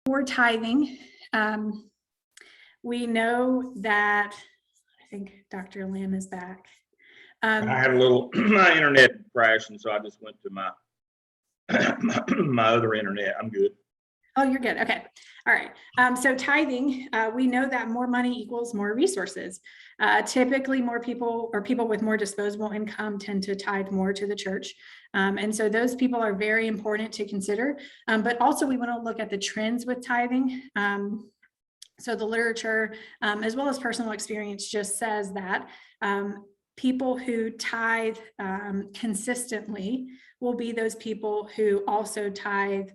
for tithing, we know that, I think Dr. Lamb is back. I had a little, my internet crashed, and so I just went to my my other internet. I'm good. Oh, you're good. Okay. All right. So tithing, we know that more money equals more resources. Typically, more people or people with more disposable income tend to tithe more to the church. And so those people are very important to consider. But also, we want to look at the trends with tithing. So the literature, as well as personal experience, just says that people who tithe consistently will be those people who also tithe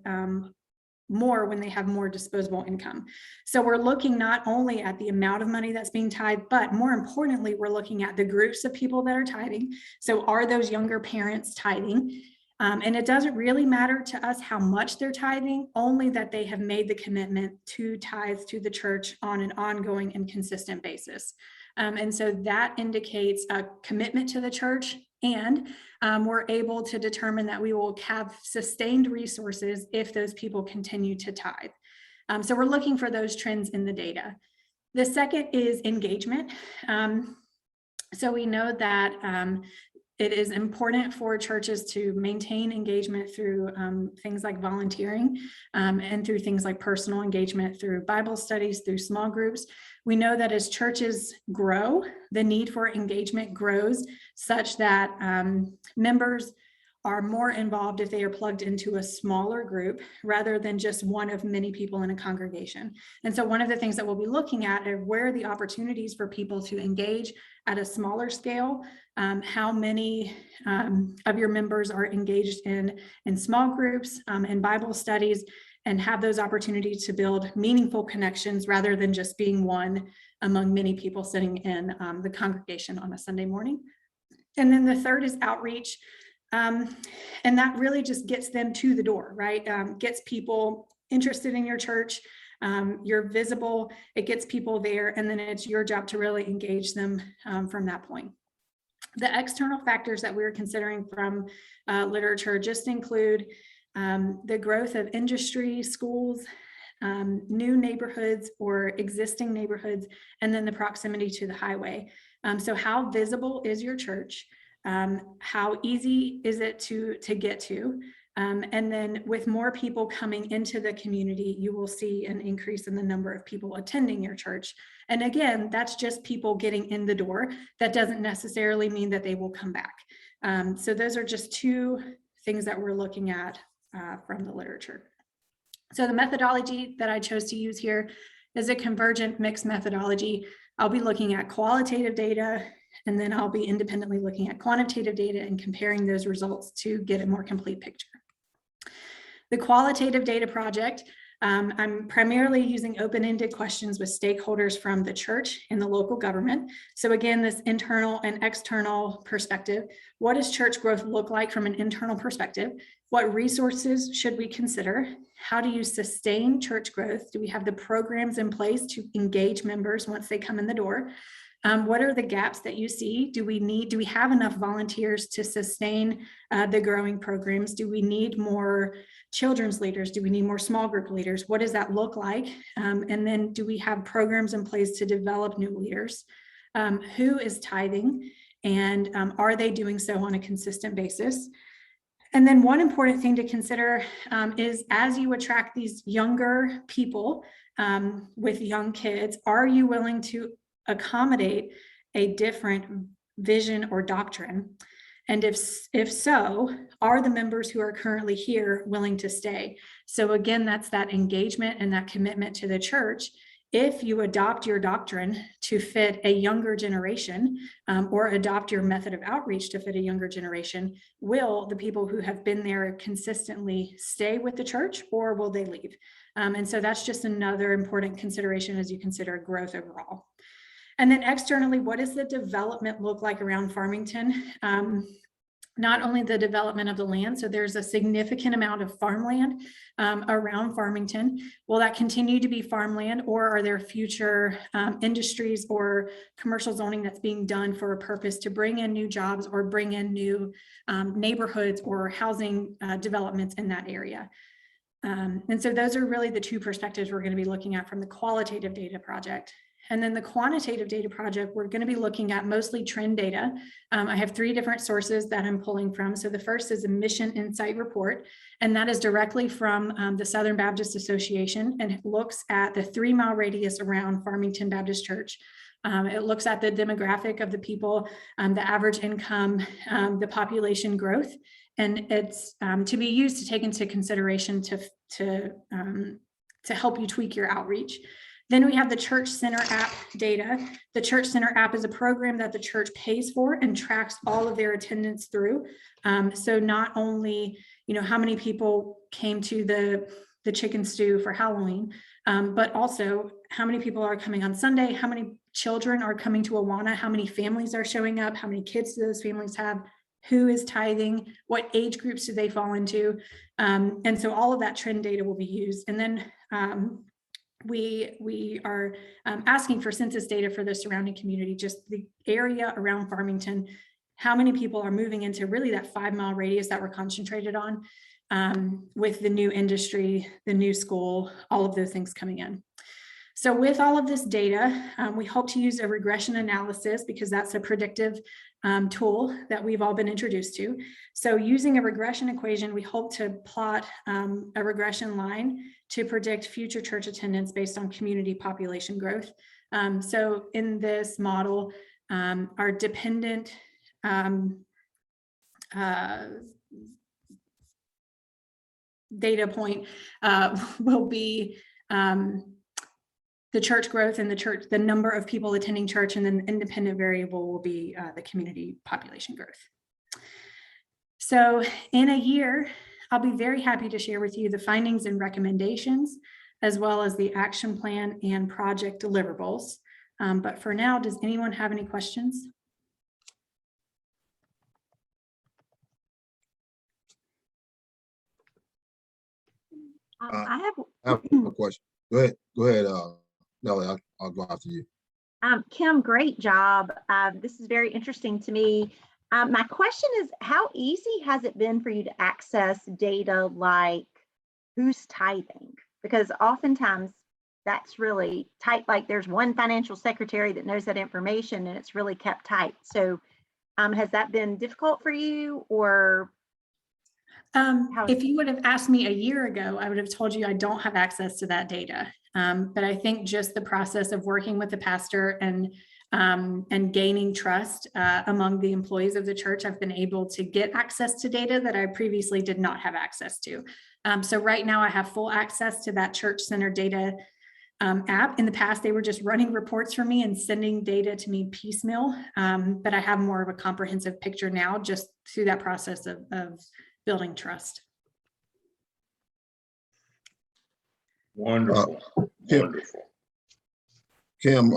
more when they have more disposable income. So we're looking not only at the amount of money that's being tithed, but more importantly, we're looking at the groups of people that are tithing. So are those younger parents tithing? And it doesn't really matter to us how much they're tithing, only that they have made the commitment to tithe to the church on an ongoing and consistent basis. And so that indicates a commitment to the church, and we're able to determine that we will have sustained resources if those people continue to tithe. So we're looking for those trends in the data. The second is engagement. So we know that it is important for churches to maintain engagement through things like volunteering and through things like personal engagement, through Bible studies, through small groups. We know that as churches grow, the need for engagement grows such that members are more involved if they are plugged into a smaller group rather than just one of many people in a congregation. And so one of the things that we'll be looking at are where are the opportunities for people to engage at a smaller scale. How many of your members are engaged in small groups and Bible studies, and have those opportunities to build meaningful connections rather than just being one among many people sitting in the congregation on a Sunday morning. And then the third is outreach. And that really just gets them to the door, right? Gets people interested in your church. You're visible, it gets people there, and then it's your job to really engage them from that point. The external factors that we're considering from literature just include the growth of industry, schools, new neighborhoods or existing neighborhoods, and then the proximity to the highway. So how visible is your church? How easy is it to get to? And then with more people coming into the community, you will see an increase in the number of people attending your church. And again, that's just people getting in the door. That doesn't necessarily mean that they will come back. So those are just two things that we're looking at from the literature. So the methodology that I chose to use here is a convergent mixed methodology. I'll be looking at qualitative data, and then I'll be independently looking at quantitative data and comparing those results to get a more complete picture. The qualitative data project, I'm primarily using open-ended questions with stakeholders from the church and the local government. So again, this internal and external perspective. What does church growth look like from an internal perspective? What resources should we consider? How do you sustain church growth? Do we have the programs in place to engage members once they come in the door? What are the gaps that you see? Do we have enough volunteers to sustain the growing programs? Do we need more children's leaders? Do we need more small group leaders? What does that look like? And then do we have programs in place to develop new leaders? Who is tithing? And are they doing so on a consistent basis? And then one important thing to consider is as you attract these younger people with young kids, are you willing to accommodate a different vision or doctrine? And if so, are the members who are currently here willing to stay? So again, that's that engagement and that commitment to the church. If you adopt your doctrine to fit a younger generation or adopt your method of outreach to fit a younger generation, will the people who have been there consistently stay with the church, or will they leave? And so that's just another important consideration as you consider growth overall. And then externally, what does the development look like around Farmington? Not only the development of the land, so there's a significant amount of farmland around Farmington. Will that continue to be farmland, or are there future industries or commercial zoning that's being done for a purpose to bring in new jobs or bring in new neighborhoods or housing developments in that area? And so those are really the two perspectives we're going to be looking at from the qualitative data project. And then the quantitative data project, we're going to be looking at mostly trend data. I have 3 different sources that I'm pulling from. So the first is a mission insight report, and that is directly from the Southern Baptist Association, and it looks at the 3-mile radius around Farmington Baptist Church. It looks at the demographic of the people, the average income, the population growth, and it's to be used to take into consideration to help you tweak your outreach. Then we have the Church Center app data. The Church Center app is a program that the church pays for and tracks all of their attendance through. So not only, how many people came to the chicken stew for Halloween, but also how many people are coming on Sunday, how many children are coming to Awana, how many families are showing up, how many kids do those families have, who is tithing, what age groups do they fall into. And so all of that trend data will be used. And then we are asking for census data for the surrounding community, just the area around Farmington, how many people are moving into really that 5-mile radius that we're concentrated on, with the new industry, the new school, all of those things coming in. So with all of this data, we hope to use a regression analysis because that's a predictive tool that we've all been introduced to. So using a regression equation, we hope to plot a regression line to predict future church attendance based on community population growth. So in this model, our dependent data point will be the church growth and the number of people attending church, and then the independent variable will be the community population growth. So in a year, I'll be very happy to share with you the findings and recommendations, as well as the action plan and project deliverables. But for now, does anyone have any questions? I have a question. Go ahead, Nellie, I'll go after you. Kim, great job. This is very interesting to me. My question is, how easy has it been for you to access data like who's tithing? Because oftentimes that's really tight, like there's one financial secretary that knows that information and it's really kept tight. So has that been difficult for you, or? If you would have asked me a year ago, I would have told you I don't have access to that data. But I think just the process of working with the pastor and gaining trust among the employees of the church, I've been able to get access to data that I previously did not have access to. So right now I have full access to that Church Center data app. In the past, they were just running reports for me and sending data to me piecemeal. But I have more of a comprehensive picture now just through that process of building trust. Wonderful. Wonderful. Kim,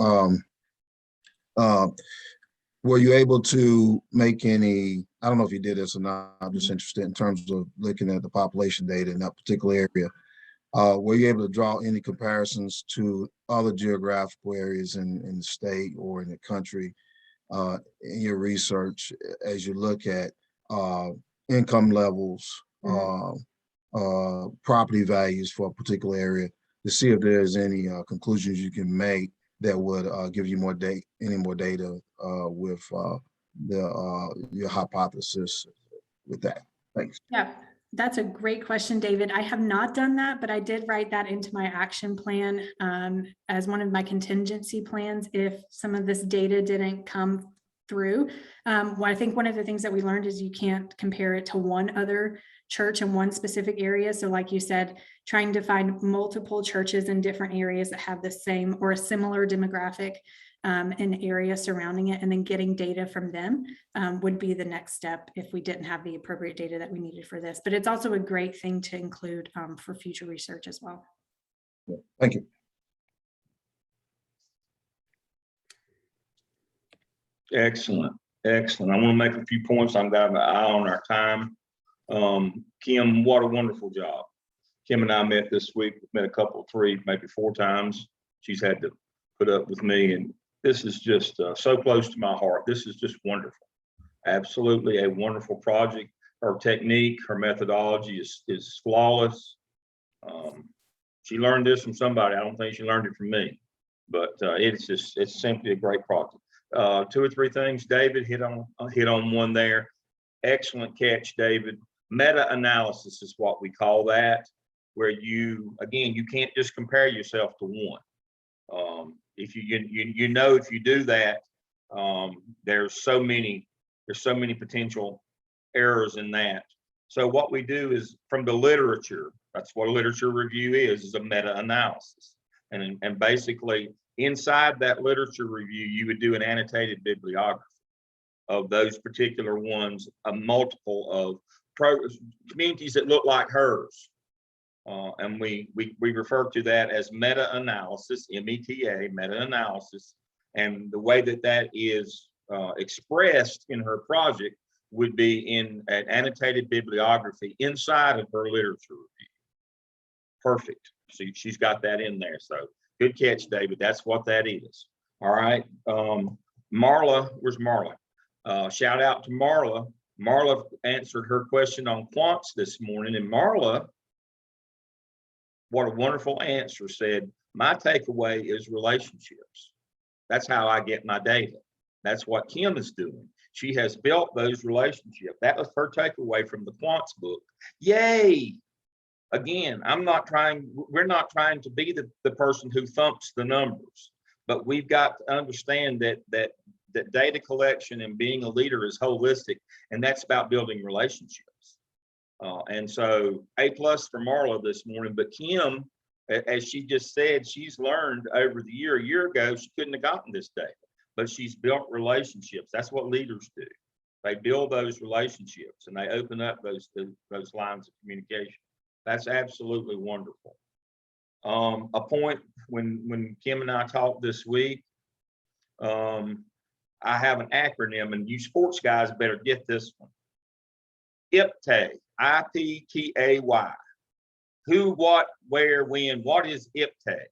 were you able to make any, I don't know if you did this or not, I'm just interested in terms of looking at the population data in that particular area. Were you able to draw any comparisons to other geographical areas in the state or in the country in your research as you look at income levels, property values for a particular area, to see if there's any conclusions you can make that would give you more data, with your hypothesis with that? Thanks. Yeah, that's a great question, David. I have not done that, but I did write that into my action plan as one of my contingency plans if some of this data didn't come through. Well, I think one of the things that we learned is you can't compare it to one other church in one specific area. So like you said, trying to find multiple churches in different areas that have the same or a similar demographic in area surrounding it, and then getting data from them would be the next step if we didn't have the appropriate data that we needed for this. But it's also a great thing to include for future research as well. Thank you. Excellent. Excellent. I want to make a few points. I've got an eye on our time. Kim, what a wonderful job. Kim and I met this week, met a couple, 3, maybe 4 times. She's had to put up with me, and this is just so close to my heart. This is just wonderful. Absolutely a wonderful project. Her technique, her methodology is flawless. She learned this from somebody. I don't think she learned it from me, but it's simply a great project. 2 or 3 things David hit on one there. Excellent catch, David. Meta-analysis is what we call that, where you can't just compare yourself to one. If if you do that, there's so many potential errors in that. So what we do is from the literature, that's what a literature review is a meta-analysis. And basically inside that literature review, you would do an annotated bibliography of those particular ones, a multiple of communities that look like hers. And we refer to that as meta-analysis, META, meta-analysis. And the way that is expressed in her project would be in an annotated bibliography inside of her literature review. Perfect. See, she's got that in there. So good catch, David. That's what that is. All right. Marla, where's Marla? Shout out to Marla. Marla answered her question on quants this morning, and Marla, what a wonderful answer, said, my takeaway is relationships. That's how I get my data. That's what Kim is doing. She has built those relationships. That was her takeaway from the quants book. Yay. Again, we're not trying to be the person who thumps the numbers, but we've got to understand that data collection and being a leader is holistic, and that's about building relationships. And so A+ for Marla this morning, but Kim, as she just said, she's learned over the year. A year ago, she couldn't have gotten this data, but she's built relationships. That's what leaders do. They build those relationships and they open up those lines of communication. That's absolutely wonderful. A point when Kim and I talked this week, I have an acronym, and you sports guys better get this one. IPTAY, IPTAY. Who, what, where, when. What is IPTAY?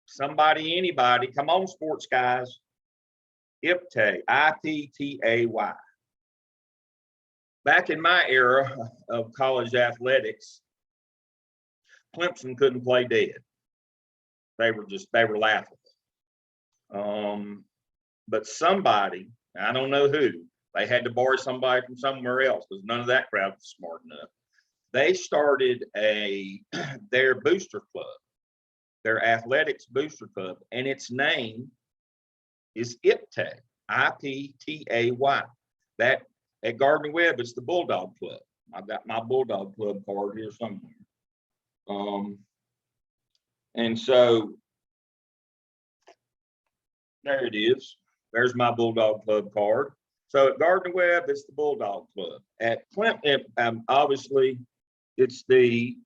Somebody, anybody, come on, sports guys. IPTAY, IPTAY. Back in my era of college athletics, Clemson couldn't play dead. They were laughable. But somebody, I don't know who, they had to borrow somebody from somewhere else because none of that crowd was smart enough. They started their booster club, their athletics booster club, and its name is IPTAY, IPTAY. That at Gardner Webb, it's the Bulldog Club. I've got my Bulldog Club card here somewhere. And so there it is. There's my Bulldog Club card. So at Gardner Webb, it's the Bulldog Club. At Clemson, obviously, it's the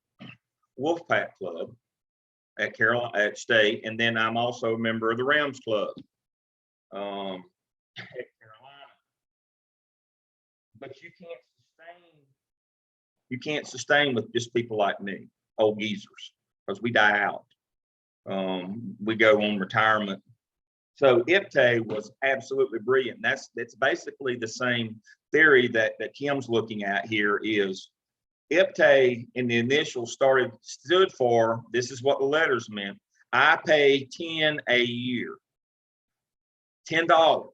Wolfpack Club at at State, and then I'm also a member of the Rams Club at Carolina. But you can't sustain with just people like me, old geezers, because we die out. We go on retirement. So IPTAY was absolutely brilliant. That's basically the same theory that Kim's looking at here. Is IPTAY in the initial stood for, this is what the letters meant, I pay 10 a year, $10.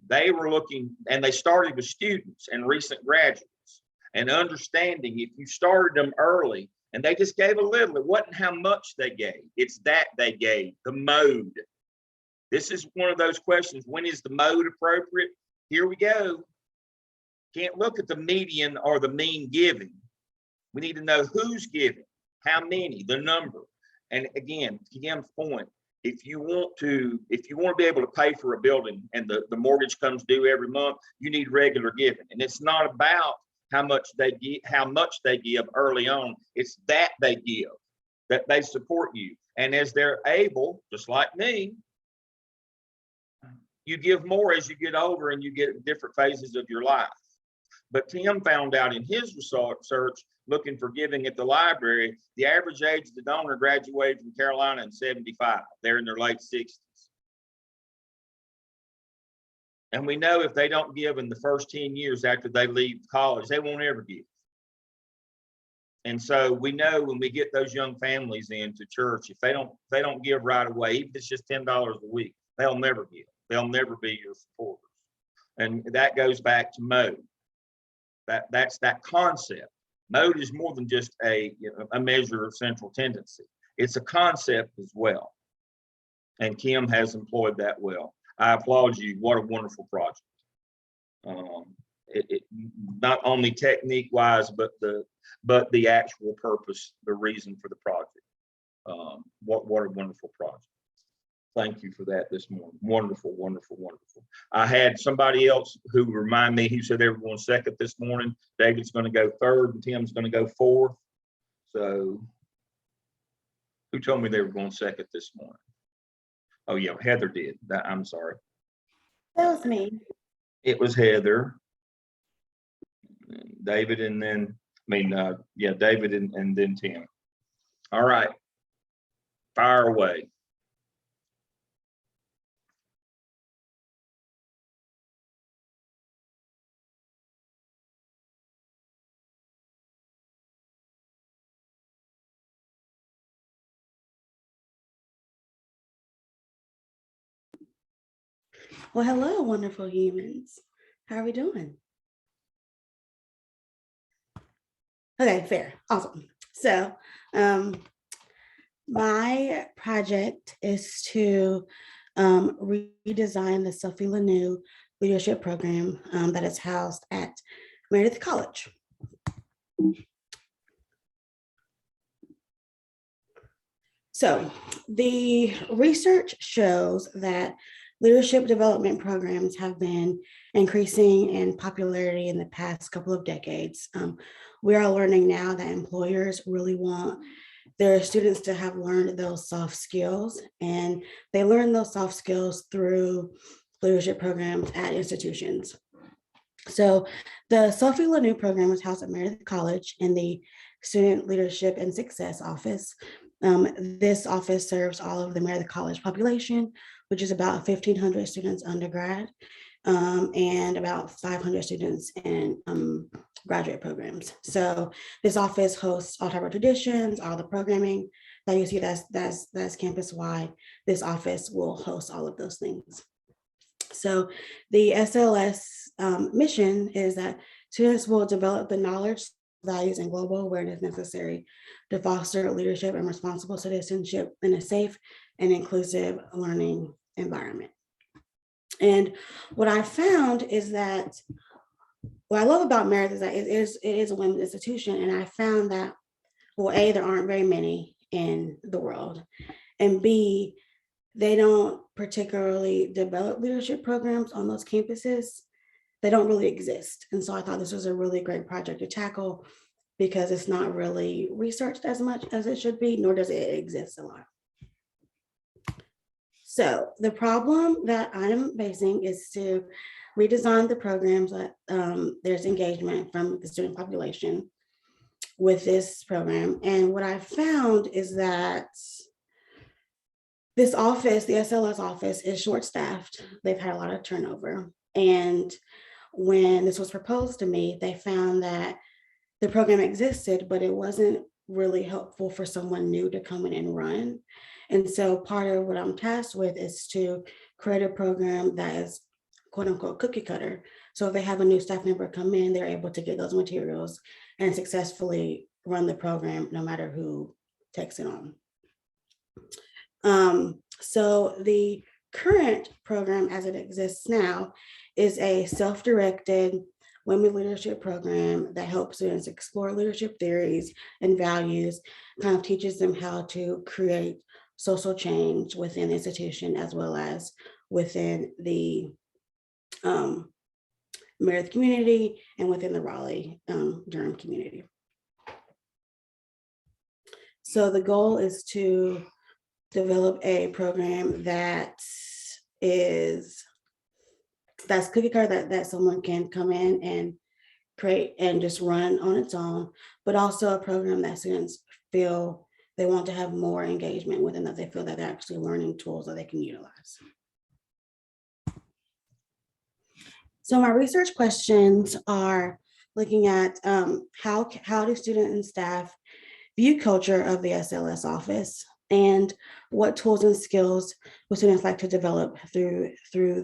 They were looking, and they started with students and recent graduates, and understanding if you started them early and they just gave a little, it wasn't how much they gave, it's that they gave, the mode. This is one of those questions. When is the mode appropriate? Here we go. Can't look at the median or the mean giving. We need to know who's giving, how many, the number. And again, to Kim's point, if you want to be able to pay for a building and the mortgage comes due every month, you need regular giving. And it's not about how much they give early on. It's that they give, that they support you. And as they're able, just like me, you give more as you get older and you get different phases of your life. But Tim found out in his research, looking for giving at the library, the average age of the donor graduated from Carolina in 75. They're in their late 60s. And we know if they don't give in the first 10 years after they leave college, they won't ever give. And so we know when we get those young families into church, if they don't give right away, even if it's just $10 a week, they'll never give. They'll never be your supporters. And that goes back to mode. That's that concept. Mode is more than just a measure of central tendency. It's a concept as well. And Kim has employed that well. I applaud you. What a wonderful project. It not only technique wise, but the actual purpose, the reason for the project. What a wonderful project. Thank you for that this morning. Wonderful, wonderful, wonderful. I had somebody else who reminded me, he said they were going second this morning. David's going to go third and Tim's going to go fourth. So who told me they were going second this morning? Oh yeah, Heather did. I'm sorry. That was me. It was Heather, David, and then, David and then Tim. All right, fire away. Well, hello, wonderful humans. How are we doing? Okay, fair. Awesome. So, my project is to redesign the Sophie Lanou leadership program that is housed at Meredith College. So, the research shows that leadership development programs have been increasing in popularity in the past couple of decades. We are learning now that employers really want their students to have learned those soft skills, and they learn those soft skills through leadership programs at institutions. So the Sophie Lanou program is housed at Meredith College in the Student Leadership and Success Office. This office serves all of the Meredith College population, which is about 1,500 students undergrad and about 500 students in graduate programs. So this office hosts all type of traditions, all the programming that you see that's campus wide. This office will host all of those things. So the SLS mission is that students will develop the knowledge, values, and global awareness necessary to foster leadership and responsible citizenship in a safe and inclusive learning environment. And what I found is that what I love about Meredith is that it is a women's institution, and I found that, well, A, there aren't very many in the world, and B, they don't particularly develop leadership programs on those campuses. They don't really exist. And so I thought this was a really great project to tackle because it's not really researched as much as it should be, nor does it exist a lot. So the problem that I'm facing is to redesign the programs that there's engagement from the student population with this program. And what I found is that this office, the SLS office, is short-staffed. They've had a lot of turnover. And when this was proposed to me, they found that the program existed, but it wasn't really helpful for someone new to come in and run. And so part of what I'm tasked with is to create a program that is quote unquote cookie cutter. So if they have a new staff member come in, they're able to get those materials and successfully run the program no matter who takes it on. So the current program as it exists now is a self-directed women leadership program that helps students explore leadership theories and values, kind of teaches them how to create social change within the institution as well as within the Meredith community and within the Raleigh-Durham community. So the goal is to develop a program that's cookie cutter, that someone can come in and create and just run on its own, but also a program that students feel they want to have more engagement with and that they feel that they're actually learning tools that they can utilize. So my research questions are looking at how do students and staff view culture of the SLS office, and what tools and skills would students like to develop through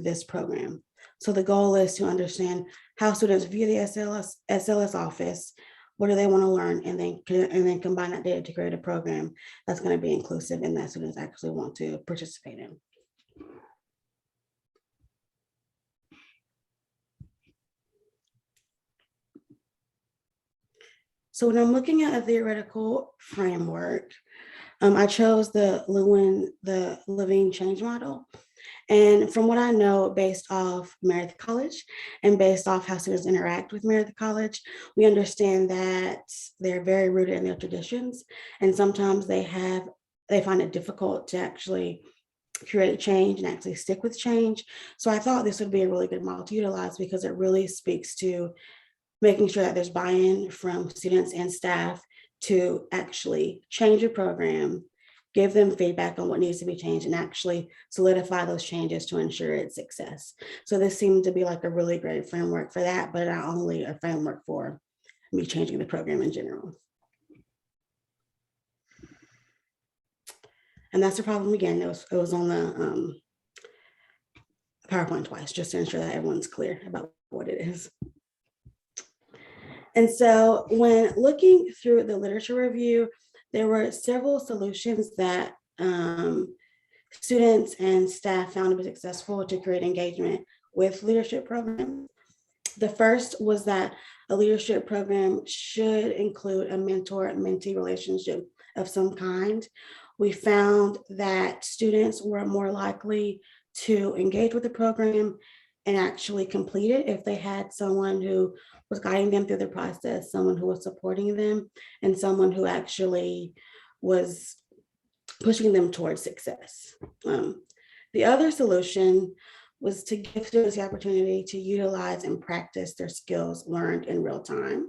this program. So the goal is to understand how students view the SLS office, what do they want to learn, and then combine that data to create a program that's going to be inclusive and that students actually want to participate in. So when I'm looking at a theoretical framework, I chose the Living Change model. And from what I know, based off Meredith College and based off how students interact with Meredith College, we understand that they're very rooted in their traditions. And sometimes they find it difficult to actually create change and actually stick with change. So I thought this would be a really good model to utilize because it really speaks to making sure that there's buy-in from students and staff to actually change a program, give them feedback on what needs to be changed, and actually solidify those changes to ensure its success. So this seemed to be like a really great framework for that, but not only a framework for me changing the program in general. And that's the problem again. It was on the PowerPoint twice, just to ensure that everyone's clear about what it is. And so when looking through the literature review, there were several solutions that students and staff found to be successful to create engagement with leadership programs. The first was that a leadership program should include a mentor-mentee relationship of some kind. We found that students were more likely to engage with the program and actually complete it if they had someone who was guiding them through the process, someone who was supporting them, and someone who actually was pushing them towards success. The other solution was to give students the opportunity to utilize and practice their skills learned in real time.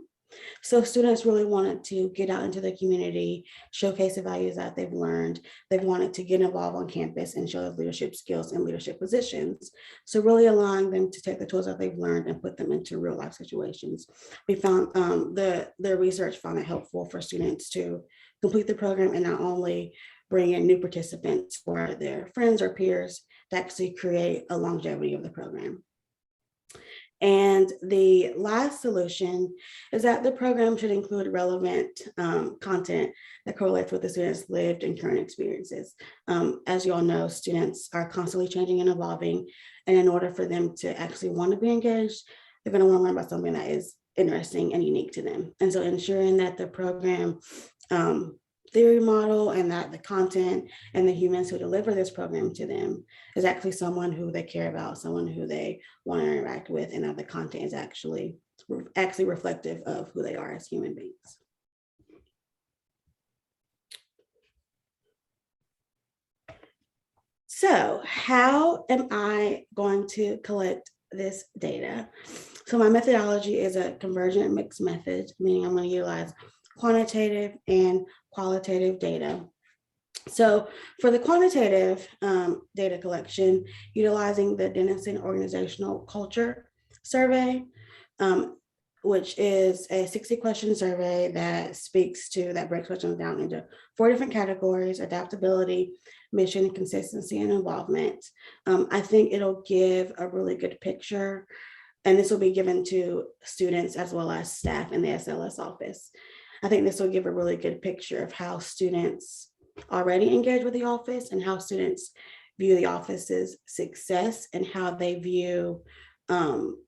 So students really wanted to get out into the community, showcase the values that they've learned. They wanted to get involved on campus and show their leadership skills in leadership positions. So really allowing them to take the tools that they've learned and put them into real life situations. We found the research found it helpful for students to complete the program and not only bring in new participants for their friends or peers to actually create a longevity of the program. And the last solution is that the program should include relevant content that correlates with the students' lived and current experiences. As you all know, students are constantly changing and evolving. And in order for them to actually want to be engaged, they're going to want to learn about something that is interesting and unique to them. And so ensuring that the program theory model and that the content and the humans who deliver this program to them is actually someone who they care about, someone who they want to interact with, and that the content is actually reflective of who they are as human beings. So how am I going to collect this data? So my methodology is a convergent mixed method, meaning I'm going to utilize quantitative and qualitative data. So for the quantitative data collection, utilizing the Denison Organizational Culture Survey, which is a 60-question survey that breaks questions down into 4 different categories: adaptability, mission, consistency, and involvement. I think it'll give a really good picture, and this will be given to students as well as staff in the SLS office. I think this will give a really good picture of how students already engage with the office and how students view the office's success and how they view the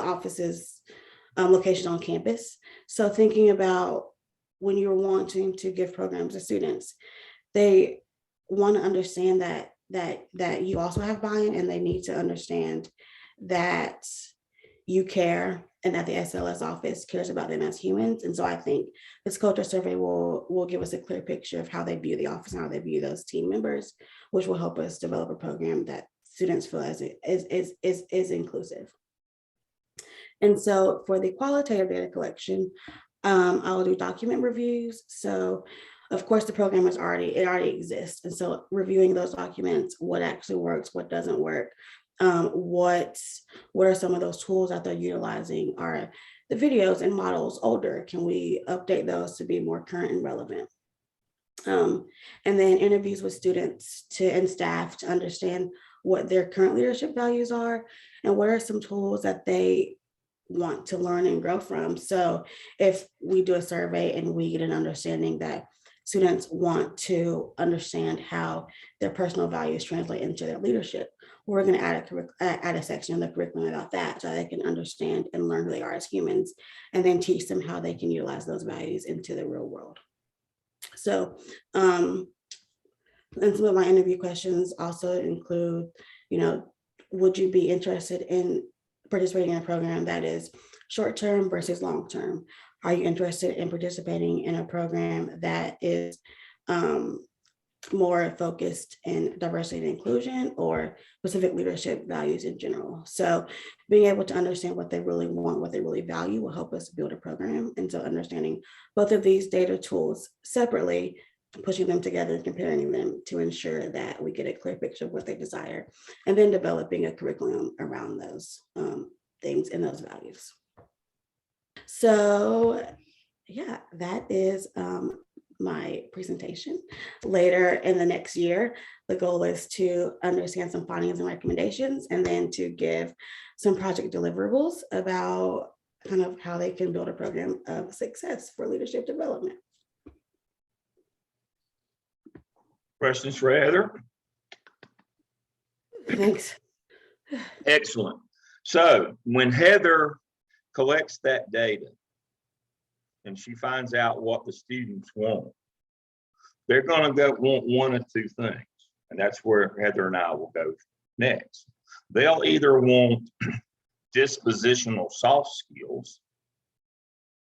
office's location on campus. So thinking about when you're wanting to give programs to students, they want to understand that you also have buy-in, and they need to understand that you care and that the SLS office cares about them as humans. And so I think this culture survey will give us a clear picture of how they view the office and how they view those team members, which will help us develop a program that students feel is inclusive. And so for the qualitative data collection, I will do document reviews. So of course, the program already exists. And so reviewing those documents, what actually works, what doesn't work, what are some of those tools that they're utilizing? Are the videos and models older? Can we update those to be more current and relevant? And then interviews with students and staff to understand what their current leadership values are and what are some tools that they want to learn and grow from. So if we do a survey and we get an understanding that students want to understand how their personal values translate into their leadership, we're going to add a section in the curriculum about that so they can understand and learn who they are as humans, and then teach them how they can utilize those values into the real world. So, and some of my interview questions also include, would you be interested in participating in a program that is short-term versus long-term? Are you interested in participating in a program that is more focused in diversity and inclusion or specific leadership values in general? So being able to understand what they really want, what they really value will help us build a program. And so understanding both of these data tools separately, pushing them together and comparing them to ensure that we get a clear picture of what they desire, and then developing a curriculum around those things and those values. So yeah, that is my presentation. Later in the next year, the goal is to understand some findings and recommendations, and then to give some project deliverables about kind of how they can build a program of success for leadership development. Questions for Heather? Thanks. Excellent. So when Heather collects that data and she finds out what the students want, they're going to want one of two things. And that's where Heather and I will go next. They'll either want dispositional soft skills.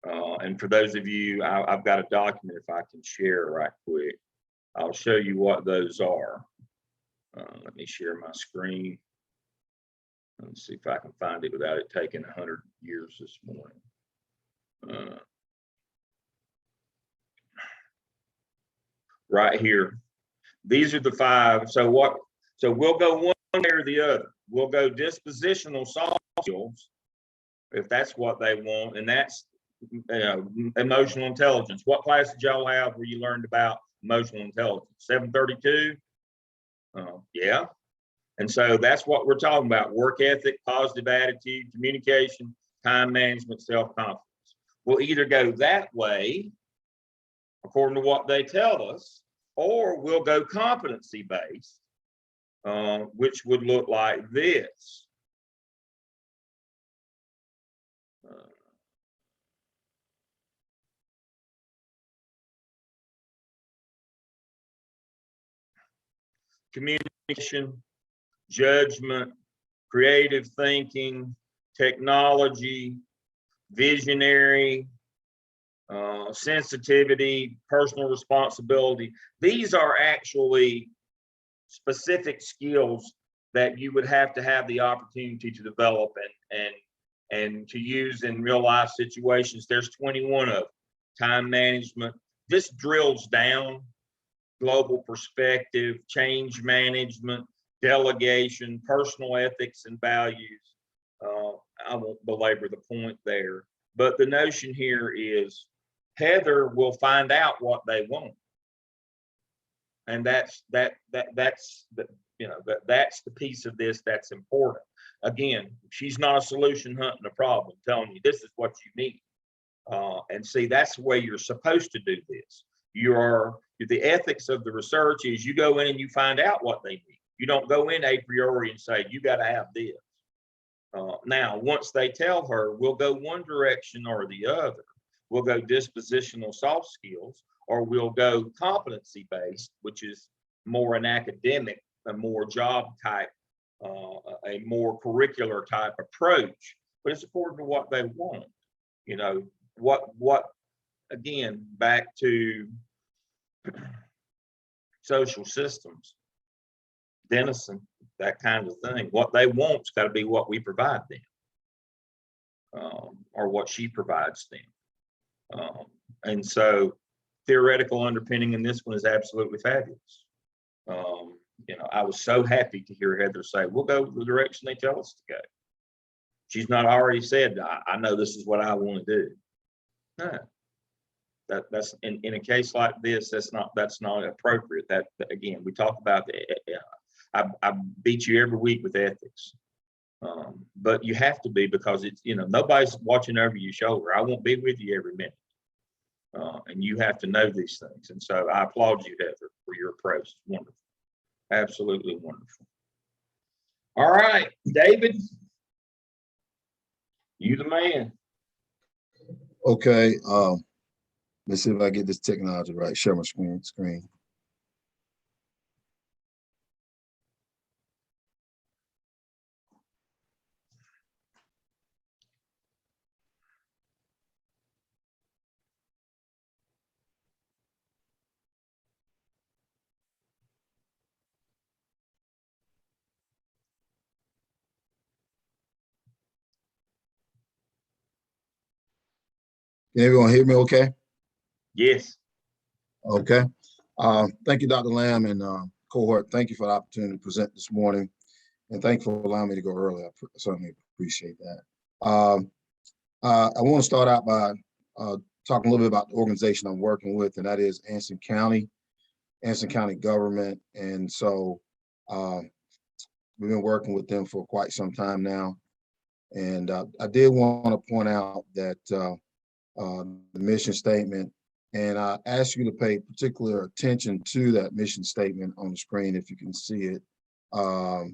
And for those of you, I've got a document if I can share right quick. I'll show you what those are. Let me share my screen. Let's see if I can find it without it taking 100 years this morning. Right here. These are the five. So we'll go one way or the other. We'll go dispositional soft skills if that's what they want, and that's emotional intelligence. What class did y'all have where you learned about emotional intelligence? 732? Yeah. And so that's what we're talking about: work ethic, positive attitude, communication, time management, self-confidence. We'll either go that way, according to what they tell us, or we'll go competency-based, which would look like this. Communication, judgment, creative thinking, technology, visionary, sensitivity, personal responsibility. These are actually specific skills that you would have to have the opportunity to develop and to use in real life situations. There's 21 of them. Time management. This drills down: global perspective, change management, delegation, personal ethics and values. I won't belabor the point there, but the notion here is Heather will find out what they want, and that's the piece of this that's important. Again, she's not a solution hunting a problem, telling you this is what you need. And see, that's the way you're supposed to do this. The ethics of the research is you go in and you find out what they need. You don't go in a priori and say, you got to have this. Now, once they tell her, we'll go one direction or the other. We'll go dispositional soft skills, or we'll go competency-based, which is more an academic, a more job type, a more curricular type approach, but it's according to what they want. What again, back to social systems, Denison, that kind of thing. What they want's got to be what we provide them, or what she provides them. And so theoretical underpinning in this one is absolutely fabulous. You know, I was so happy to hear Heather say, we'll go the direction they tell us to go. She's not already said, I know this is what I want to do. No, that's in a case like this, that's not appropriate. That again, we talk about I beat you every week with ethics. But you have to be, because it's, you know, nobody's watching over your shoulder. I won't be with you every minute. And you have to know these things. And so I applaud you, Heather, for your approach. It's wonderful. Absolutely wonderful. All right, David, you the man. Okay, let's see if I get this technology right. Share my screen. Can everyone hear me okay? Yes. Okay. Thank you, Dr. Lamb and cohort. Thank you for the opportunity to present this morning. And thank you for allowing me to go early. I certainly appreciate that. I want to start out by talking a little bit about the organization I'm working with, and that is Anson County government. And so we've been working with them for quite some time now. And I did want to point out that the mission statement, and I ask you to pay particular attention to that mission statement on the screen if you can see it. The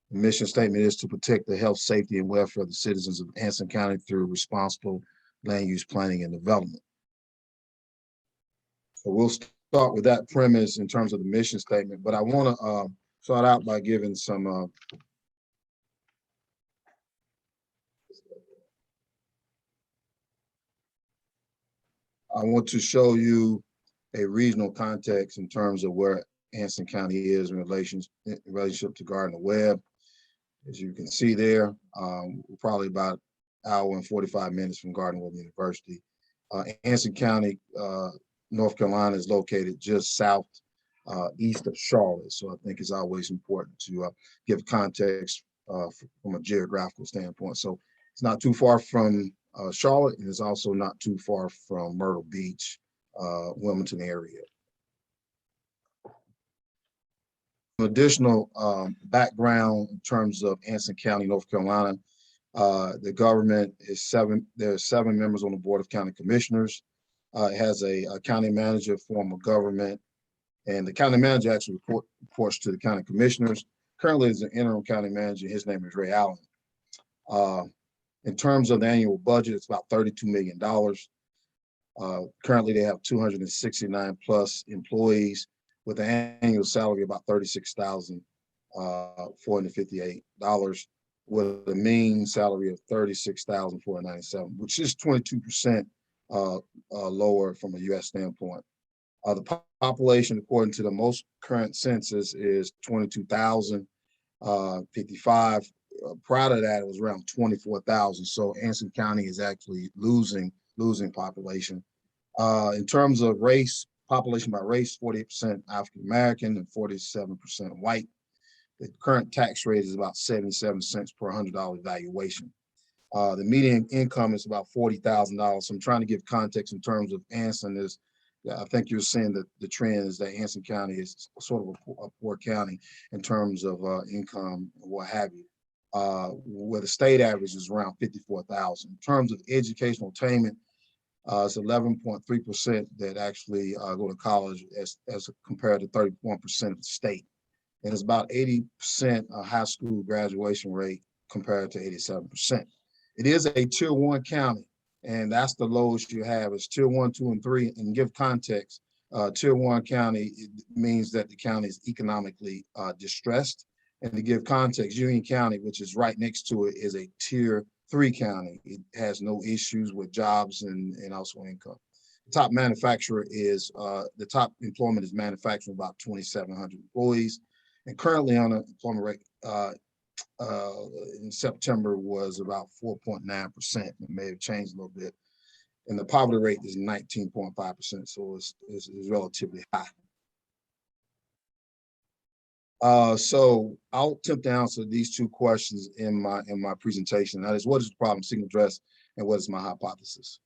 mission statement is to protect the health, safety, and welfare of the citizens of Anson County through responsible land use planning and development. So we'll start with that premise in terms of the mission statement, but I want to start out by giving some I want to show you a regional context in terms of where Anson County is in relationship to Gardner Webb. As you can see there, we're probably about an hour and 45 minutes from Gardner Webb University. Anson County, North Carolina is located just south east of Charlotte. So I think it's always important to give context from a geographical standpoint. So it's not too far from Charlotte, and it's also not too far from Myrtle Beach, Wilmington area. Additional background in terms of Anson County, North Carolina. The government is there are 7 members on the Board of County Commissioners. It has a county manager form of government, and the county manager actually reports to the county commissioners. Currently, there's an interim county manager. His name is Ray Allen. In terms of the annual budget, it's about $32 million. Currently, they have 269 plus employees with an annual salary of about $36,458, with a mean salary of $36,497, which is 22% lower from a U.S. standpoint. The population, according to the most current census, is 22,055. Prior to that, it was around 24,000. So Anson County is actually losing population. In terms of race, population by race, 48% African American and 47% white. The current tax rate is about 77 cents per $100 valuation. The median income is about $40,000. So I'm trying to give context in terms of Anson is, I think you're seeing that the trend is that Anson County is sort of a poor county in terms of income and what have you. Where the state average is around 54,000. In terms of educational attainment, it's 11.3% that actually go to college as compared to 31% of the state. And it's about 80% high school graduation rate compared to 87%. It is a tier 1 county, and that's the lowest you have is tier 1, 2, and 3. And give context, tier 1 county, it means that the county is economically distressed. And to give context, Union County, which is right next to it, is a tier 3 county. It has no issues with jobs and also income. The top manufacturer is, the top employment is manufacturing, about 2,700 employees. And currently unemployment rate in September was about 4.9%. It may have changed a little bit. and the poverty rate is 19.5%, so it's relatively high. So I'll attempt to answer these two questions in my presentation. That is, what is the problem seeking to address, and what is my hypothesis?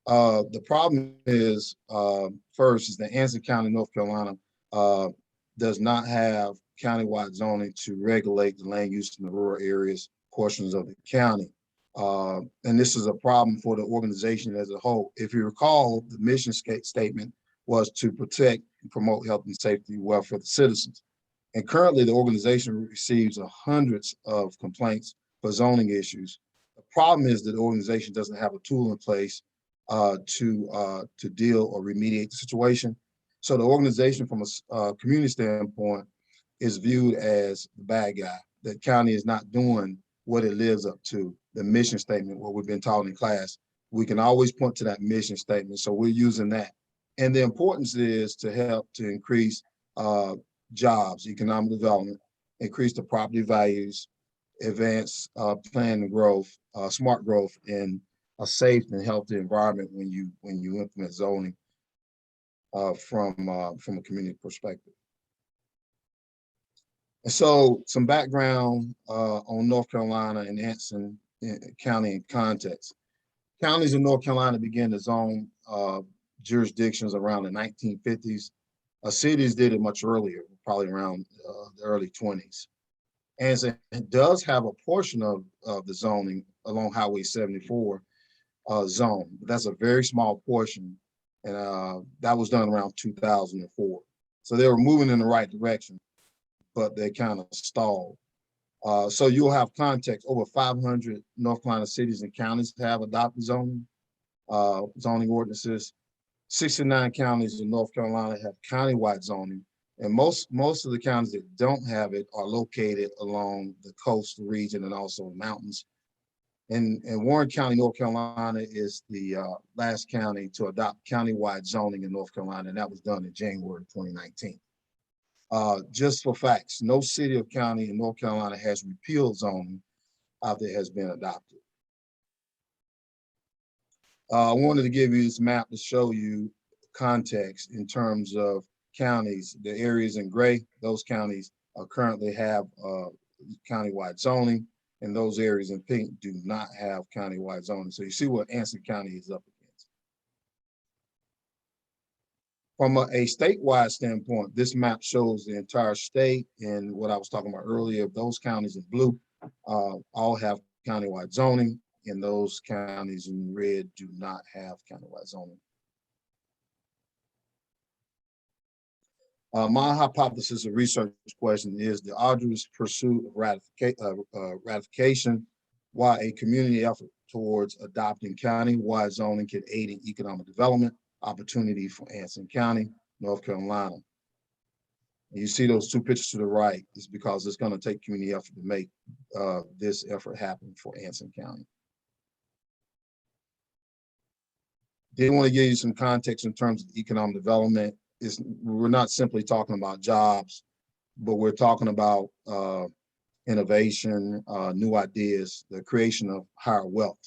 The problem is, first, is that Anson County, North Carolina, does not have countywide zoning to regulate the land use in the rural areas portions of the county. And this is a problem for the organization as a whole. If you recall, the mission statement was to protect and promote health and safety and welfare of the citizens. And currently the organization receives hundreds of complaints for zoning issues. The problem is that the organization doesn't have a tool in place to deal or remediate the situation. So the organization from a community standpoint is viewed as the bad guy. The county is not doing what it lives up to, the mission statement, what we've been taught in class. We can always point to that mission statement, so we're using that. And the importance is to help to increase jobs, economic development, increase the property values, advance planned growth, smart growth, and a safe and healthy environment when you implement zoning from a community perspective. And so some background on North Carolina and Anson County in context. Counties in North Carolina began to zone jurisdictions around the 1950s. Cities did it much earlier, probably around the early 20s. Anson does have a portion of the zoning along Highway 74 zone, but that's a very small portion. And that was done around 2004. So they were moving in the right direction, but they kind of stalled. So you'll have context. Over 500 North Carolina cities and counties have adopted zoning ordinances. 69 counties in North Carolina have countywide zoning, and most of the counties that don't have it are located along the coastal region and also mountains. And Warren County, North Carolina is the last county to adopt countywide zoning in North Carolina, and that was done in January 2019. Just for facts, no city or county in North Carolina has repealed zoning after it has been adopted. I wanted to give you this map to show you context in terms of counties. The areas in gray, those counties currently have countywide zoning, and those areas in pink do not have countywide zoning. So you see what Anson County is up against. From a statewide standpoint, this map shows the entire state, and what I was talking about earlier, those counties in blue all have countywide zoning, and those counties in red do not have countywide zoning. My hypothesis or research question is the arduous pursuit of ratification, while a community effort towards adopting countywide zoning can aid in economic development opportunity for Anson County, North Carolina. And you see those two pictures to the right is because it's going to take community effort to make this effort happen for Anson County. Did want to give you some context in terms of economic development. We're not simply talking about jobs, but we're talking about innovation, new ideas, the creation of higher wealth,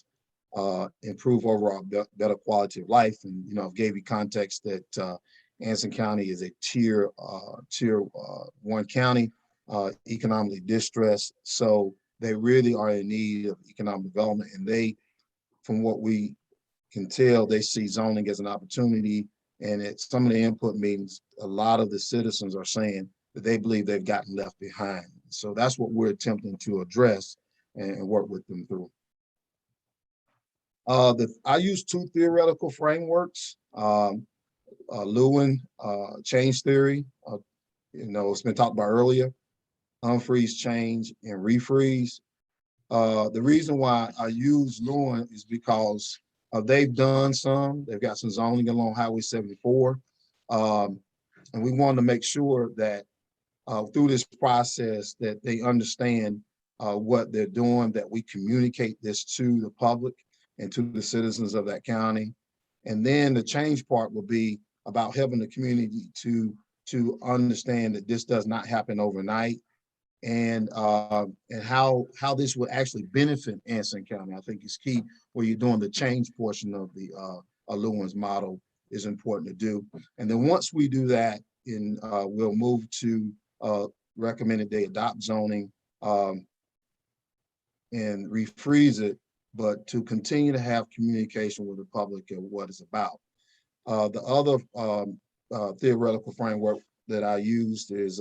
improve overall better quality of life. And I've gave you context that Anson County is a tier 1 county, economically distressed. So they really are in need of economic development, and they, from what we can tell, they see zoning as an opportunity. And at some of the input meetings, a lot of the citizens are saying that they believe they've gotten left behind. So that's what we're attempting to address and work with them through. I use two theoretical frameworks, Lewin change theory, it's been talked about earlier, unfreeze change and refreeze. The reason why I use Lewin is because they've got some zoning along Highway 74. And we wanted to make sure that through this process that they understand what they're doing, that we communicate this to the public and to the citizens of that county. And then the change part will be about helping the community to understand that this does not happen overnight. and how this would actually benefit Anson County. I think it's key where you're doing the change portion of the Lewin's model is important to do. And then once we do that, we'll move to recommended they adopt zoning and refreeze it, but to continue to have communication with the public of what it's about. The other theoretical framework that I used is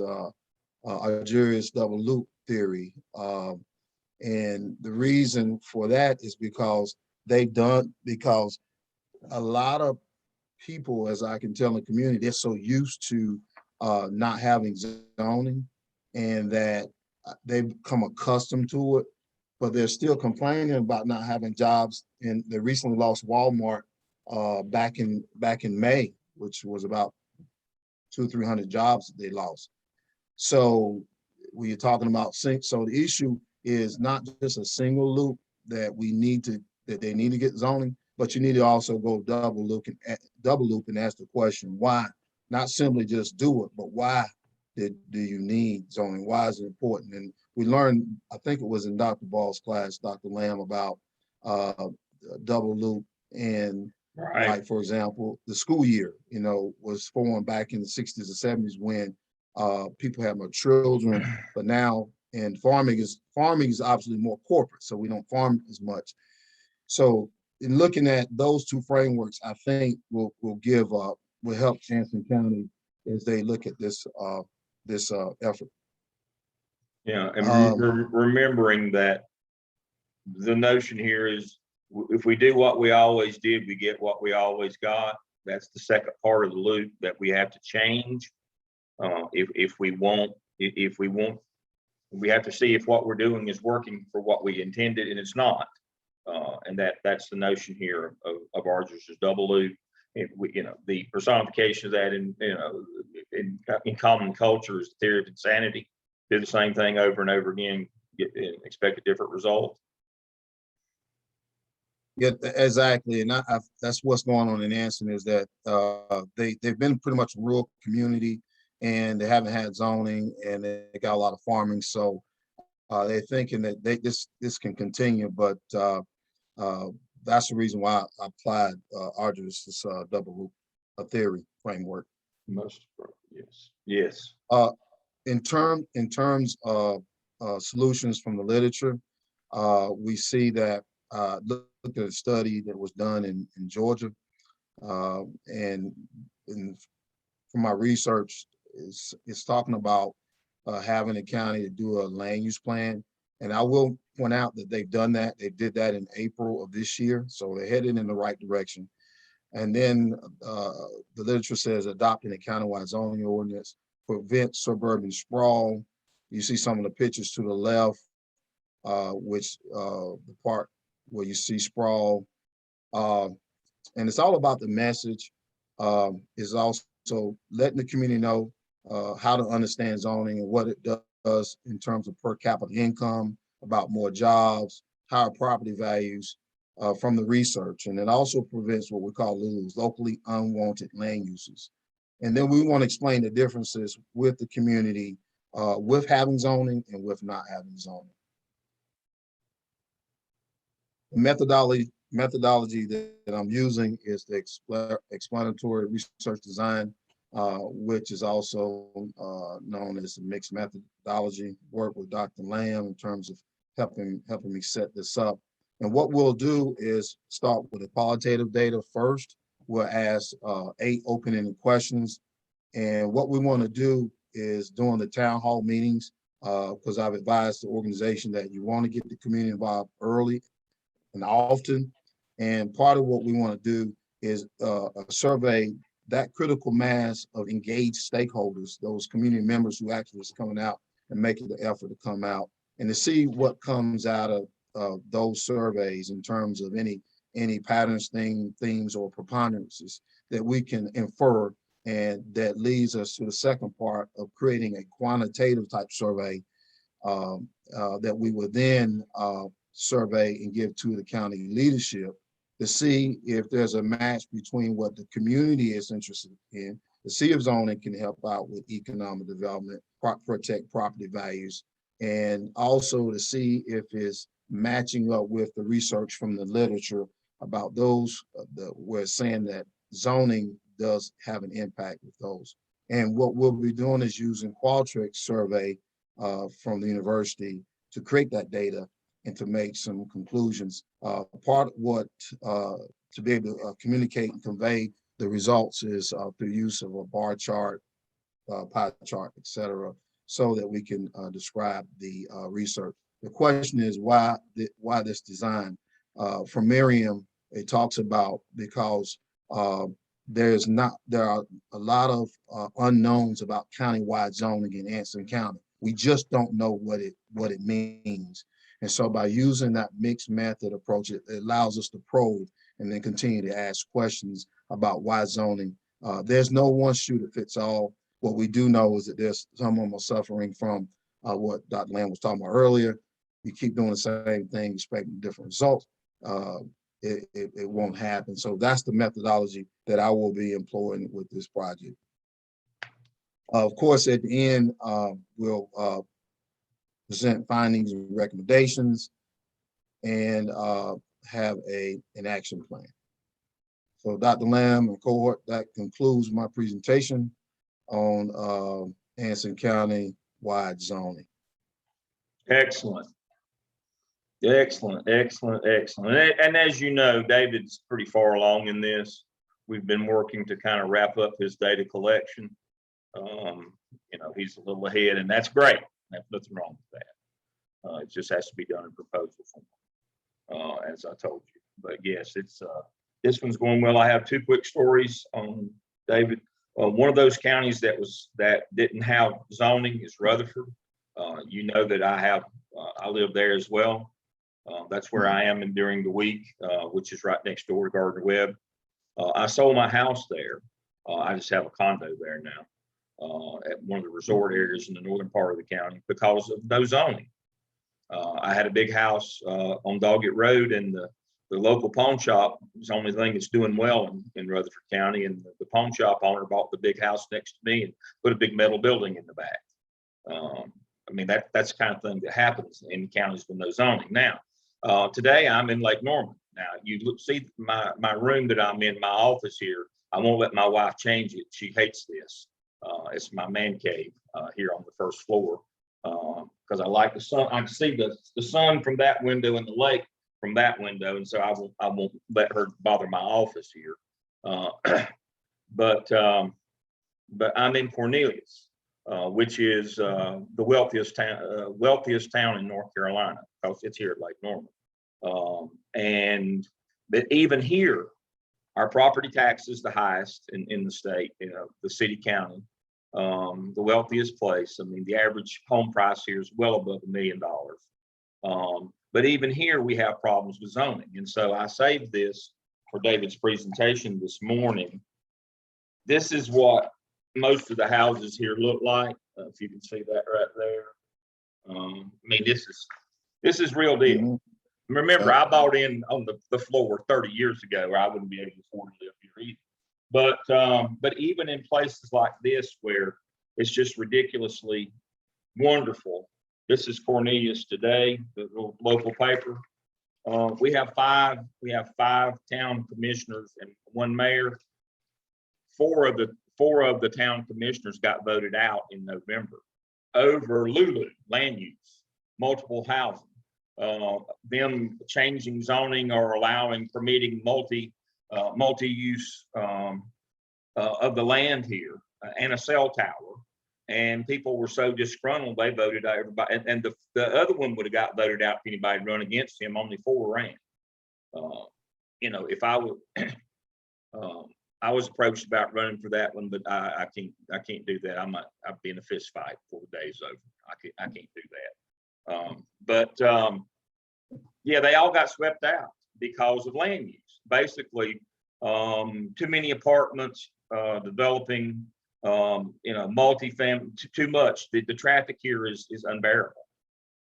Algeria's double loop theory. And the reason for that is because because a lot of people, as I can tell in the community, they're so used to not having zoning and that they've become accustomed to it, but they're still complaining about not having jobs. And they recently lost Walmart back in May, which was about 200-300 jobs that they lost. So when you're talking about so the issue is not just a single loop that they need to get zoning, but you need to also go double loop and ask the question why. Not simply just do it, but why do you need zoning? Why is it important? And we learned, I think it was in Dr. Ball's class, Dr. Lamb, about double loop. And like, for example, the school year, was formed back in the 60s and 70s when people had more children, but now, and farming is obviously more corporate, so we don't farm as much. So in looking at those two frameworks, I think will help Anson County as they look at this effort. Yeah, and remembering that the notion here is if we do what we always did, we get what we always got. That's the second part of the loop that we have to change. If we want, we have to see if what we're doing is working for what we intended, and it's not. And that's the notion here of ours is double loop. And the personification of that in common culture is the theory of insanity. Do the same thing over and over again, expect a different result. Yeah, exactly. And that's what's going on in Anson is that they've been pretty much a rural community and they haven't had zoning and they got a lot of farming. So they're thinking that this can continue, but that's the reason why I applied Arduous' double loop theory framework. Yes. In terms of solutions from the literature, we see that look at a study that was done in Georgia, and from my research, it's talking about having a county to do a land use plan. And I will point out that they've done that. They did that in April of this year. So they're headed in the right direction. And then the literature says adopting a countywide zoning ordinance prevents suburban sprawl. You see some of the pictures to the left, which the part where you see sprawl. And it's all about the message. Is also letting the community know how to understand zoning and what it does in terms of per capita income, about more jobs, higher property values from the research. And it also prevents what we call LUs, locally unwanted land uses. And then we want to explain the differences with the community with having zoning and with not having zoning. The methodology that I'm using is the explanatory research design, which is also known as the mixed methodology. Work with Dr. Lamb in terms of helping me set this up. And what we'll do is start with the qualitative data first. We'll ask 8 open-ended questions. And what we want to do is during the town hall meetings, because I've advised the organization that you want to get the community involved early and often. And part of what we want to do is survey that critical mass of engaged stakeholders, those community members who actually is coming out and making the effort to come out, and to see what comes out of those surveys in terms of any patterns, themes, or preponderances that we can infer, and that leads us to the second part of creating a quantitative type survey that we would then survey and give to the county leadership to see if there's a match between what the community is interested in, to see if zoning can help out with economic development, protect property values, and also to see if it's matching up with the research from the literature about those where it's saying that zoning does have an impact with those. And what we'll be doing is using Qualtrics survey from the university to create that data and to make some conclusions. Part of what to be able to communicate and convey the results is through use of a bar chart, pie chart, et cetera, so that we can describe the research. The question is why this design? From Miriam, it talks about because there are a lot of unknowns about countywide zoning in Anson County. We just don't know what it means. And so by using that mixed method approach, it allows us to probe and then continue to ask questions about why zoning. There's no one shoe that fits all. What we do know is that there's some of them are suffering from what Dr. Lamb was talking about earlier. You keep doing the same thing, expecting different results. It won't happen. So that's the methodology that I will be employing with this project. Of course, at the end, we'll present findings and recommendations and have an action plan. So Dr. Lamb and cohort, that concludes my presentation on Anson County wide zoning. Excellent. Excellent, excellent, excellent. And as you know, David's pretty far along in this. We've been working to kind of wrap up his data collection. You know, he's a little ahead, and that's great. There's nothing wrong with that. It just has to be done in proposal form, as I told you. But yes, it's this one's going well. I have two quick stories on David. One of those counties that didn't have zoning is Rutherford. You know that I live there as well. That's where I am during the week, which is right next door to Gardner Webb. I sold my house there. I just have a condo there now at one of the resort areas in the northern part of the county because of no zoning. I had a big house on Doggett Road, and the local pawn shop is the only thing that's doing well in Rutherford County. And the pawn shop owner bought the big house next to me and put a big metal building in the back. I mean, that's the kind of thing that happens in counties with no zoning. Now, today I'm in Lake Norman. Now, you see my room that I'm in, my office here. I won't let my wife change it. She hates this. It's my man cave here on the first floor because I like the sun. I can see the sun from that window and the lake from that window, and so I won't let her bother my office here. But I'm in Cornelius, which is the wealthiest town in North Carolina because it's here at Lake Norman. And but even here, our property tax is the highest in the state, the city county, the wealthiest place. I mean, the average home price here is well above $1 million. But even here, we have problems with zoning. And so I saved this for David's presentation this morning. This is what most of the houses here look like. If you can see that right there. I mean, this is real deal. Mm-hmm. Remember, I bought in on the floor 30 years ago, where I wouldn't be able to afford to live here either. But even in places like this, where it's just ridiculously wonderful. This is Cornelius Today, the local paper. We have five town commissioners and one mayor. Four of the town commissioners got voted out in November over Lulu land use, multiple housing. Them changing zoning or allowing permitting multi-use of the land here and a cell tower. And people were so disgruntled, they voted out everybody. And the other one would have got voted out if anybody had run against him. Only 4 ran. You know, if I would, I was approached about running for that one, but I can't do that. I'd be in a fist fight before the day's over. I can't do that. Yeah, they all got swept out because of land use. Basically, too many apartments, developing, multifamily, too much. The traffic here is unbearable.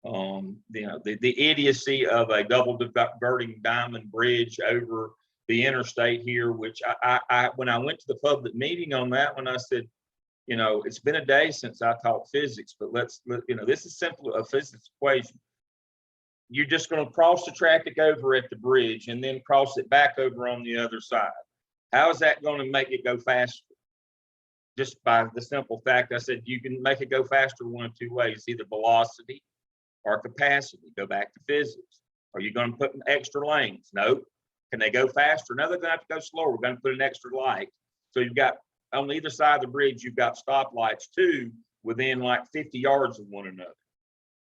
The idiocy of a double diverting diamond bridge over the interstate here, which I when I went to the public meeting on that one, I said, You know, it's been a day since I taught physics, but this is simply a physics equation. You're just going to cross the traffic over at the bridge and then cross it back over on the other side. How is that going to make it go faster? Just by the simple fact I said you can make it go faster one of two ways, either velocity or capacity. Go back to physics. Are you going to put extra lanes? No. Can they go faster? No, they're going to have to go slower. We're going to put an extra light. So you've got on either side of the bridge, you've got stoplights too, within like 50 yards of one another.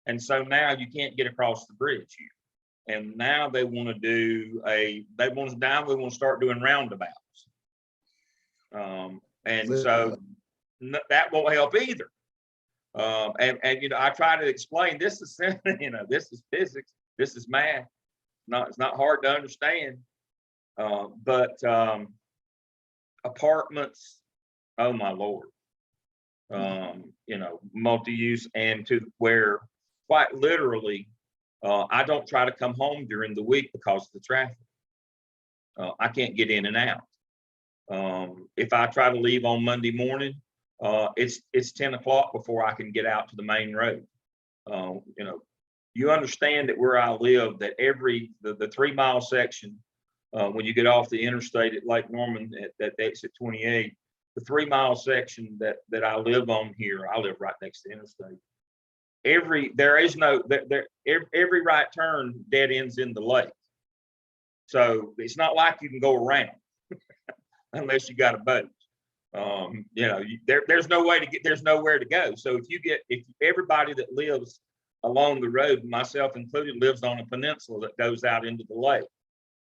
And so now you can't get across the bridge here. And now they want to do they want to start doing roundabouts. And so that won't help either. And I try to explain this is this is physics, this is math. It's not hard to understand. But apartments, oh my Lord, multi-use, and to where quite literally, I don't try to come home during the week because of the traffic. I can't get in and out. If I try to leave on Monday morning, it's 10 o'clock before I can get out to the main road. You understand that where I live, that the 3 mile section, when you get off the interstate at Lake Norman at exit 28, the 3 mile section that I live on here, I live right next to the interstate. Every right turn dead ends in the lake. So it's not like you can go around unless you got a boat. There's nowhere to go. So if everybody that lives along the road, myself included, lives on a peninsula that goes out into the lake,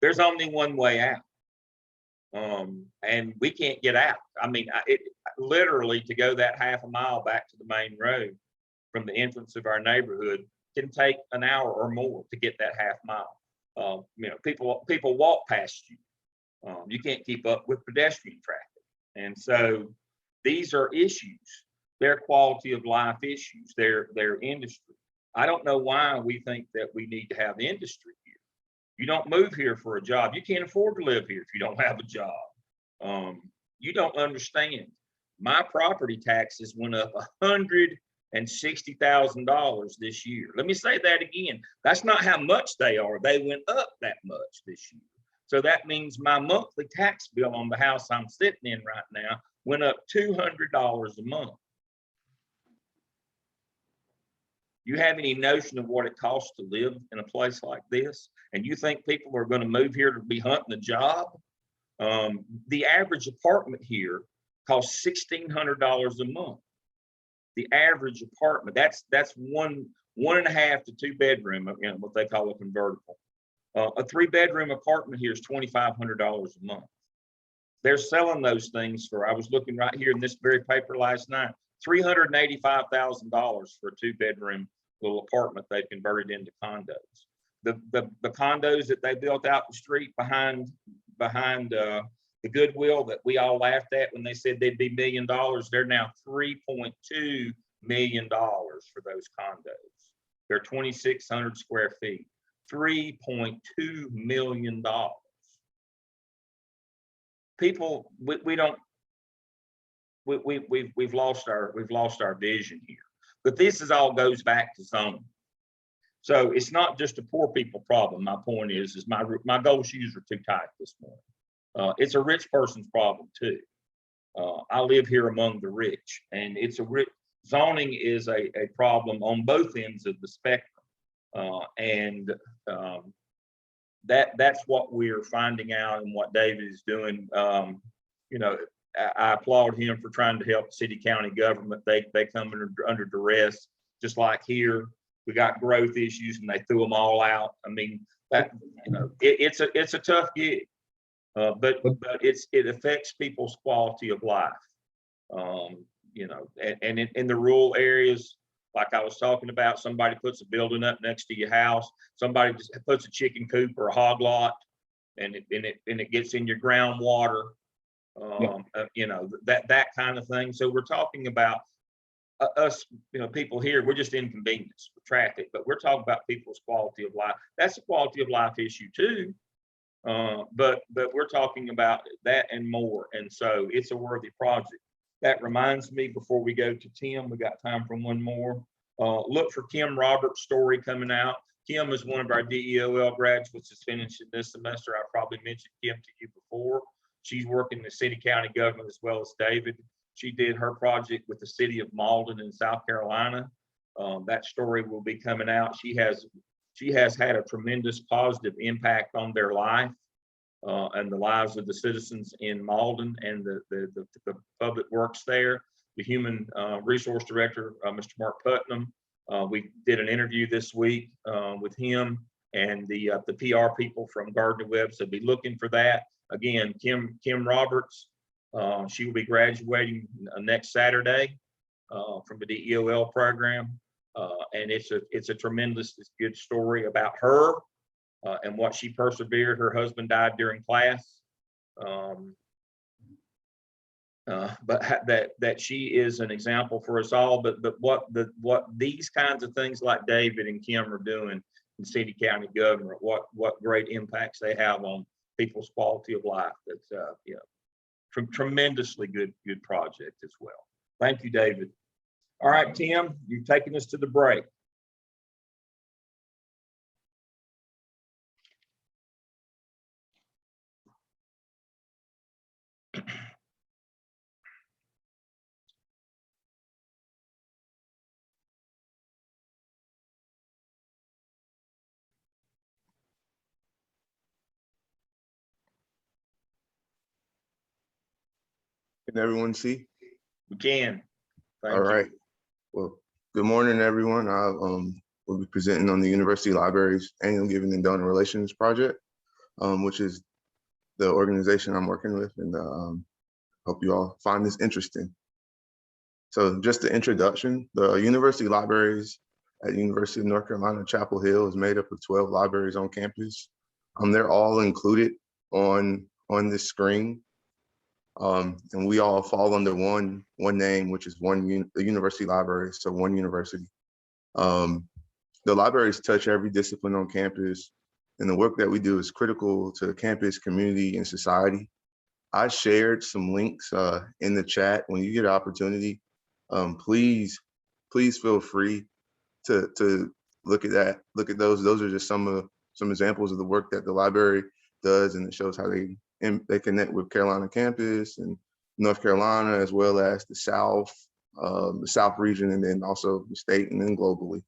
there's only one way out. And we can't get out. I mean, literally to go that half a mile back to the main road from the entrance of our neighborhood can take an hour or more to get that half mile. People walk past you. You can't keep up with pedestrian traffic. And so these are issues. They're quality of life issues. They're industry. I don't know why we think that we need to have industry here. You don't move here for a job. You can't afford to live here if you don't have a job. You don't understand. My property taxes went up $160,000 this year. Let me say that again. That's not how much they are. They went up that much this year. So that means my monthly tax bill on the house I'm sitting in right now went up $200 a month. You have any notion of what it costs to live in a place like this? And you think people are going to move here to be hunting a job? The average apartment here costs $1,600 a month. The average apartment, that's one and a half to 2 bedroom, what they call a convertible. A 3-bedroom apartment here is $2,500 a month. They're selling those things for, I was looking right here in this very paper last night, $385,000 for a 2-bedroom little apartment they've converted into condos. The condos that they built out the street behind the Goodwill that we all laughed at when they said they'd be $1 million, they're now $3.2 million for those condos. They're 2,600 square feet, $3.2 million. People, we've lost our vision here. But this all goes back to zoning. So it's not just a poor people problem. My point is my gold shoes are too tight this morning. It's a rich person's problem too. I live here among the rich, and zoning is a problem on both ends of the spectrum. That's what we're finding out, and what David is doing. I applaud him for trying to help city county government. They come under duress, just like here. We got growth issues and they threw them all out. I mean, it's a tough gig, but it affects people's quality of life. And in the rural areas, like I was talking about, somebody puts a building up next to your house, somebody just puts a chicken coop or a hog lot, and it gets in your groundwater. That kind of thing. So we're talking about us, people here, we're just inconvenienced with traffic, but we're talking about people's quality of life. That's a quality of life issue too. But we're talking about that and more. And so it's a worthy project. That reminds me, before we go to Tim, we got time for one more. Look for Kim Roberts' story coming out. Kim is one of our DEOL graduates that's finishing this semester. I probably mentioned Kim to you before. She's working in the city county government as well as David. She did her project with the city of Malden in South Carolina. That story will be coming out. She has had a tremendous positive impact on their life and the lives of the citizens in Malden and the public works there. The human resource director, Mr. Mark Putnam, we did an interview this week with him and the PR people from Gardner Webb. So be looking for that. Again, Kim Roberts, she will be graduating next Saturday from the DEOL program. And it's a tremendous, good story about her and what she persevered. Her husband died during class. But that she is an example for us all. But what these kinds of things like David and Kim are doing in city county government, what great impacts they have on people's quality of life. That's tremendously good project as well. Thank you, David. All right, Tim, you've taken us to the break. Can everyone see? We can. Thank All right. you. Well, good morning, everyone. I will be presenting on the University Library's Annual Giving and Donor Relations Project, which is the organization I'm working with, and hope you all find this interesting. So just the introduction, the University Libraries at University of North Carolina, Chapel Hill is made up of 12 libraries on campus. They're all included on this screen. And we all fall under one name, which is the University Library, so one university. The libraries touch every discipline on campus, and the work that we do is critical to the campus, community, and society. I shared some links in the chat. When you get an opportunity, please feel free to look at that. Look at those. Those are just some examples of the work that the library does, and it shows how they connect with Carolina campus and North Carolina, as well as the South region, and then also the state, and then globally.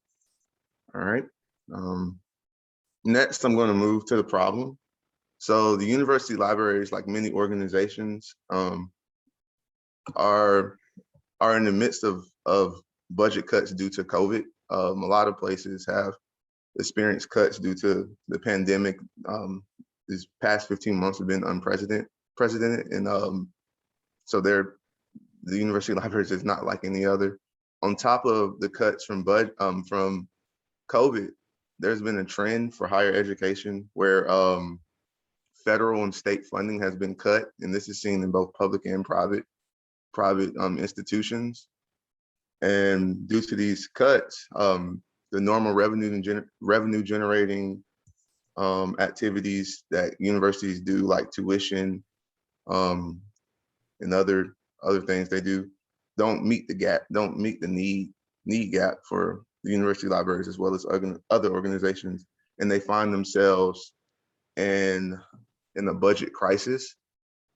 All right. Next, I'm going to move to the problem. So the university libraries, like many organizations, are in the midst of budget cuts due to COVID. A lot of places have experienced cuts due to the pandemic. These past 15 months have been unprecedented, and so the university libraries is not like any other. On top of the cuts from COVID, there's been a trend for higher education where federal and state funding has been cut, and this is seen in both public and private institutions. And due to these cuts, the normal revenue generating activities that universities do, like tuition and other things they do, don't meet the need gap for the university libraries as well as other organizations, and they find themselves in a budget crisis.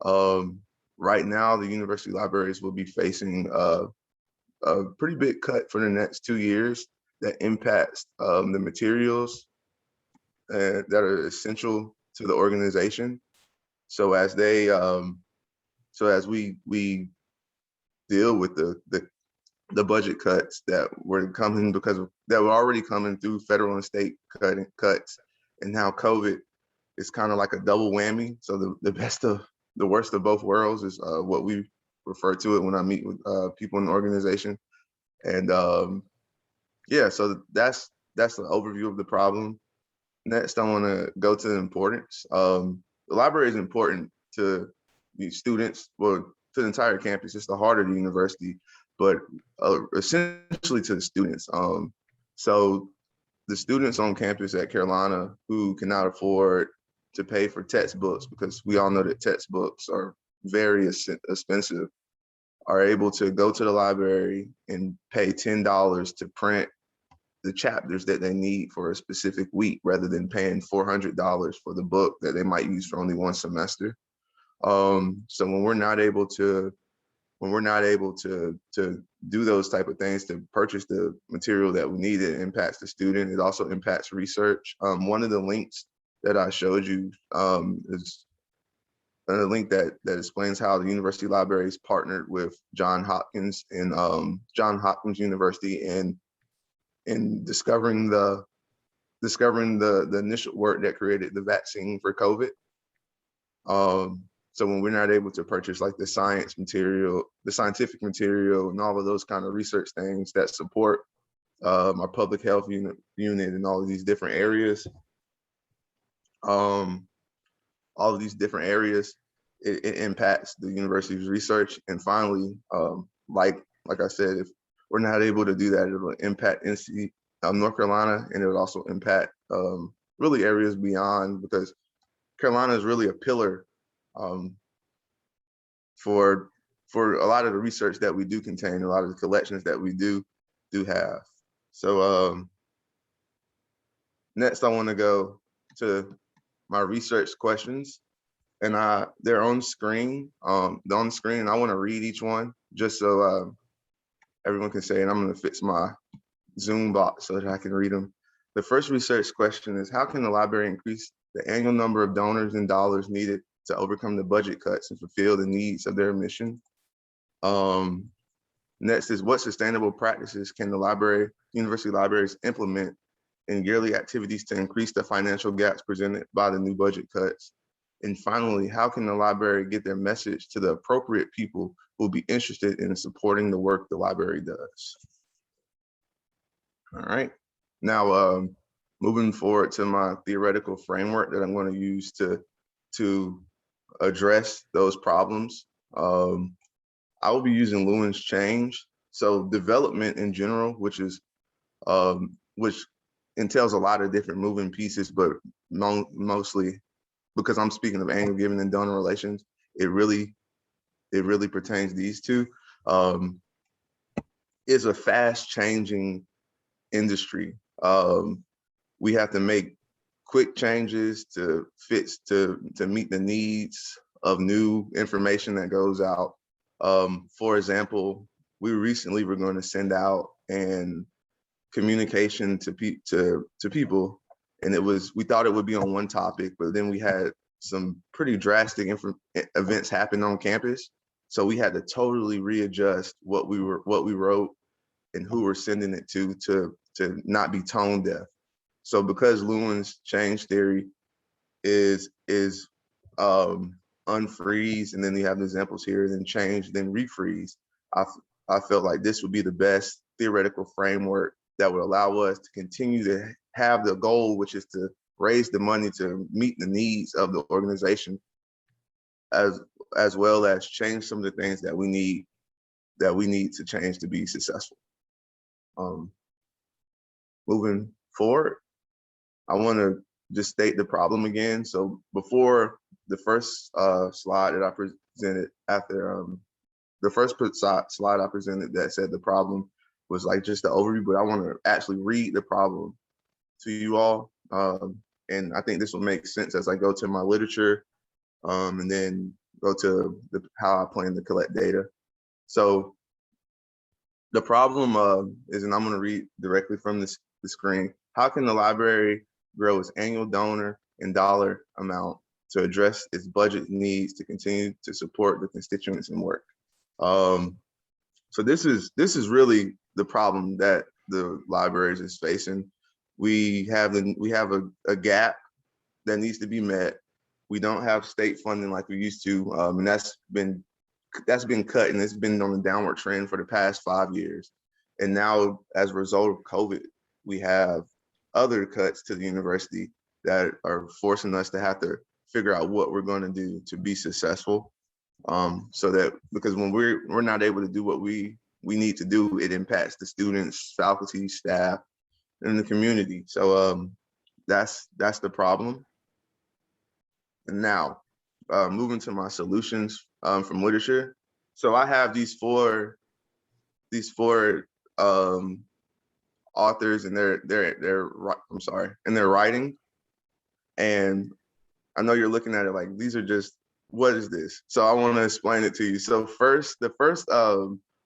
Right now, the university libraries will be facing a pretty big cut for the next 2 years that impacts the materials that are essential to the organization. So as we deal with the budget cuts that were already coming through federal and state cuts, and now COVID is kind of like a double whammy. So the worst of both worlds is what we refer to it when I meet with people in the organization. And yeah, so that's the overview of the problem. Next, I want to go to the importance. The library is important to the students, well, to the entire campus. It's the heart of the university, but essentially to the students. So the students on campus at Carolina who cannot afford to pay for textbooks, because we all know that textbooks are very expensive, are able to go to the library and pay $10 to print the chapters that they need for a specific week, rather than paying $400 for the book that they might use for only one semester. So when we're not able to do those type of things, to purchase the material that we need, it impacts the student. It also impacts research. One of the links that I showed you is a link that explains how the university libraries partnered with Johns Hopkins University in discovering the initial work that created the vaccine for COVID. So when we're not able to purchase like the scientific material and all of those kind of research things that support our public health unit and all of these different areas, it impacts the university's research. And finally, like I said, if we're not able to do that, it will impact NC North Carolina, and it would also impact really areas beyond, because Carolina is really a pillar for a lot of the research that we do contain, a lot of the collections that we do have. So next, I want to go to my research questions, and they're on screen. They're on the screen, and I want to read each one just so everyone can say, and I'm going to fix my Zoom box so that I can read them. The first research question is, how can the library increase the annual number of donors and dollars needed to overcome the budget cuts and fulfill the needs of their mission? Next is, what sustainable practices can the university libraries implement in yearly activities to increase the financial gaps presented by the new budget cuts? And finally, how can the library get their message to the appropriate people who will be interested in supporting the work the library does? All right, now moving forward to my theoretical framework that I'm going to use to address those problems. I will be using Lewin's change. So development in general, which entails a lot of different moving pieces, but mostly, because I'm speaking of annual giving and donor relations, it really pertains to these two. Is a fast changing industry. We have to make quick changes to meet the needs of new information that goes out. For example, we recently were going to send out an communication to people, and we thought it would be on one topic, but then we had some pretty drastic events happen on campus, so we had to totally readjust what we wrote and who we're sending it to not be tone deaf. So because Lewin's change theory is unfreeze, and then you have the examples here, then change, then refreeze, I felt like this would be the best theoretical framework that would allow us to continue to have the goal, which is to raise the money to meet the needs of the organization, as well as change some of the things that we need to change to be successful. Moving forward, I want to just state the problem again. So before the first slide that I presented, after the first slide I presented that said the problem was like just the overview, but I want to actually read the problem to you all. And I think this will make sense as I go to my literature and then go to how I plan to collect data. So the problem is, and I'm going to read directly from the screen, how can the library grow its annual donor and dollar amount to address its budget needs to continue to support the constituents and work? So this is really the problem that the libraries is facing. We have a gap that needs to be met. We don't have state funding like we used to, and that's been cut, and it's been on a downward trend for the past 5 years. And now, as a result of COVID, we have other cuts to the university that are forcing us to have to figure out what we're going to do to be successful. So that, because when we're not able to do what we need to do, it impacts the students, faculty, staff, and the community. So that's the problem. And now, moving to my solutions from literature. So I have these four authors, and they're writing. And I know you're looking at it like, these are just, what is this? So I want to explain it to you. So the first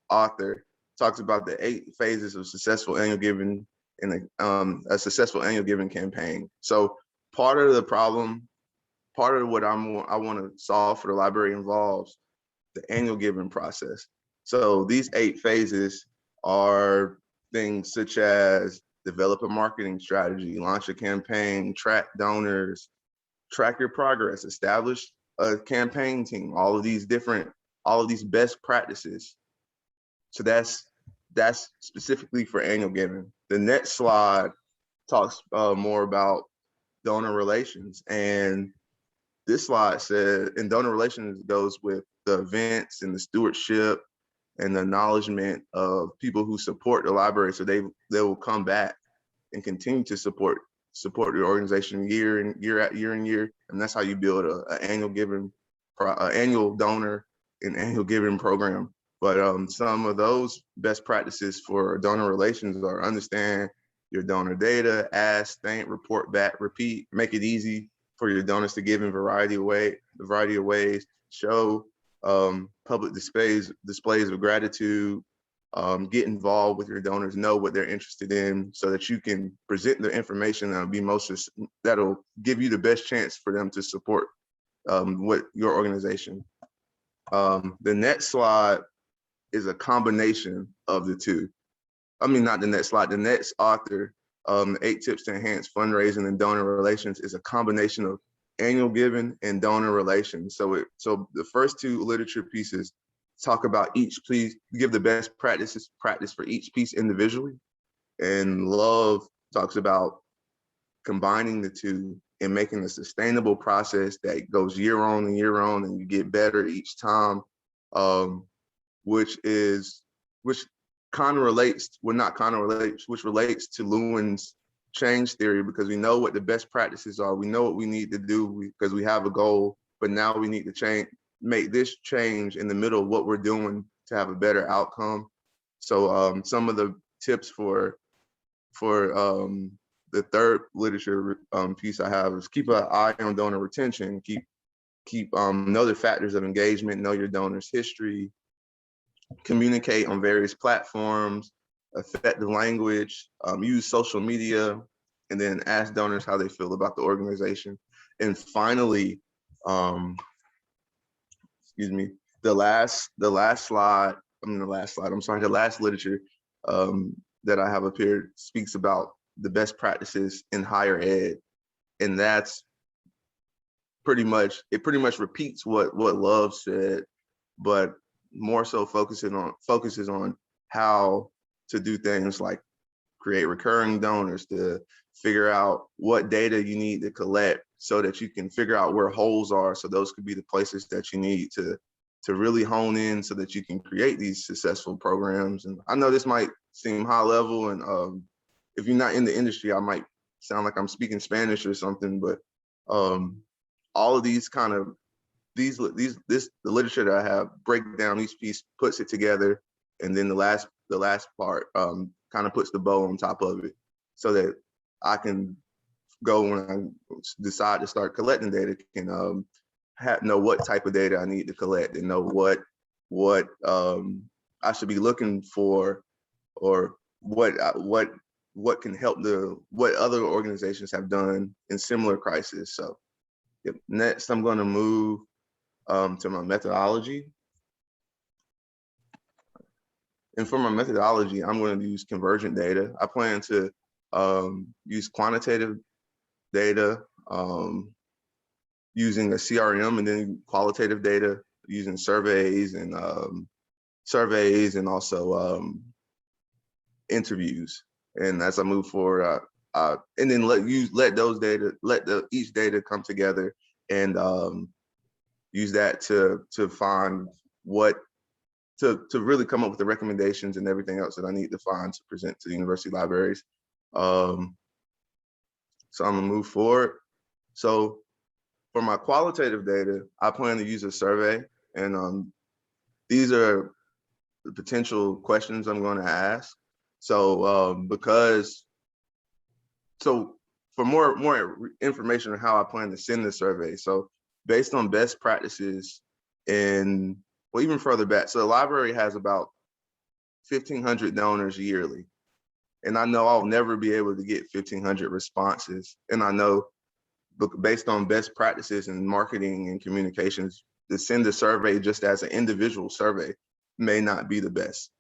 author talks about the 8 phases of successful annual giving in a successful annual giving campaign. So part of the problem, part of what I want to solve for the library involves the annual giving process. So these 8 phases are things such as develop a marketing strategy, launch a campaign, track donors, track your progress, establish a campaign team, all of these best practices. So that's specifically for annual giving. The next slide talks more about donor relations. And this slide says, and donor relations goes with the events and the stewardship and the acknowledgement of people who support the library. So they will come back and continue to support your organization year in year. And that's how you build an annual donor and annual giving program. But some of those best practices for donor relations are understand your donor data, ask, thank, report back, repeat, make it easy for your donors to give in a variety of ways, show public displays of gratitude, get involved with your donors, know what they're interested in, so that you can present the information that'll give you the best chance for them to support what your organization. The next slide is a combination of the two. I mean, not the next slide, the next author, 8 tips to enhance fundraising and donor relations, is a combination of annual giving and donor relations. So the first 2 literature pieces talk about each piece, give the best practice for each piece individually. And Love talks about combining the 2 and making a sustainable process that goes year on, and you get better each time, which relates to Lewin's change theory, because we know what the best practices are. We know what we need to do because we have a goal, but now we need to make this change in the middle of what we're doing to have a better outcome. So some of the tips for the third literature piece I have is keep an eye on donor retention, know the factors of engagement, know your donor's history, communicate on various platforms, effective language, use social media, and then ask donors how they feel about the organization. And finally, the last literature that I have up here speaks about the best practices in higher ed. And that's pretty much repeats what Love said, but more so focuses on how to do things like create recurring donors, to figure out what data you need to collect so that you can figure out where holes are. So those could be the places that you need to really hone in so that you can create these successful programs. And I know this might seem high level, and if you're not in the industry, I might sound like I'm speaking Spanish or something, but all of these kind of the literature that I have break down each piece, puts it together, and then the last part kind of puts the bow on top of it, so that I can go, when I decide to start collecting data, can know what type of data I need to collect, and know what I should be looking for, or what can help what other organizations have done in similar crises. So next, I'm going to move to my methodology. And for my methodology, I'm going to use convergent data. I plan to use quantitative data using a CRM, and then qualitative data using surveys and also interviews. And as I move forward, and then let each data come together and use that to find to really come up with the recommendations and everything else that I need to find to present to the university libraries. So I'm gonna move forward. So for my qualitative data, I plan to use a survey, and these are the potential questions I'm going to ask. So for more information on how I plan to send the survey. So based on best practices in, well, even further back, so the library has about 1,500 donors yearly. And I know I'll never be able to get 1,500 responses. And I know based on best practices in marketing and communications, to send a survey just as an individual survey may not be the best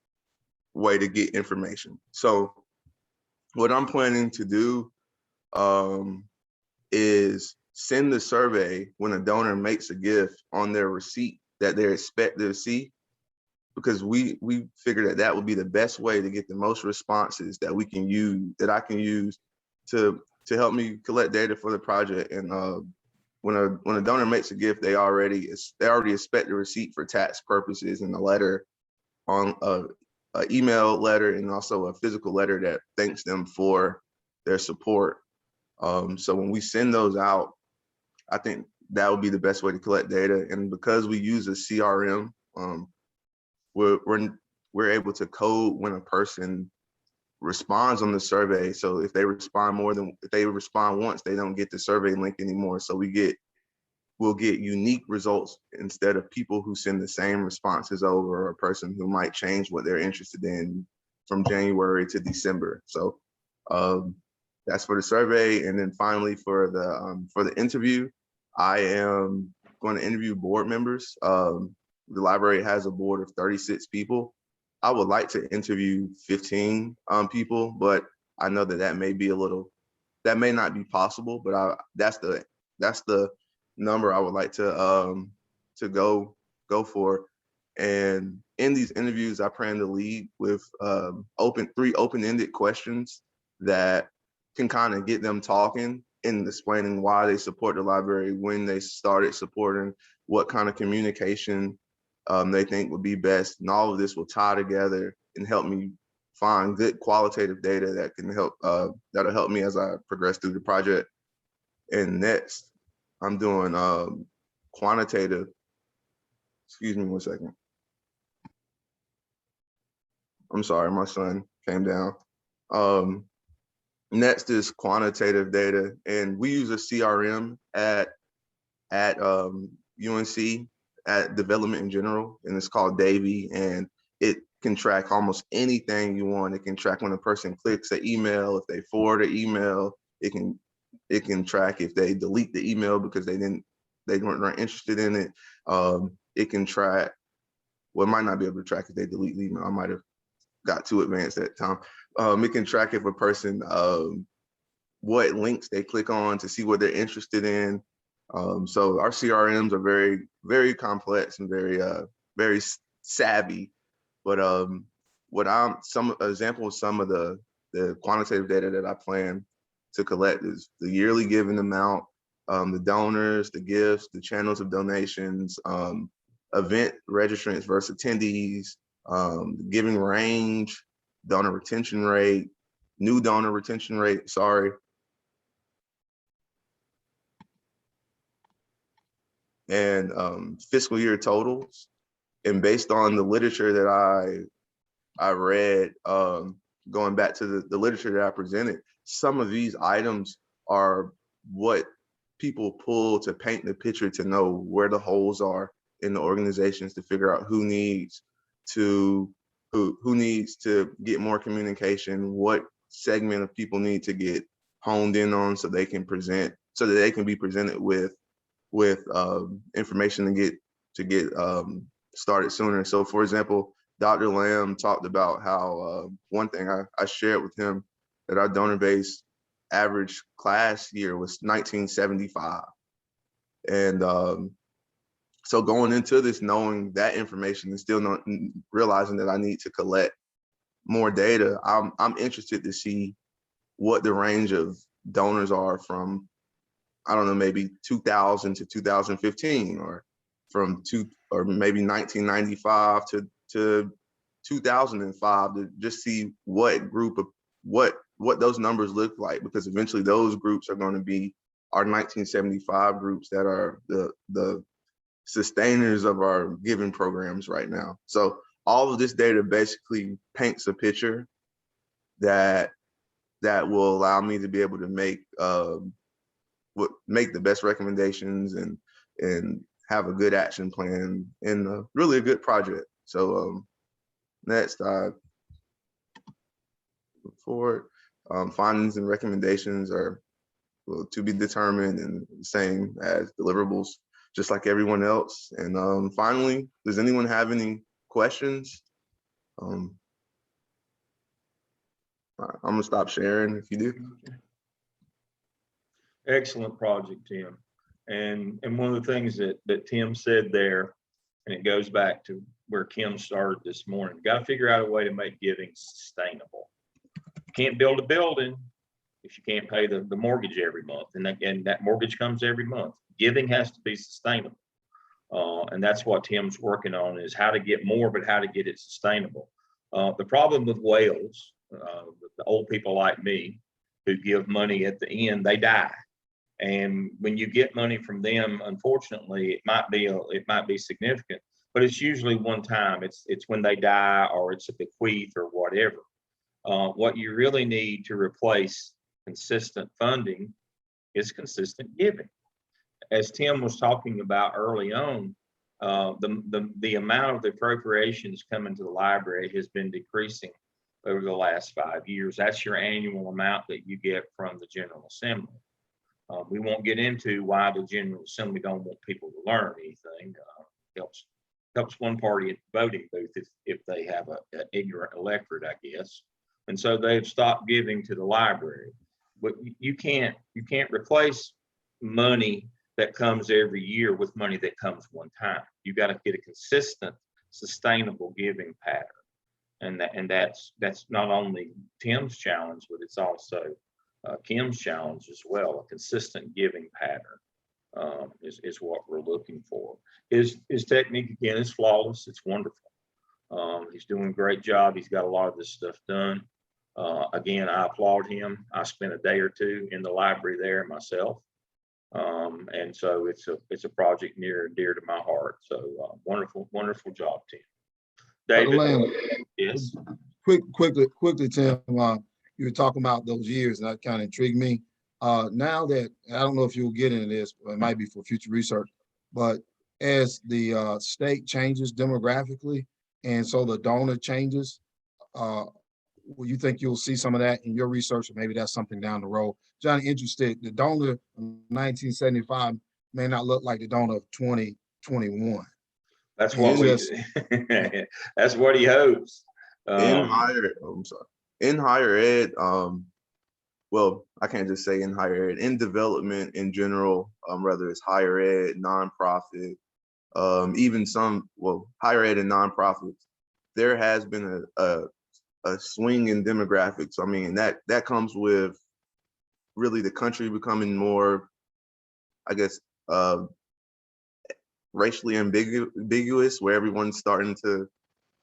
way to get information. So what I'm planning to do is send the survey when a donor makes a gift on their receipt that they expect to see, because we figured that would be the best way to get the most responses that we can use, that I can use to help me collect data for the project. And when a donor makes a gift, they already expect the receipt for tax purposes, and a letter on a email letter, and also a physical letter that thanks them for their support. So when we send those out, I think that would be the best way to collect data. And because we use a CRM, we're able to code when a person responds on the survey. So if they respond once, they don't get the survey link anymore. So we'll get unique results instead of people who send the same responses over, or a person who might change what they're interested in from January to December. So that's for the survey. And then finally for the interview, I am going to interview board members. The library has a board of 36 people. I would like to interview 15 people, but I know that may not be possible, but that's the number I would like to go for. And in these interviews, I plan to lead with three open-ended questions that can kind of get them talking and explaining why they support the library, when they started supporting, what kind of communication they think would be best. And all of this will tie together and help me find good qualitative data that can help, that'll help me as I progress through the project. And next, I'm doing quantitative, excuse me one second. I'm sorry, my son came down. Next is quantitative data, and we use a CRM at UNC, at development in general, and it's called Davy, and it can track almost anything you want. It can track when a person clicks an email, if they forward an email. It can track if they delete the email because they weren't interested in it. It can track, well, it might not be able to track if they delete the email. I might have got too advanced at the time. It can track if a person, what links they click on to see what they're interested in. So our CRMs are very, very complex and very savvy. But some example of some of the quantitative data that I plan to collect is the yearly giving amount, the donors, the gifts, the channels of donations, event registrants versus attendees, the giving range, donor retention rate, new donor retention rate, sorry. And fiscal year totals. And based on the literature that I read, going back to the literature that I presented, some of these items are what people pull to paint the picture, to know where the holes are in the organizations, to figure out who needs to get more communication, what segment of people need to get honed in on so they can be presented with information to get started sooner. So for example, Dr. Lamb talked about how one thing I shared with him, that our donor base average class year was 1975. And so going into this, knowing that information and still not realizing that I need to collect more data, I'm interested to see what the range of donors are from, I don't know, maybe 2000 to 2015, or maybe 1995 to 2005, to just see what group of what those numbers look like, because eventually those groups are going to be our 1975 groups that are the sustainers of our giving programs right now. So all of this data basically paints a picture that will allow me to be able to make the best recommendations and have a good action plan and really a good project. So next, look forward. Findings and recommendations are to be determined and the same as deliverables, just like everyone else. And finally, does anyone have any questions? I'm gonna stop sharing if you do. Excellent project, Tim. And one of the things that Tim said there, and it goes back to where Kim started this morning, got to figure out a way to make giving sustainable. You can't build a building if you can't pay the mortgage every month, and that mortgage comes every month. Giving has to be sustainable. And that's what Tim's working on, is how to get more, but how to get it sustainable. The problem with whales, the old people like me who give money at the end, they die. And when you get money from them, unfortunately, it might be significant, but it's usually one time. It's when they die, or it's a bequeath or whatever. What you really need to replace consistent funding is consistent giving. As Tim was talking about early on, the amount of the appropriations coming to the library has been decreasing over the last 5 years. That's your annual amount that you get from the General Assembly. We won't get into why the General Assembly don't want people to learn anything. Helps one party at the voting booth if they have an ignorant electorate, I guess. And so they've stopped giving to the library. But you can't replace money that comes every year with money that comes one time. You got to get a consistent, sustainable giving pattern. And that's not only Tim's challenge, but it's also Kim's challenge as well. A consistent giving pattern is what we're looking for. His technique, again, is flawless. It's wonderful. He's doing a great job. He's got a lot of this stuff done. Again, I applaud him. I spent a day or two in the library there myself. And so it's a project near and dear to my heart. So wonderful job, Tim. David, yes. Quickly, Tim, you were talking about those years, and that kind of intrigued me. Now that, I don't know if you'll get into this, but it might be for future research, but as the state changes demographically, and so the donor changes, will you think you'll see some of that in your research, or maybe that's something down the road? John, interested, the donor of 1975 may not look like the donor of 2021. That's what that's what he hopes. In higher ed, well, I can't just say in higher ed, in development in general, whether it's higher ed, nonprofit, even higher ed and nonprofits, there has been a swing in demographics. I mean, that comes with really the country becoming more, I guess, racially ambiguous, where everyone's starting to,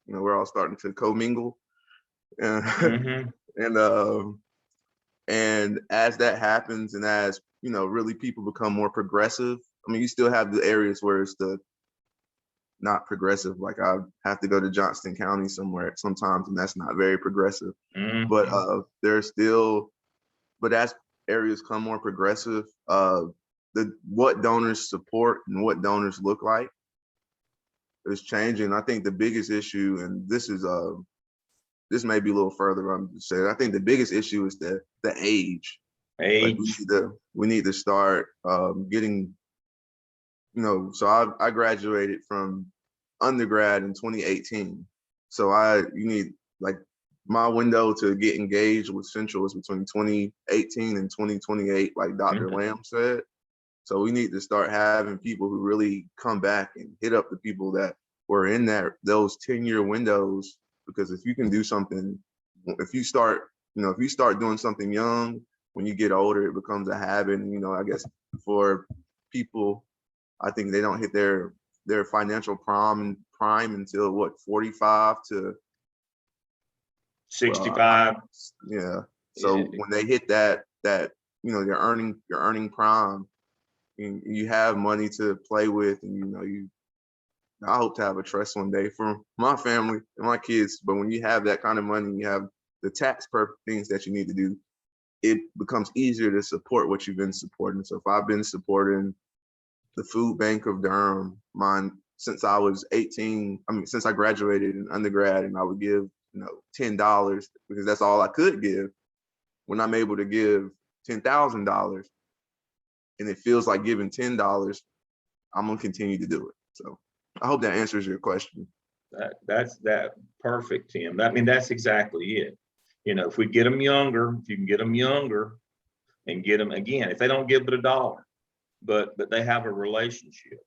we're all starting to commingle. And as that happens, and as really people become more progressive, I mean, you still have the areas where it's not progressive. Like I have to go to Johnston County sometimes, and that's not very progressive. But but as areas come more progressive, what donors support and what donors look like is changing. I think the biggest issue, and this may be a little further, I'm just saying, I think the biggest issue is the age. Like we need to start getting, so I graduated from undergrad in 2018. So my window to get engaged with Central is between 2018 and 2028, like Dr. Lamb said. So we need to start having people who really come back and hit up the people that were in those 10-year windows. Because if you can do something, if you start doing something young, when you get older, it becomes a habit. And, I guess for people, I think they don't hit their financial prime until 45 to 65. Yeah. So when they hit that, your earning prime, and you have money to play with, and I hope to have a trust one day for my family and my kids. But when you have that kind of money, you have the tax perfect things that you need to do, it becomes easier to support what you've been supporting. So if I've been supporting the food bank of Durham, since I was 18, since I graduated in undergrad, and I would give, $10 because that's all I could give. When I'm able to give $10,000 and it feels like giving $10, I'm gonna continue to do it. So I hope that answers your question. That's perfect, Tim. I mean, that's exactly it. If we get them younger, if you can get them younger and get them again, if they don't give but $1, but they have a relationship.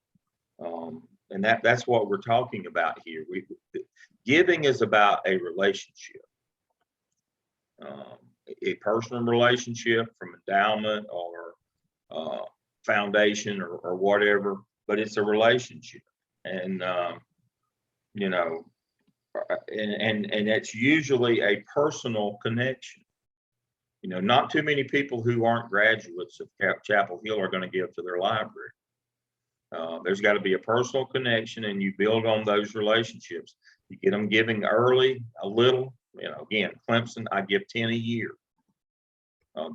And that's what we're talking about here. Giving is about a relationship, a personal relationship from endowment or foundation or whatever, but it's a relationship. And, and it's usually a personal connection. Not too many people who aren't graduates of Chapel Hill are going to give to their library. There's got to be a personal connection, and you build on those relationships. You get them giving early, a little. Again, Clemson, I give 10 a year.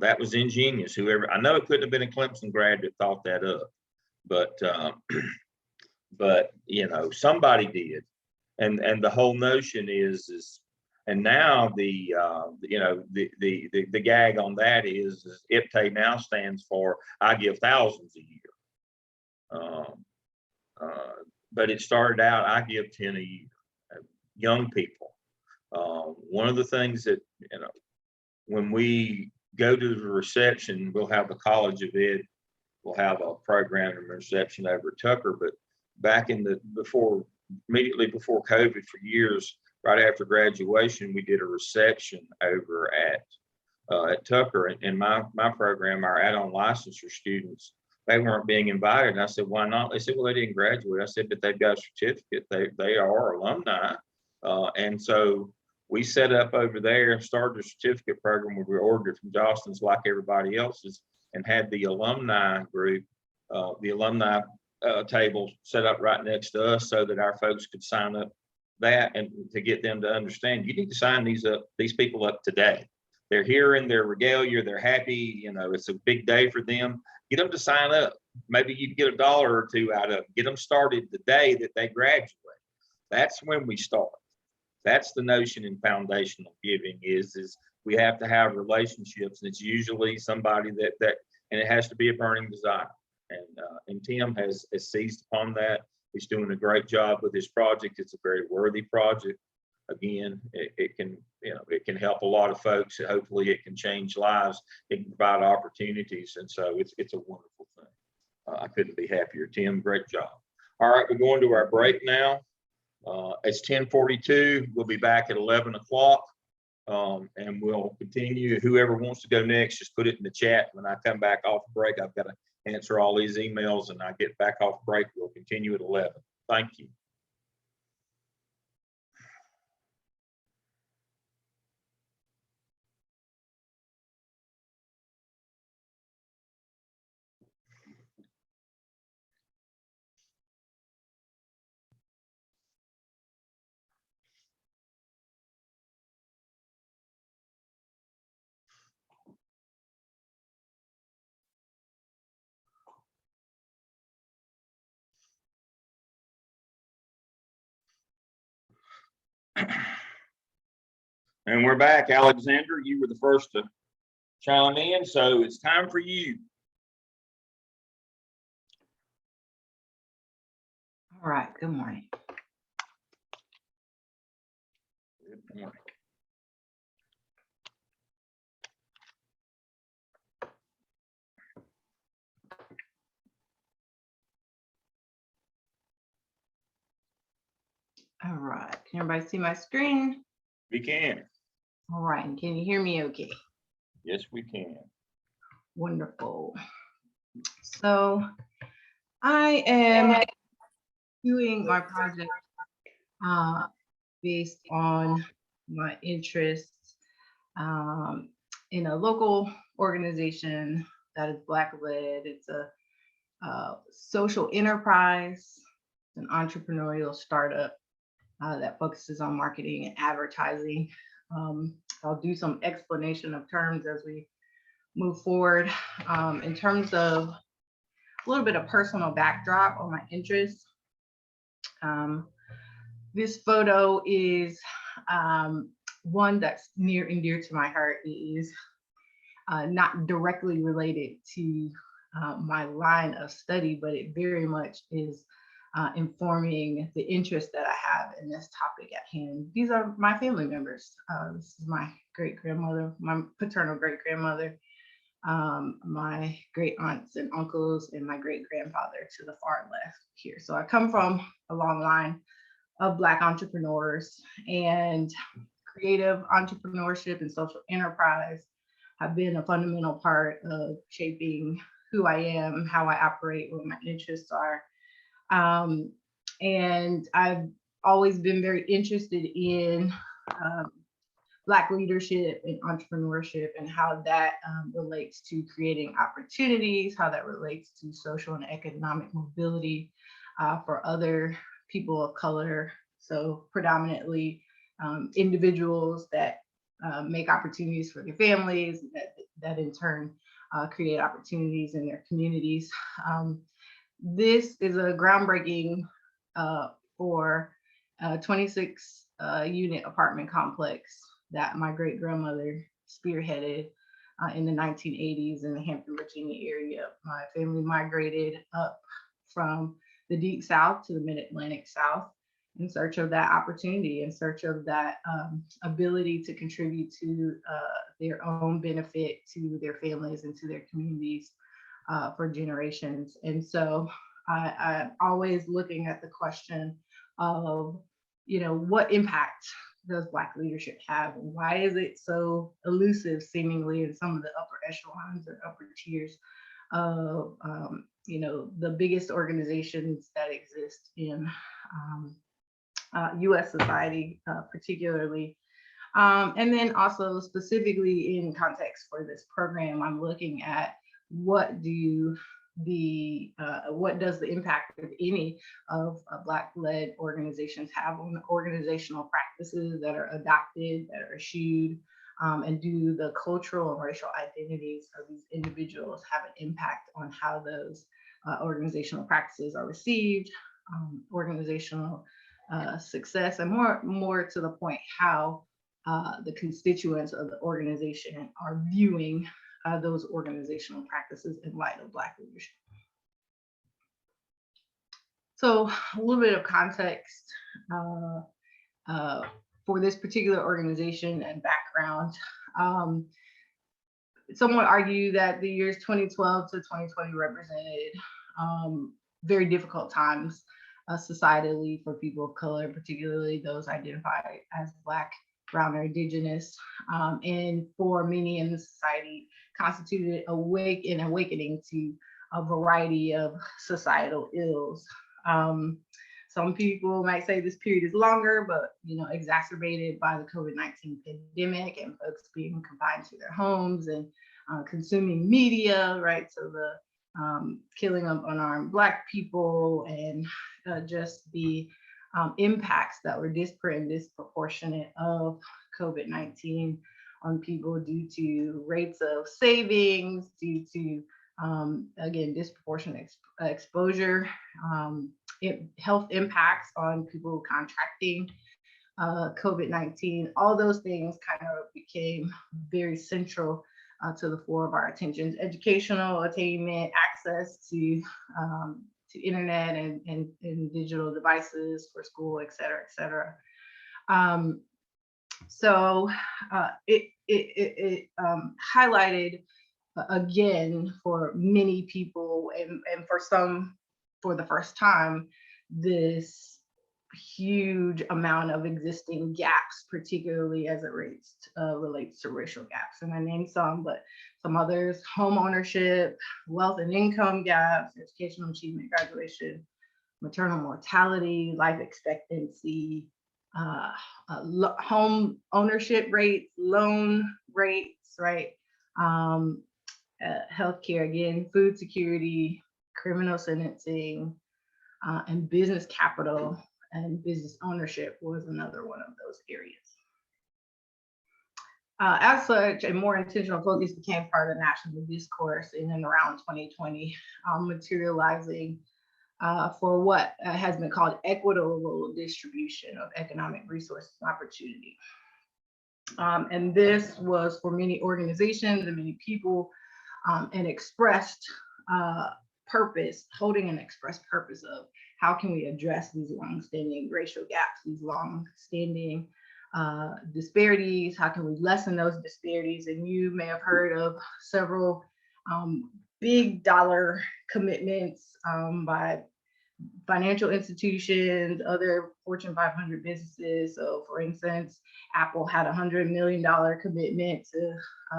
That was ingenious. I know it couldn't have been a Clemson grad that thought that up, but somebody did. And the whole notion is, and now the gag on that is IPTAY now stands for I give thousands a year. But it started out, I give 10 a year. Young people. One of the things that, when we go to the reception, we'll have the College of Ed, we'll have a program and reception over at Tucker, but back in immediately before COVID, for years, right after graduation, we did a reception over at Tucker. And my program, our add-on licensure students, they weren't being invited. And I said, why not? They said, well, they didn't graduate. I said, but they've got a certificate. They are alumni. And so we set up over there and started a certificate program where we ordered from Jostens like everybody else's, and had the alumni group, the alumni table set up right next to us so that our folks could sign up that, and to get them to understand, you need to sign these people up today. They're here in their regalia, they're happy, it's a big day for them. Get them to sign up. Maybe you get $1 or $2 out of it. Get them started the day that they graduate. That's when we start. That's the notion in foundational giving is we have to have relationships, and it's usually somebody that and it has to be a burning desire. And Tim has seized upon that. He's doing a great job with this project. It's a very worthy project. Again, it can help a lot of folks. Hopefully it can change lives. It can provide opportunities. And so it's a wonderful thing. I couldn't be happier. Tim, great job. All right, we're going to our break now. It's 10:42. We'll be back at 11 o'clock. And we'll continue. Whoever wants to go next, just put it in the chat. When I come back off break, I've got to answer all these emails, and I get back off break. We'll continue at 11. Thank you. And we're back. Alexander, you were the first to chime in, so it's time for you. All right, good morning. Good morning. All right, can everybody see my screen? We can. All right, and can you hear me okay? Yes, we can. Wonderful. So I am doing my project based on my interests in a local organization that is Black led. It's a social enterprise, an entrepreneurial startup that focuses on marketing and advertising. I'll do some explanation of terms as we move forward. In terms of a little bit of personal backdrop on my interests, this photo is one that's near and dear to my heart. It is not directly related to my line of study, but it very much is informing the interest that I have in this topic at hand. These are my family members. This is my great-grandmother, my paternal great-grandmother, my great aunts and uncles, and my great-grandfather to the far left here. So I come from a long line of Black entrepreneurs, and creative entrepreneurship and social enterprise have been a fundamental part of shaping who I am, how I operate, what my interests are. And I've always been very interested in Black leadership and entrepreneurship, and how that relates to creating opportunities, how that relates to social and economic mobility for other people of color. So predominantly individuals that make opportunities for their families, that in turn create opportunities in their communities. This is a groundbreaking for a 26 unit apartment complex that my great grandmother spearheaded in the 1980s in the Hampton, Virginia area. My family migrated up from the deep South to the mid-Atlantic South in search of that opportunity, in search of that ability to contribute to their own benefit, to their families and to their communities for generations. And so I'm always looking at the question of, what impact does Black leadership have? And why is it so elusive, seemingly, in some of the upper echelons or upper tiers of, the biggest organizations that exist in US society, particularly. And then also specifically in context for this program, I'm looking at what does the impact of any of Black-led organizations have on the organizational practices that are adopted, that are eschewed, and do the cultural and racial identities of these individuals have an impact on how those organizational practices are received, organizational success, and more to the point, how the constituents of the organization are viewing those organizational practices in light of Black leadership. So a little bit of context for this particular organization and background. Some would argue that the years 2012 to 2020 represented very difficult times societally for people of color, particularly those identified as Black, Brown, or Indigenous, and for many in the society constituted an awakening to a variety of societal ills. Some people might say this period is longer, but exacerbated by the COVID-19 pandemic and folks being confined to their homes and consuming media, right? So the killing of unarmed Black people and just the impacts that were disparate and disproportionate of COVID-19 on people due to rates of savings, due to, again, disproportionate exposure, health impacts on people contracting COVID-19. All those things kind of became very central to the fore of our attentions: educational attainment, access to internet and digital devices for school, et cetera, et cetera. So it highlighted again for many people, and for some for the first time, this huge amount of existing gaps, particularly as it relates to racial gaps. And I named some, but some others: home ownership, wealth and income gaps, educational achievement, graduation, maternal mortality, life expectancy, home ownership rates, loan rates, right? Healthcare, again, food security, criminal sentencing, and business capital and business ownership was another one of those areas. As such, a more intentional focus became part of the national discourse in and around 2020, materializing for what has been called equitable distribution of economic resources and opportunity. And this was for many organizations and many people an expressed purpose, holding an expressed purpose of how can we address these longstanding racial gaps, these longstanding disparities, how can we lessen those disparities? And you may have heard of several big dollar commitments by financial institutions, other Fortune 500 businesses. So for instance, Apple had a $100 million commitment to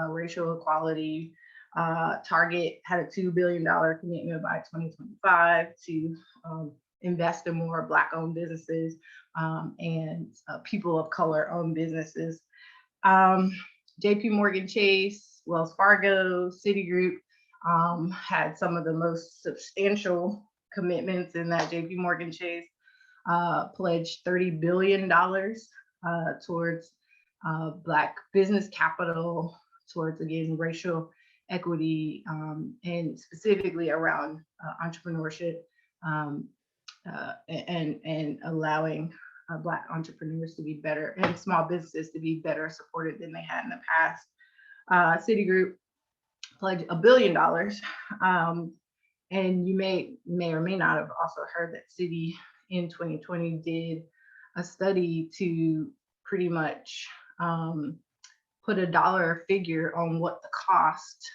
racial equality. Target had a $2 billion commitment by 2025 to invest in more Black-owned businesses and people of color-owned businesses. JP Morgan Chase, Wells Fargo, Citigroup had some of the most substantial commitments in that. JP Morgan Chase pledged $30 billion towards Black business capital, towards, again, racial equity, and specifically around entrepreneurship and allowing Black entrepreneurs to be better and small businesses to be better supported than they had in the past. Citigroup pledged $1 billion. And you may or may not have also heard that Citi in 2020 did a study to pretty much put a dollar figure on what the cost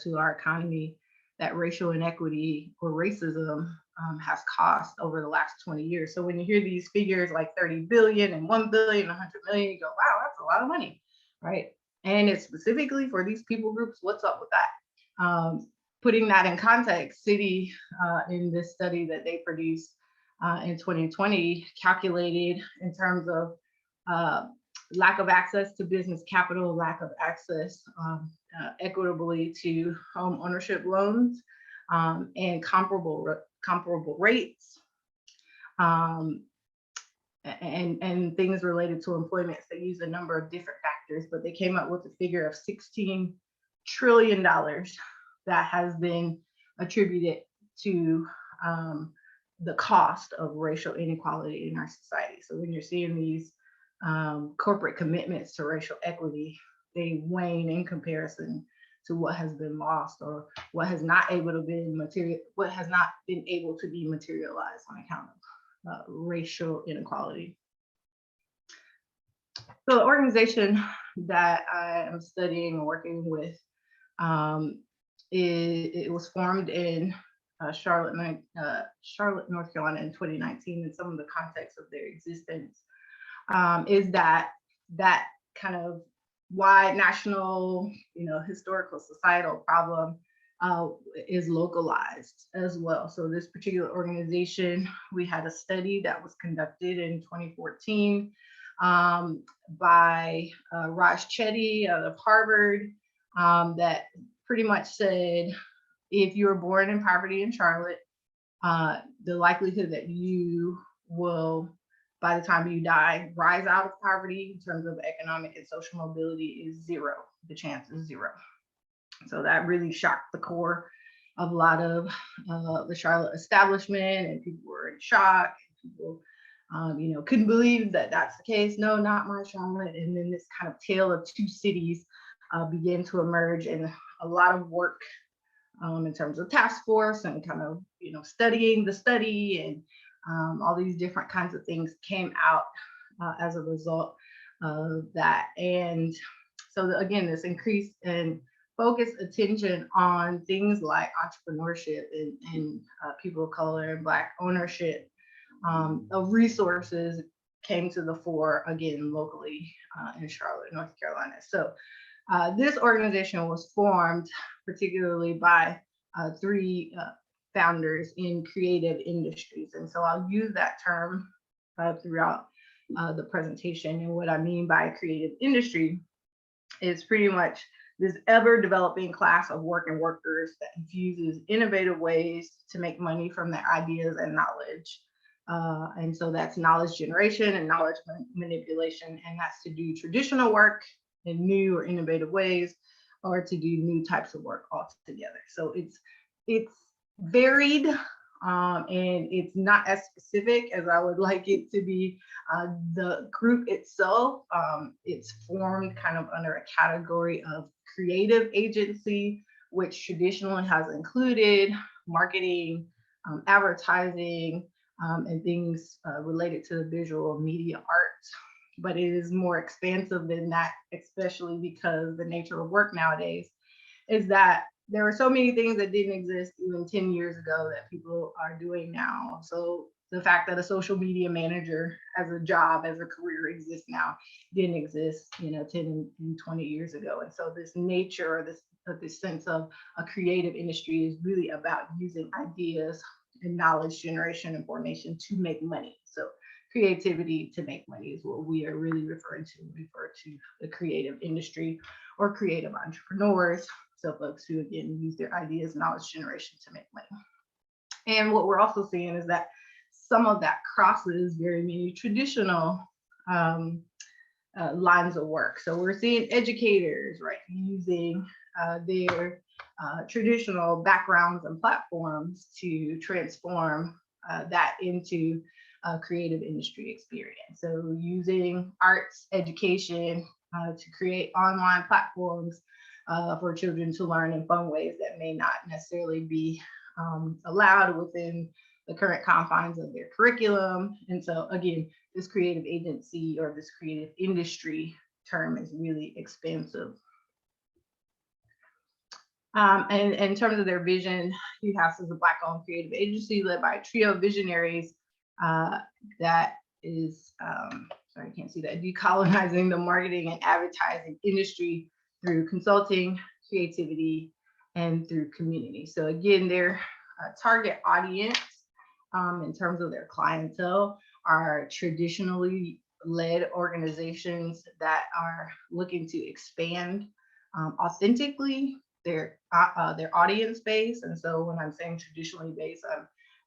to our economy that racial inequity or racism has cost over the last 20 years. So when you hear these figures like 30 billion and 1 billion, 100 million, you go, wow, that's a lot of money, right? And it's specifically for these people groups. What's up with that? Putting that in context, Citi in this study that they produced in 2020 calculated in terms of lack of access to business capital, lack of access equitably to home ownership loans, and comparable rates, and things related to employment. They use a number of different factors, but they came up with a figure of $16 trillion that has been attributed to the cost of racial inequality in our society. So when you're seeing these corporate commitments to racial equity, they wane in comparison to what has been lost or what has not been able to be materialized on account of racial inequality. So the organization that I am studying and working with, it was formed in Charlotte, North Carolina in 2019, and some of the context of their existence is that kind of wide national, historical societal problem is localized as well. So this particular organization, we had a study that was conducted in 2014 by Raj Chetty out of Harvard that pretty much said, if you were born in poverty in Charlotte, the likelihood that you will, by the time you die, rise out of poverty in terms of economic and social mobility is zero. The chance is zero. So that really shocked the core of a lot of the Charlotte establishment, and people were in shock. People, couldn't believe that that's the case. No, not my Charlotte. And then this kind of tale of two cities began to emerge, and a lot of work in terms of task force and kind of, studying the study and all these different kinds of things came out as a result of that. And so again, this increased and focused attention on things like entrepreneurship and people of color and Black ownership of resources came to the fore again locally in Charlotte, North Carolina. So this organization was formed particularly by three founders in creative industries. And so I'll use that term throughout the presentation. And what I mean by creative industry is pretty much this ever developing class of working workers that infuses innovative ways to make money from their ideas and knowledge. And so that's knowledge generation and knowledge manipulation, and that's to do traditional work in new or innovative ways, or to do new types of work altogether. So it's varied, and it's not as specific as I would like it to be. The group itself, it's formed kind of under a category of creative agency, which traditionally has included marketing, advertising, and things related to the visual media arts. But it is more expansive than that, especially because the nature of work nowadays is that there are so many things that didn't exist even 10 years ago that people are doing now. So the fact that a social media manager as a job, as a career exists now, didn't exist, 10 and 20 years ago. And so this nature, or this sense of a creative industry is really about using ideas and knowledge generation and formation to make money. So creativity to make money is what we are really referring to. We refer to the creative industry or creative entrepreneurs. So folks who, again, use their ideas, knowledge generation to make money. And what we're also seeing is that some of that crosses very many traditional lines of work. So we're seeing educators, right, using their traditional backgrounds and platforms to transform that into a creative industry experience. So using arts education to create online platforms for children to learn in fun ways that may not necessarily be allowed within the current confines of their curriculum. And so again, this creative agency or this creative industry term is really expansive. And in terms of their vision, Hugh House is a Black-owned creative agency led by a trio of visionaries that is, sorry, I can't see that, decolonizing the marketing and advertising industry through consulting, creativity, and through community. So again, their target audience in terms of their clientele are traditionally led organizations that are looking to expand authentically their audience base. And so when I'm saying traditionally based,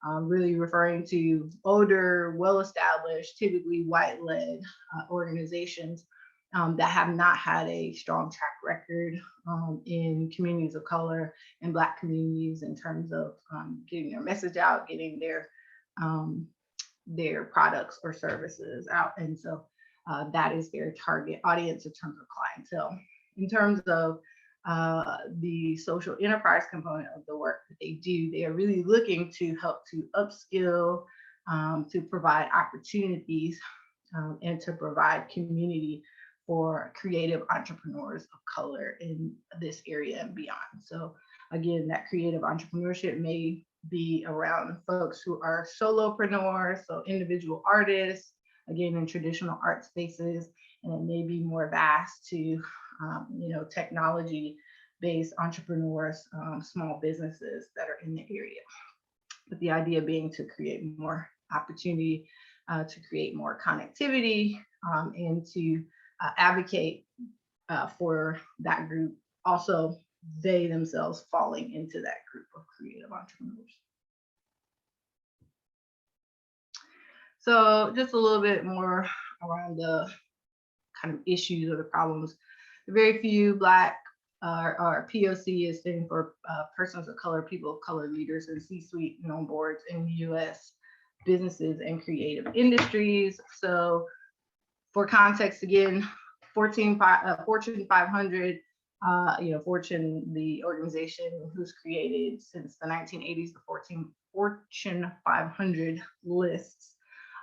I'm really referring to older, well-established, typically white-led organizations that have not had a strong track record in communities of color and Black communities in terms of getting their message out, getting their products or services out. And so that is their target audience in terms of clientele. In terms of the social enterprise component of the work that they do, they are really looking to help to upskill, to provide opportunities, and to provide community for creative entrepreneurs of color in this area and beyond. So again, that creative entrepreneurship may be around folks who are solopreneurs, so individual artists, again, in traditional art spaces, and it may be more vast to technology-based entrepreneurs, small businesses that are in the area. But the idea being to create more opportunity, to create more connectivity, and to advocate for that group. Also, they themselves falling into that group of creative entrepreneurs. So just a little bit more around the kind of issues or the problems. Very few Black or POC is standing for persons of color, people of color leaders in C-suite and on boards in US businesses and creative industries. So for context, again, Fortune 500, Fortune, the organization who's created since the 1980s, the Fortune 500 lists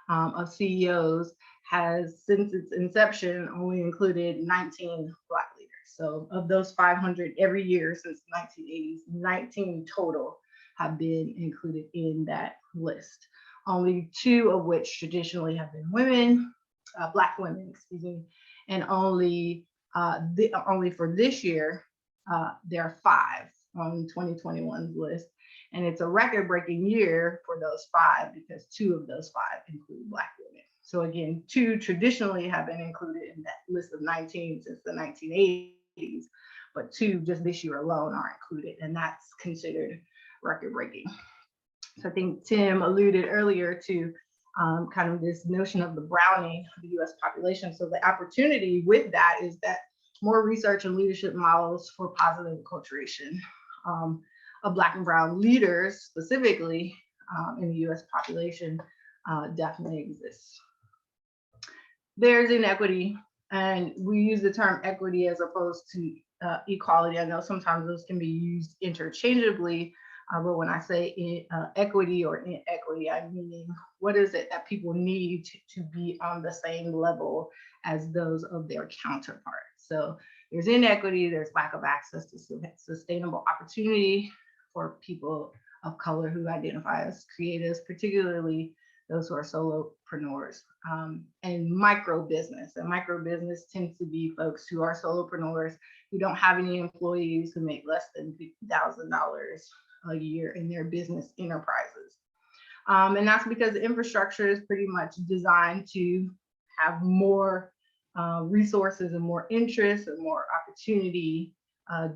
of CEOs has, since its inception, only included 19 Black leaders. So of those 500 every year since the 1980s, 19 total have been included in that list. Only 2 of which traditionally have been women, Black women, excuse me, and only for this year, there are 5 on 2021's list. And it's a record-breaking year for those 5 because 2 of those 5 include Black women. So again, 2 traditionally have been included in that list of 19 since the 1980s, but 2 just this year alone are included, and that's considered record breaking. So I think Tim alluded earlier to kind of this notion of the browning of the US population. So the opportunity with that is that more research and leadership models for positive acculturation of Black and Brown leaders specifically in the US population definitely exists. There's inequity, and we use the term equity as opposed to equality. I know sometimes those can be used interchangeably, but when I say equity or inequity, I'm meaning what is it that people need to be on the same level as those of their counterparts. So there's inequity, there's lack of access to sustainable opportunity for people of color who identify as creatives, particularly those who are solopreneurs, and micro business. And micro business tends to be folks who are solopreneurs, who don't have any employees, who make less than $50,000 a year in their business enterprises. And that's because the infrastructure is pretty much designed to have more resources and more interest and more opportunity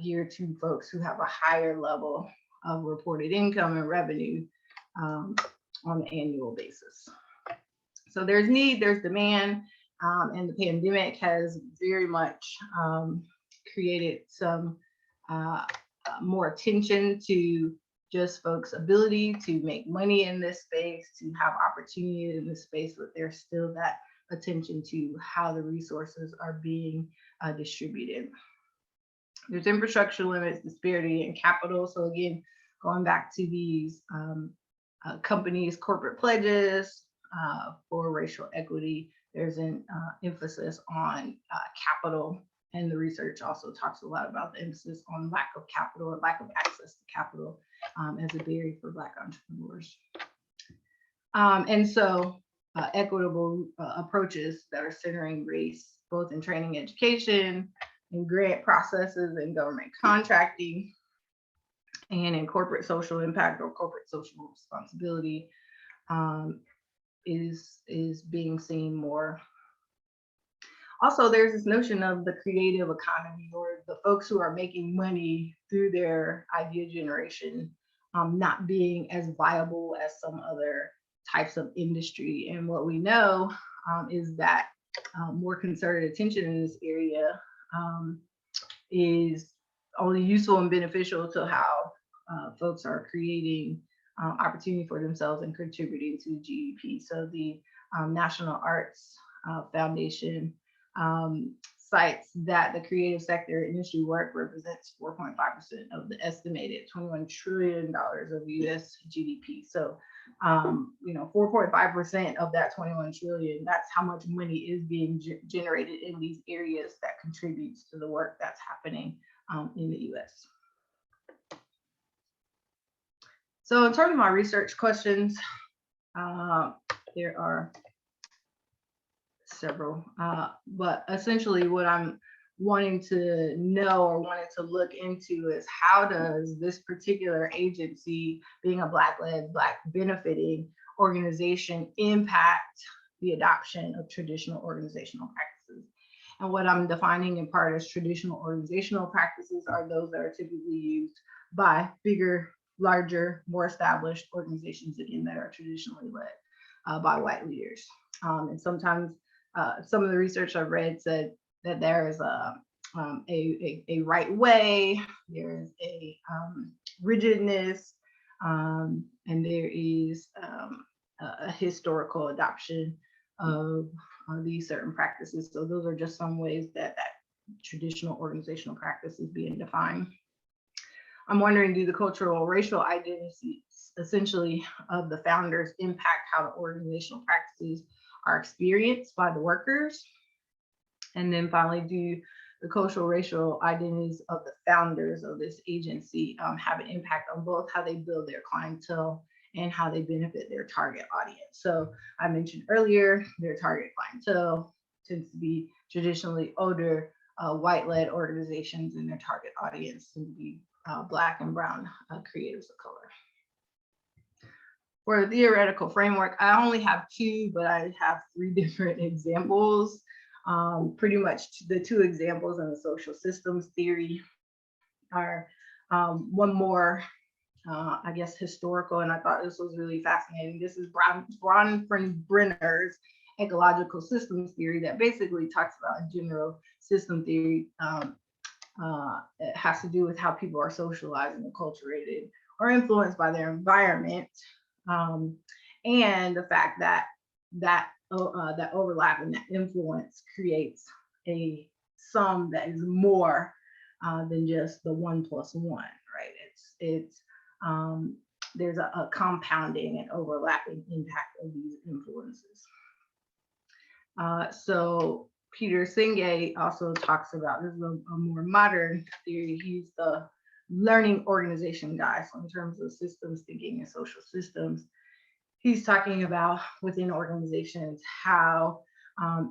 geared to folks who have a higher level of reported income and revenue on an annual basis. So there's need, there's demand, and the pandemic has very much created some more attention to just folks' ability to make money in this space, to have opportunity in this space, but there's still that attention to how the resources are being distributed. There's infrastructure limits, disparity, and capital. So again, going back to these companies' corporate pledges for racial equity, there's an emphasis on capital. And the research also talks a lot about the emphasis on lack of capital or lack of access to capital as a barrier for Black entrepreneurs. And so equitable approaches that are centering race, both in training, education, in grant processes, and government contracting, and in corporate social impact or corporate social responsibility is being seen more. Also, there's this notion of the creative economy, or the folks who are making money through their idea generation not being as viable as some other types of industry. And what we know is that more concerted attention in this area is only useful and beneficial to how folks are creating opportunity for themselves and contributing to GDP. So the National Arts Foundation cites that the creative sector industry work represents 4.5% of the estimated $21 trillion of US GDP. So, 4.5% of that 21 trillion, that's how much money is being generated in these areas that contributes to the work that's happening in the US. So in terms of my research questions, there are several, but essentially what I'm wanting to know or wanting to look into is how does this particular agency, being a Black-led, Black benefiting organization, impact the adoption of traditional organizational practices? And what I'm defining in part as traditional organizational practices are those that are typically used by bigger, larger, more established organizations, again, that are traditionally led by white leaders. And sometimes some of the research I've read said that there is a right way, there is a rigidness, and there is a historical adoption of these certain practices. So those are just some ways that traditional organizational practice is being defined. I'm wondering, do the cultural or racial identities essentially of the founders impact how the organizational practices are experienced by the workers? And then finally, do the cultural racial identities of the founders of this agency have an impact on both how they build their clientele and how they benefit their target audience? So I mentioned earlier, their target clientele tends to be traditionally older, white-led organizations, and their target audience tend to be Black and Brown creatives of color. For a theoretical framework, I only have 2, but I have 3 different examples. Pretty much the 2 examples in the social systems theory are one more, I guess, historical, and I thought this was really fascinating. This is Bronfenbrenner's ecological systems theory that basically talks about a general system theory. It has to do with how people are socialized and acculturated or influenced by their environment, and the fact that that overlap and that influence creates a sum that is more than just the 1 + 1, right? There's a compounding and overlapping impact of these influences. So Peter Senge also talks about, this is a more modern theory. He's the learning organization guy. So in terms of systems thinking and social systems, he's talking about within organizations how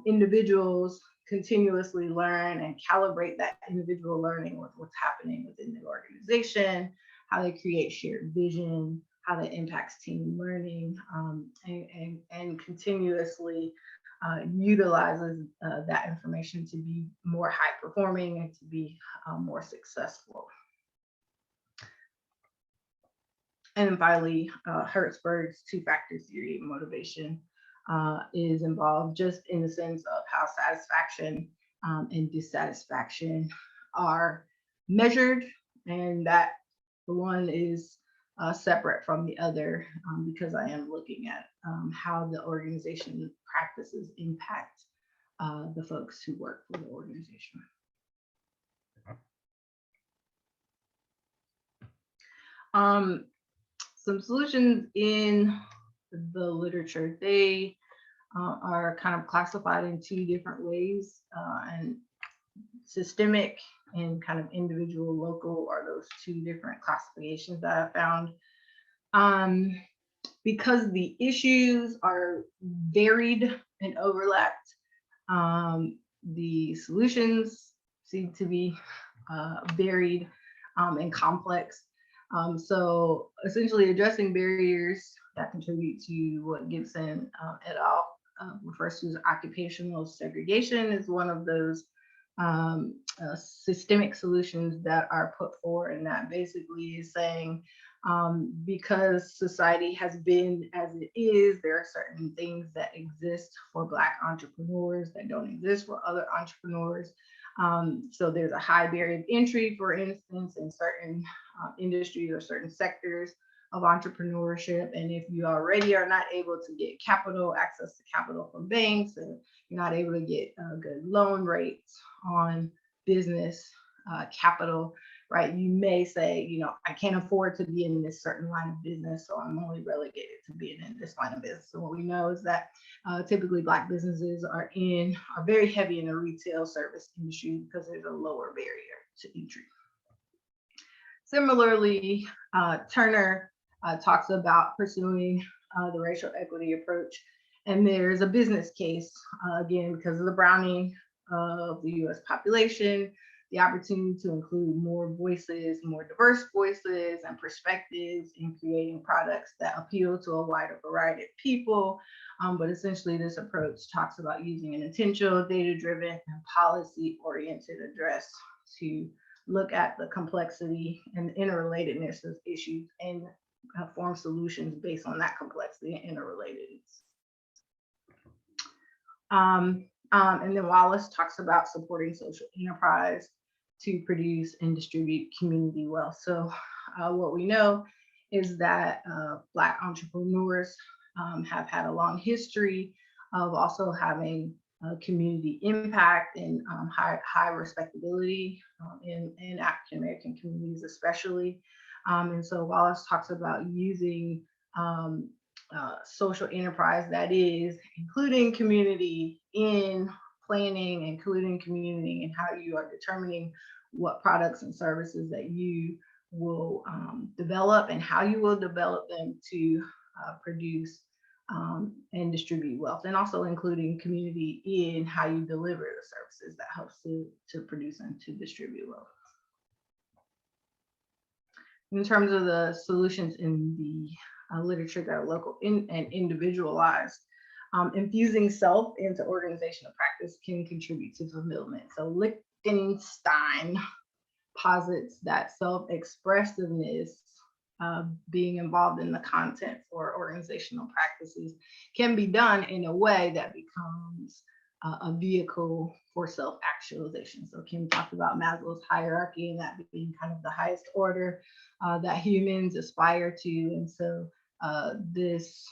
individuals continuously learn and calibrate that individual learning with what's happening within the organization, how they create shared vision, how that impacts team learning, and continuously utilizes that information to be more high performing and to be more successful. And then finally, Hertzberg's 2-factor theory of motivation is involved just in the sense of how satisfaction and dissatisfaction are measured, and that the one is separate from the other, because I am looking at how the organization practices impact the folks who work for the organization. Some solutions in the literature, they are kind of classified in 2 different ways, and systemic and kind of individual local are those 2 different classifications that I found. Because the issues are varied and overlapped, the solutions seem to be varied and complex. So essentially addressing barriers that contribute to what Gibson et al. Refers to as occupational segregation is one of those systemic solutions that are put forward, and that basically is saying because society has been as it is, there are certain things that exist for Black entrepreneurs that don't exist for other entrepreneurs. So there's a high barrier of entry, for instance, in certain industries or certain sectors of entrepreneurship. And if you already are not able to get capital, access to capital from banks, and you're not able to get good loan rates on business capital, right? You may say, you know, I can't afford to be in this certain line of business, so I'm only relegated to being in this line of business. So what we know is that typically Black businesses are very heavy in the retail service industry because there's a lower barrier to entry. Similarly, Turner talks about pursuing the racial equity approach, and there's a business case, again, because of the browning of the US population, the opportunity to include more voices, more diverse voices and perspectives in creating products that appeal to a wider variety of people. But essentially this approach talks about using an intentional, data-driven and policy-oriented address to look at the complexity and interrelatedness of issues and form solutions based on that complexity and interrelatedness. And then Wallace talks about supporting social enterprise to produce and distribute community wealth. So what we know is that Black entrepreneurs have had a long history of also having community impact and high respectability in African American communities especially. And so Wallace talks about using social enterprise, that is, including community in planning, including community in how you are determining what products and services that you will develop and how you will develop them to produce and distribute wealth, and also including community in how you deliver the services that helps to produce and to distribute wealth. In terms of the solutions in the literature that are local and individualized, infusing self into organizational practice can contribute to fulfillment. So Lichtenstein posits that self-expressiveness, being involved in the content for organizational practices, can be done in a way that becomes a vehicle for self-actualization. So Kim talked about Maslow's hierarchy and that being kind of the highest order that humans aspire to. And so this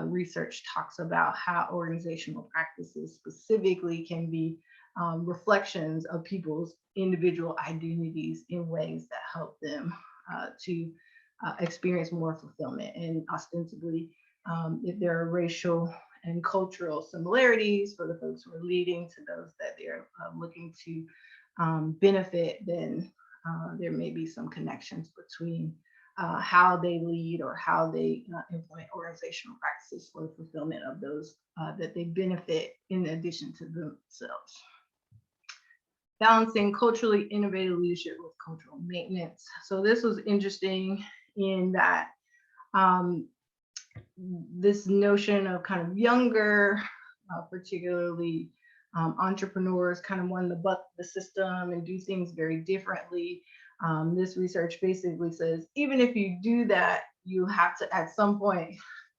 research talks about how organizational practices specifically can be reflections of people's individual identities in ways that help them to experience more fulfillment. And ostensibly, if there are racial and cultural similarities for the folks who are leading to those that they're looking to benefit, then there may be some connections between how they lead or how they implement organizational practices for the fulfillment of those that they benefit in addition to themselves. Balancing culturally innovative leadership with cultural maintenance. So this was interesting in that this notion of kind of younger, particularly entrepreneurs kind of want to buck the system and do things very differently. This research basically says, even if you do that, you have to at some point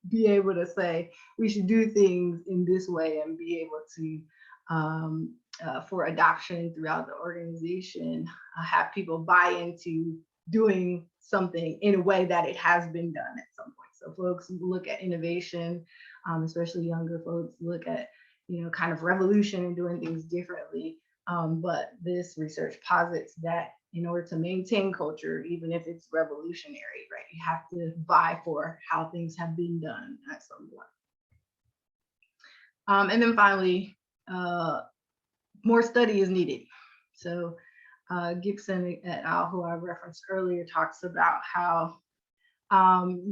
be able to say, we should do things in this way and be able to, for adoption throughout the organization, have people buy into doing something in a way that it has been done at some point. So folks look at innovation, especially younger folks look at, kind of revolution and doing things differently. But this research posits that in order to maintain culture, even if it's revolutionary, right, you have to buy for how things have been done at some point. And then finally, more study is needed. So Gibson et al., who I referenced earlier, talks about how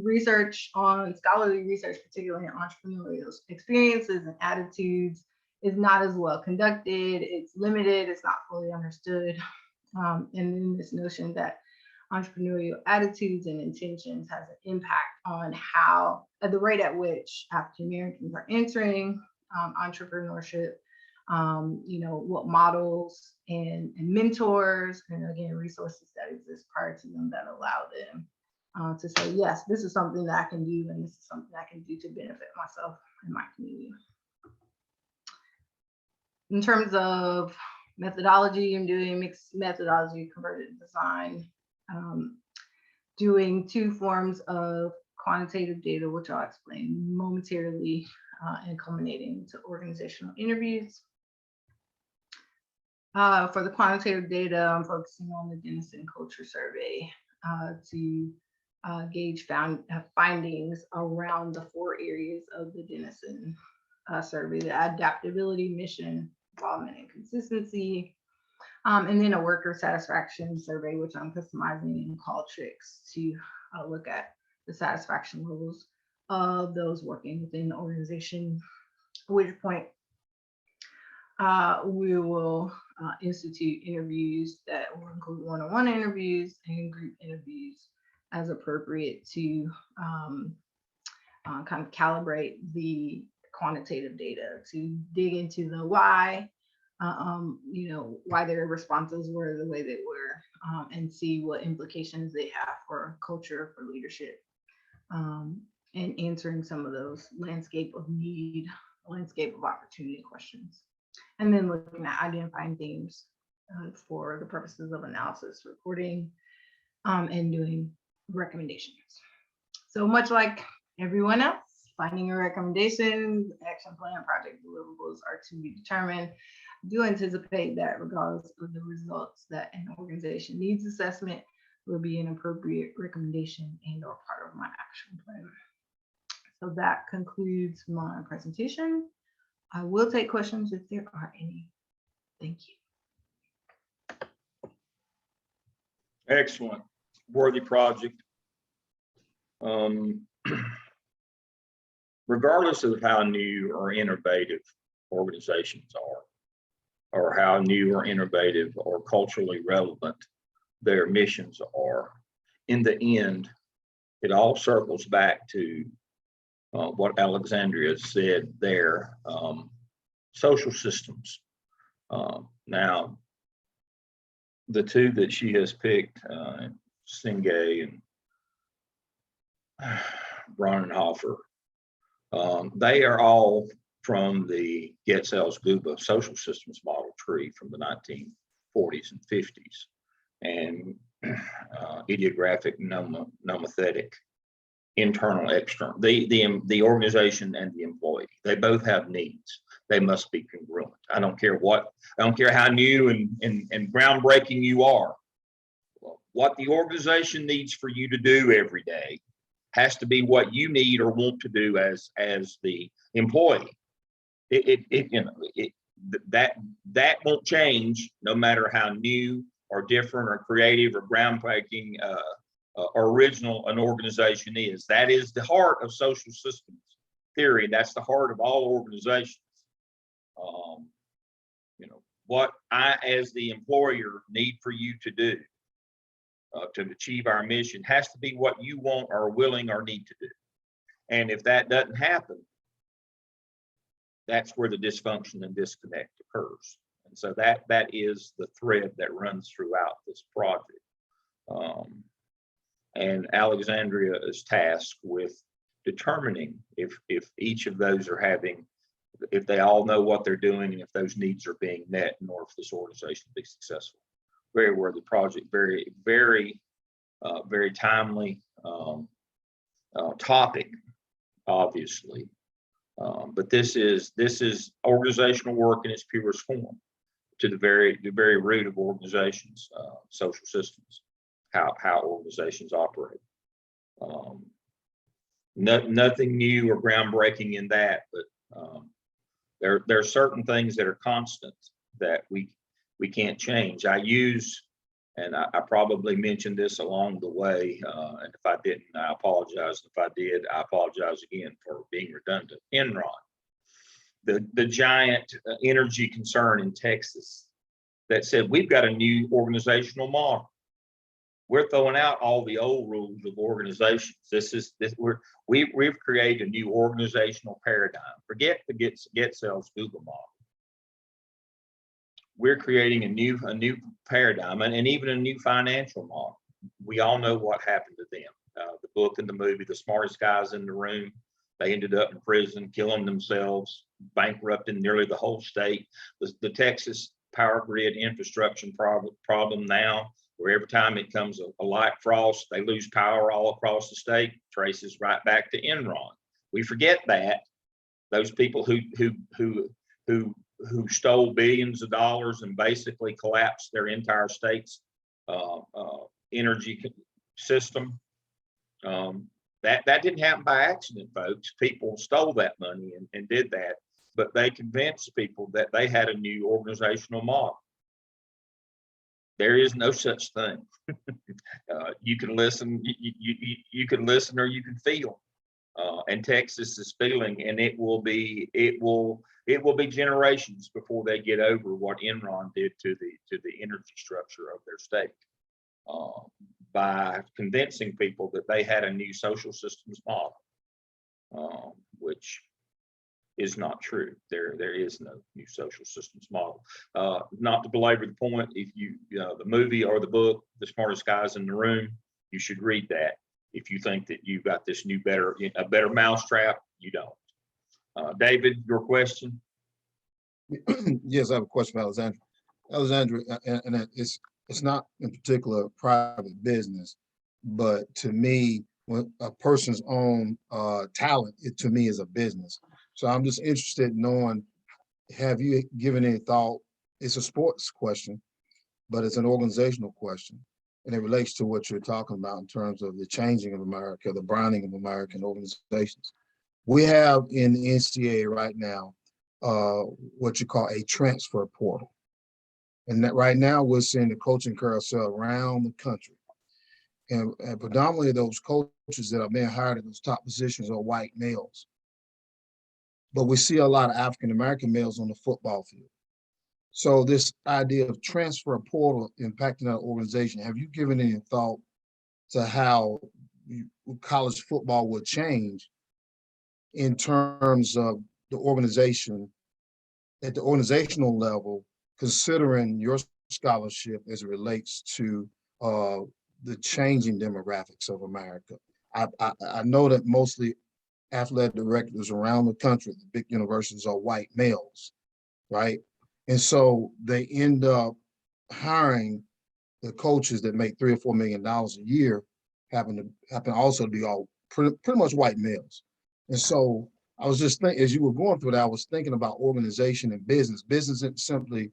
research on scholarly research, particularly in entrepreneurial experiences and attitudes, is not as well conducted. It's limited, it's not fully understood. And then this notion that entrepreneurial attitudes and intentions has an impact on how, at the rate at which African Americans are entering entrepreneurship, what models and mentors, and again, resources that exist prior to them that allow them to say, yes, this is something that I can do, and this is something I can do to benefit myself and my community. In terms of methodology, I'm doing mixed methodology, converted design, doing 2 forms of quantitative data, which I'll explain momentarily, and culminating to organizational interviews. For the quantitative data, I'm focusing on the Denison Culture Survey to gauge findings around the 4 areas of the Denison survey: the adaptability, mission, involvement, and consistency. And then a worker satisfaction survey, which I'm customizing in Qualtrics to look at the satisfaction levels of those working within the organization, at which point we will institute interviews that will include one-on-one interviews and group interviews as appropriate to kind of calibrate the quantitative data, to dig into the why, why their responses were the way they were, and see what implications they have for culture, for leadership, and answering some of those landscape of need, landscape of opportunity questions. And then looking at identifying themes for the purposes of analysis, reporting, and doing recommendations. So much like everyone else, finding a recommendation, action plan, project deliverables are to be determined. I do anticipate that regardless of the results, that an organization needs assessment will be an appropriate recommendation and or part of my action plan. So that concludes my presentation. I will take questions if there are any. Thank you. Excellent, worthy project. Regardless of how new or innovative organizations are, or how new or innovative or culturally relevant their missions are, in the end, it all circles back to what Alexandria said there, social systems. Now, the two that she has picked, Singay and Bronnenhofer, they are all from the Getzels-Guba social systems model tree from the 1940s and 50s, and idiographic, nomothetic, internal, external, the organization and the employee. They both have needs. They must be congruent. I don't care how new and groundbreaking you are. What the organization needs for you to do every day has to be what you need or want to do as the employee. That won't change no matter how new or different or creative or groundbreaking or original an organization is. That is the heart of social systems theory. That's the heart of all organizations. What I, as the employer, need for you to do to achieve our mission has to be what you want or willing or need to do. And if that doesn't happen, that's where the dysfunction and disconnect occurs. And so that is the thread that runs throughout this project. And Alexandria is tasked with determining if each of those are having, if they all know what they're doing and if those needs are being met in order for this organization to be successful. Very worthy project, very, very, very timely topic, obviously. But this is organizational work in its purest form, to the very root of organizations, social systems, how organizations operate. Nothing new or groundbreaking in that, but there are certain things that are constant that we can't change. I use, and I probably mentioned this along the way, and if I didn't, I apologize. If I did, I apologize again for being redundant. Enron, the giant energy concern in Texas, that said we've got a new organizational model. We're throwing out all the old rules of organizations. We've created a new organizational paradigm. Forget the Getzels-Guba model. We're creating a new paradigm and even a new financial model. We all know what happened to them. The book and the movie, the smartest guys in the room, they ended up in prison, killing themselves, bankrupting nearly the whole state. The Texas power grid infrastructure problem now, where every time it comes a light frost, they lose power all across the state, traces right back to Enron. We forget that. Those people who stole billions of dollars and basically collapsed their entire state's energy system. That didn't happen by accident, folks. People stole that money and did that, but they convinced people that they had a new organizational model. There is no such thing. You can listen, you can listen or you can feel. And Texas is feeling, and it will be generations before they get over what Enron did to the energy structure of their state, by convincing people that they had a new social systems model, which is not true. There is no new social systems model. Not to belabor the point, if the movie or the book, The Smartest Guys in the Room, you should read that. If you think that you've got this a better mousetrap, you don't. David, your question? Yes, I have a question for Alexandra. Alexandra, and it's not in particular private business, but to me, when a person's own talent, it to me is a business. So I'm just interested in knowing, have you given any thought? It's a sports question, but it's an organizational question. And it relates to what you're talking about in terms of the changing of America, the browning of American organizations. We have in the NCAA right now what you call a transfer portal. And that right now we're seeing the coaching carousel around the country. And predominantly those coaches that are being hired in those top positions are white males. But we see a lot of African-American males on the football field. So this idea of transfer portal impacting our organization, have you given any thought to how college football will change in terms of the organization, at the organizational level, considering your scholarship as it relates to the changing demographics of America. I know that mostly athletic directors around the country, the big universities, are white males, right? And so they end up hiring the coaches that make $3 or $4 million a year, happen to also be all pretty much white males. And so I was just thinking, as you were going through that, I was thinking about organization and business. Business isn't simply,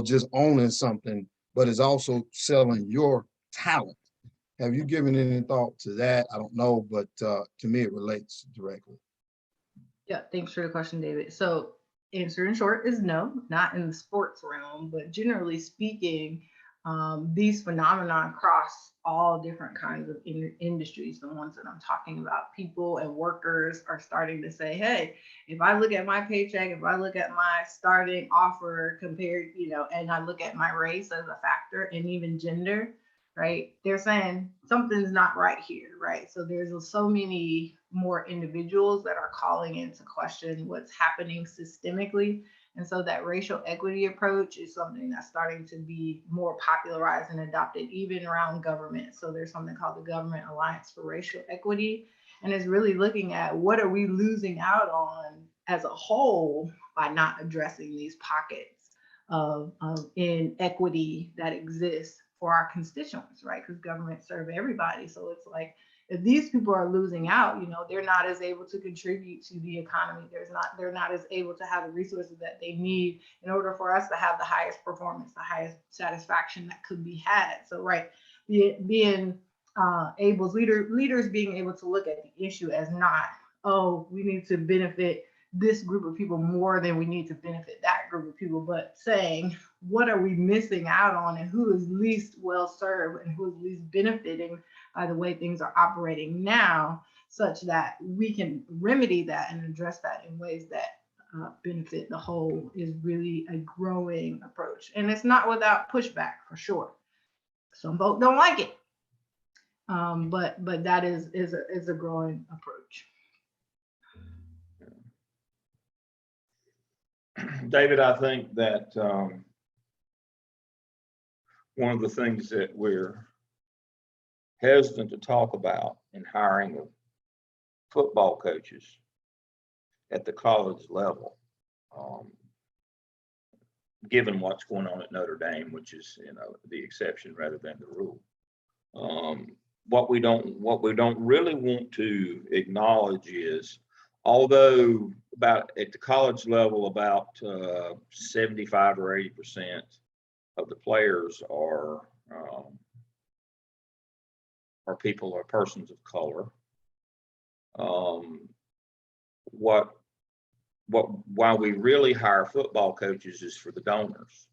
just owning something, but it's also selling your talent. Have you given any thought to that? I don't know, but to me, it relates directly. Yeah, thanks for the question, David. So answer in short is no, not in the sports realm, but generally speaking, these phenomena cross all different kinds of industries. The ones that I'm talking about, people and workers are starting to say, hey, if I look at my paycheck, if I look at my starting offer compared, and I look at my race as a factor and even gender, right? They're saying something's not right here, right? So there's so many more individuals that are calling into question what's happening systemically. And so that racial equity approach is something that's starting to be more popularized and adopted even around government. So there's something called the Government Alliance for Racial Equity. And it's really looking at what are we losing out on as a whole by not addressing these pockets of inequity that exists for our constituents, right? Because government serve everybody. So it's like, if these people are losing out, they're not as able to contribute to the economy. They're not as able to have the resources that they need in order for us to have the highest performance, the highest satisfaction that could be had. So, right, being able, leaders being able to look at the issue as not, oh, we need to benefit this group of people more than we need to benefit that group of people, but saying, what are we missing out on and who is least well served and who is least benefiting by the way things are operating now, such that we can remedy that and address that in ways that benefit the whole, is really a growing approach. And it's not without pushback, for sure. Some folks don't like it, but that is a growing approach. David, I think that one of the things that we're hesitant to talk about in hiring of football coaches at the college level, given what's going on at Notre Dame, which is the exception rather than the rule. What we don't really want to acknowledge is, although about at the college level, about 75 or 80% of the players are people or persons of color. Why we really hire football coaches is for the donors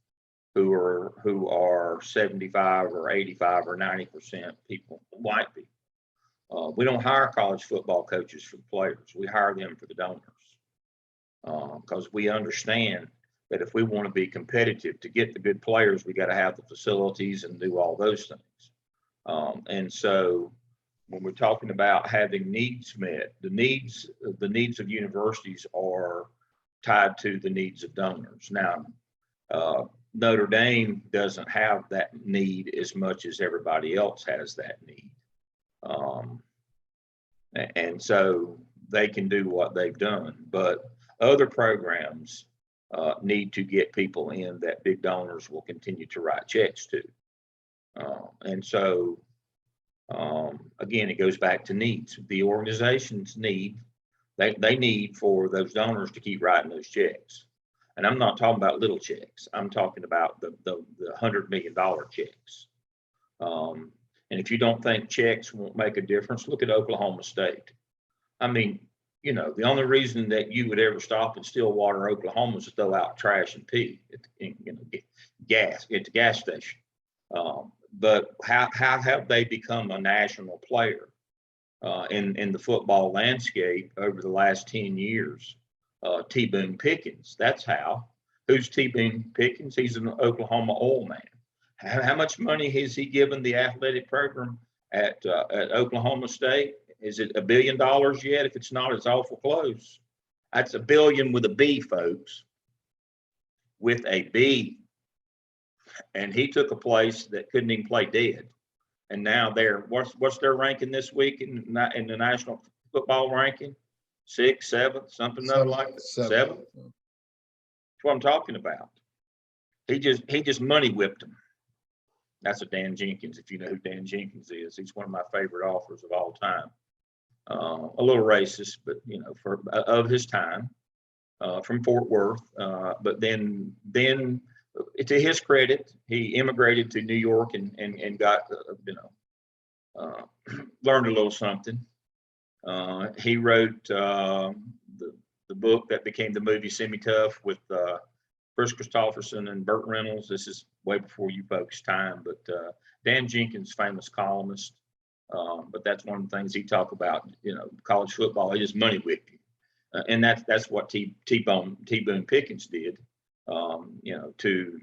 who are 75 or 85 or 90% people, white people. We don't hire college football coaches for the players. We hire them for the donors, because we understand that if we want to be competitive to get the good players, we got to have the facilities and do all those things. And so when we're talking about having needs met, the needs of universities are tied to the needs of donors. Now, Notre Dame doesn't have that need as much as everybody else has that need. And so they can do what they've done, but other programs need to get people in that big donors will continue to write checks to. And so, again, it goes back to needs. The organizations need, they need for those donors to keep writing those checks. And I'm not talking about little checks. I'm talking about the $100 million checks. And if you don't think checks won't make a difference, look at Oklahoma State. I mean, the only reason that you would ever stop in Stillwater, Oklahoma, is to throw out trash and pee get gas at the gas station. But how have they become a national player in the football landscape over the last 10 years? T. Boone Pickens, that's how. Who's T. Boone Pickens? He's an Oklahoma oil man. How much money has he given the athletic program at Oklahoma State? Is it $1 billion yet? If it's not, it's awful close. That's $1 billion with a B, folks. With a B. And he took a place that couldn't even play dead. And now they're, what's their ranking this week in the national football ranking? 6th, 7th, something other like that. 7th. That's what I'm talking about. He just money whipped them. That's a Dan Jenkins, if you know who Dan Jenkins is. He's one of my favorite authors of all time. A little racist, but you know, of his time, from Fort Worth. But then to his credit, he immigrated to New York and got learned a little something. He wrote the book that became the movie Semi-Tough with Chris Christopherson and Burt Reynolds. This is way before you folks' time, but Dan Jenkins, famous columnist. But that's one of the things he talked about, you know, college football, he just money whipping. And that's what T-Boone Pickens did, you know, to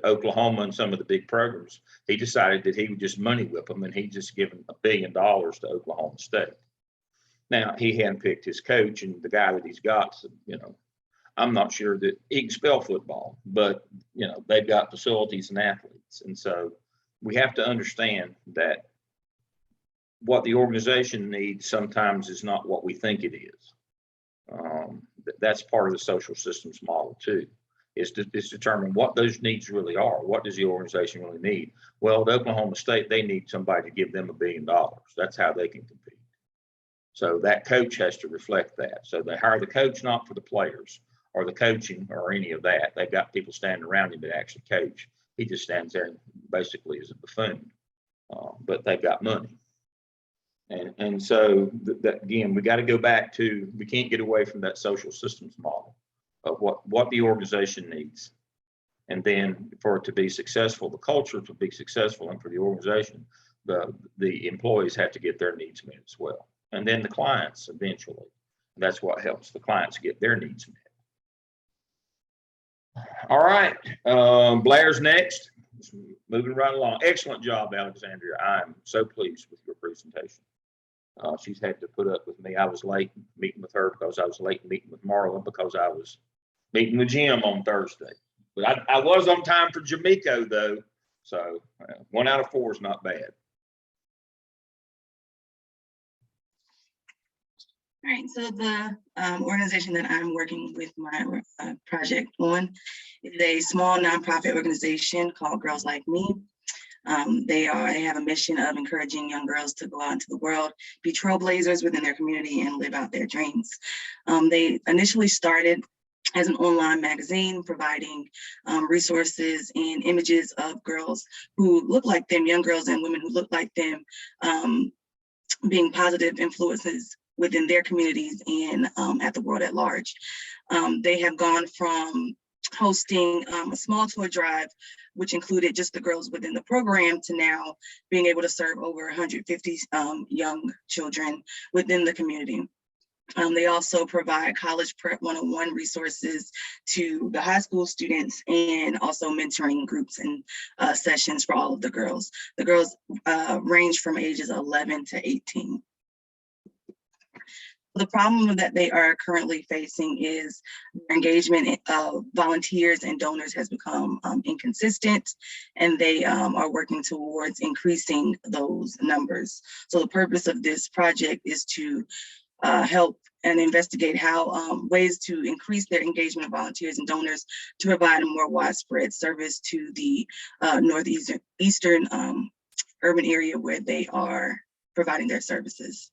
Oklahoma and some of the big programs. He decided that he would just money whip them, and he just given $1 billion to Oklahoma State. Now, he handpicked his coach, and the guy that he's got, you know, I'm not sure that he can spell football, but, you know, they've got facilities and athletes. And so we have to understand that what the organization needs sometimes is not what we think it is. That's part of the social systems model too, is to determine what those needs really are. What does the organization really need? Well, at Oklahoma State, they need somebody to give them $1 billion. That's how they can compete. So that coach has to reflect that. So they hire the coach not for the players or the coaching or any of that. They've got people standing around him that actually coach. He just stands there and basically is a buffoon. But they've got money. And so that again, we got to go back to, we can't get away from that social systems model of what the organization needs. And then for it to be successful, the culture to be successful, and for the organization, the employees have to get their needs met as well. And then the clients eventually. That's what helps the clients get their needs met. All right, Blair's next. Just moving right along. Excellent job, Alexandria. I'm so pleased with your presentation. She's had to put up with me. I was late meeting with her because I was late meeting with Marla because I was meeting with Jim on Thursday. But I was on time for Jamaica though. So 1 out of 4 is not bad. All right, so the organization that I'm working with my project on is a small nonprofit organization called Girls Like Me. They have a mission of encouraging young girls to go out into the world, be trailblazers within their community, and live out their dreams. They initially started as an online magazine providing resources and images of girls who look like them, young girls and women who look like them, being positive influences within their communities and at the world at large. They have gone from hosting a small tour drive, which included just the girls within the program, to now being able to serve over 150 young children within the community. They also provide college prep 101 resources to the high school students, and also mentoring groups and sessions for all of the girls. The girls range from ages 11 to 18. The problem that they are currently facing is their engagement of volunteers and donors has become inconsistent, and they are working towards increasing those numbers. So the purpose of this project is to help and investigate how ways to increase their engagement of volunteers and donors to provide a more widespread service to the northeastern urban area where they are providing their services.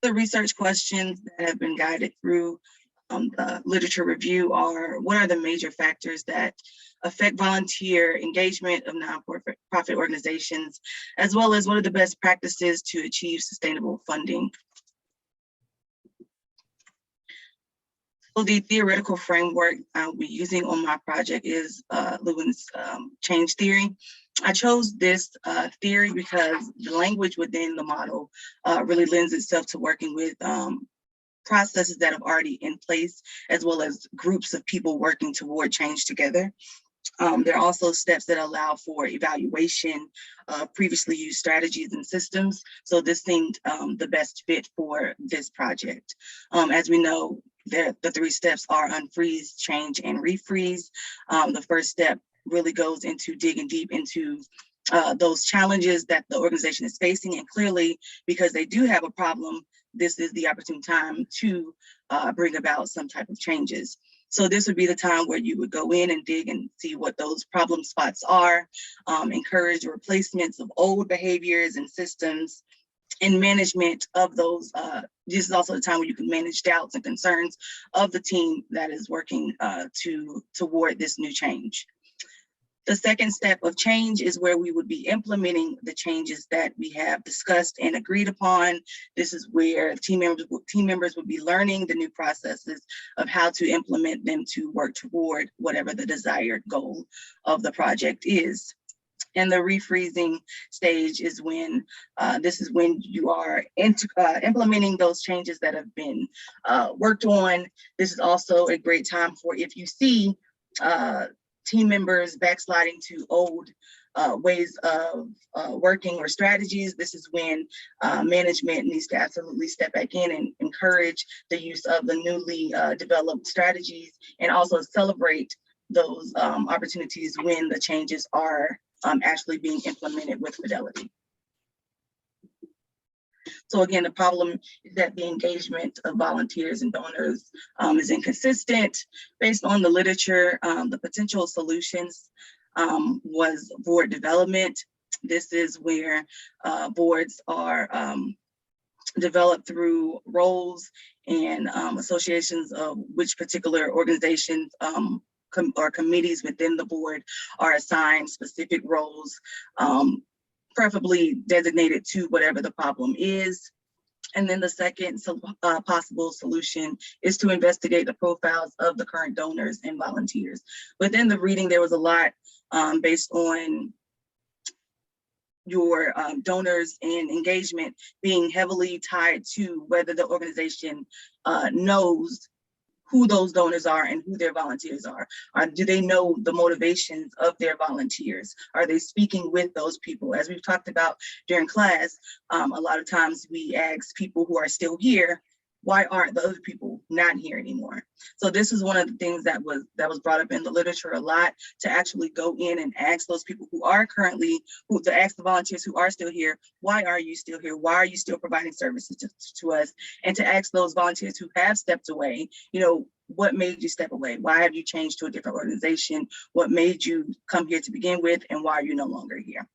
The research questions that have been guided through the literature review are: what are the major factors that affect volunteer engagement of nonprofit organizations, as well as what are the best practices to achieve sustainable funding? So the theoretical framework I'll be using on my project is Lewin's change theory. I chose this theory because the language within the model really lends itself to working with processes that are already in place, as well as groups of people working toward change together. There are also steps that allow for evaluation of previously used strategies and systems. So this seemed the best fit for this project. As we know, the 3 steps are unfreeze, change, and refreeze. The first step really goes into digging deep into those challenges that the organization is facing. And clearly, because they do have a problem, this is the opportune time to bring about some type of changes. So this would be the time where you would go in and dig and see what those problem spots are, encourage replacements of old behaviors and systems, and management of those. This is also the time where you can manage doubts and concerns of the team that is working toward this new change. The second step of change is where we would be implementing the changes that we have discussed and agreed upon. This is where team members would be learning the new processes of how to implement them to work toward whatever the desired goal of the project is. And the refreezing stage is when this is when you are implementing those changes that have been worked on. This is also a great time for, if you see team members backsliding to old ways of working or strategies, this is when management needs to absolutely step back in and encourage the use of the newly developed strategies, and also celebrate those opportunities when the changes are actually being implemented with fidelity. So again, the problem is that the engagement of volunteers and donors is inconsistent. Based on the literature, the potential solutions was board development. This is where boards are developed through roles and associations of which particular organizations or committees within the board are assigned specific roles, preferably designated to whatever the problem is. And then the second possible solution is to investigate the profiles of the current donors and volunteers. Within the reading, there was a lot based on your donors and engagement being heavily tied to whether the organization knows who those donors are and who their volunteers are. Do they know the motivations of their volunteers? Are they speaking with those people? As we've talked about during class, a lot of times we ask people who are still here, why aren't the other people not here anymore? So this is one of the things that was brought up in the literature a lot, to actually go in and ask those people who are currently, to ask the volunteers who are still here, why are you still here? Why are you still providing services to us? And to ask those volunteers who have stepped away, what made you step away? Why have you changed to a different organization? What made you come here to begin with? And why are you no longer here?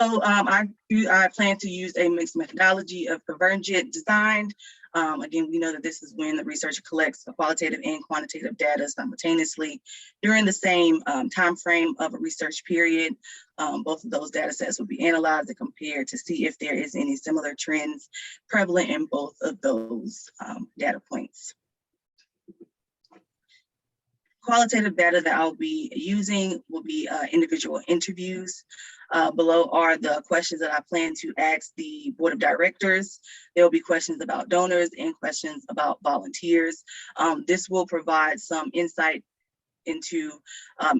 So I plan to use a mixed methodology of convergent design. Again, we know that this is when the researcher collects qualitative and quantitative data simultaneously during the same time frame of a research period. Both of those data sets will be analyzed and compared to see if there is any similar trends prevalent in both of those data points. Qualitative data that I'll be using will be individual interviews. Below are the questions that I plan to ask the board of directors. There will be questions about donors and questions about volunteers. This will provide some insight into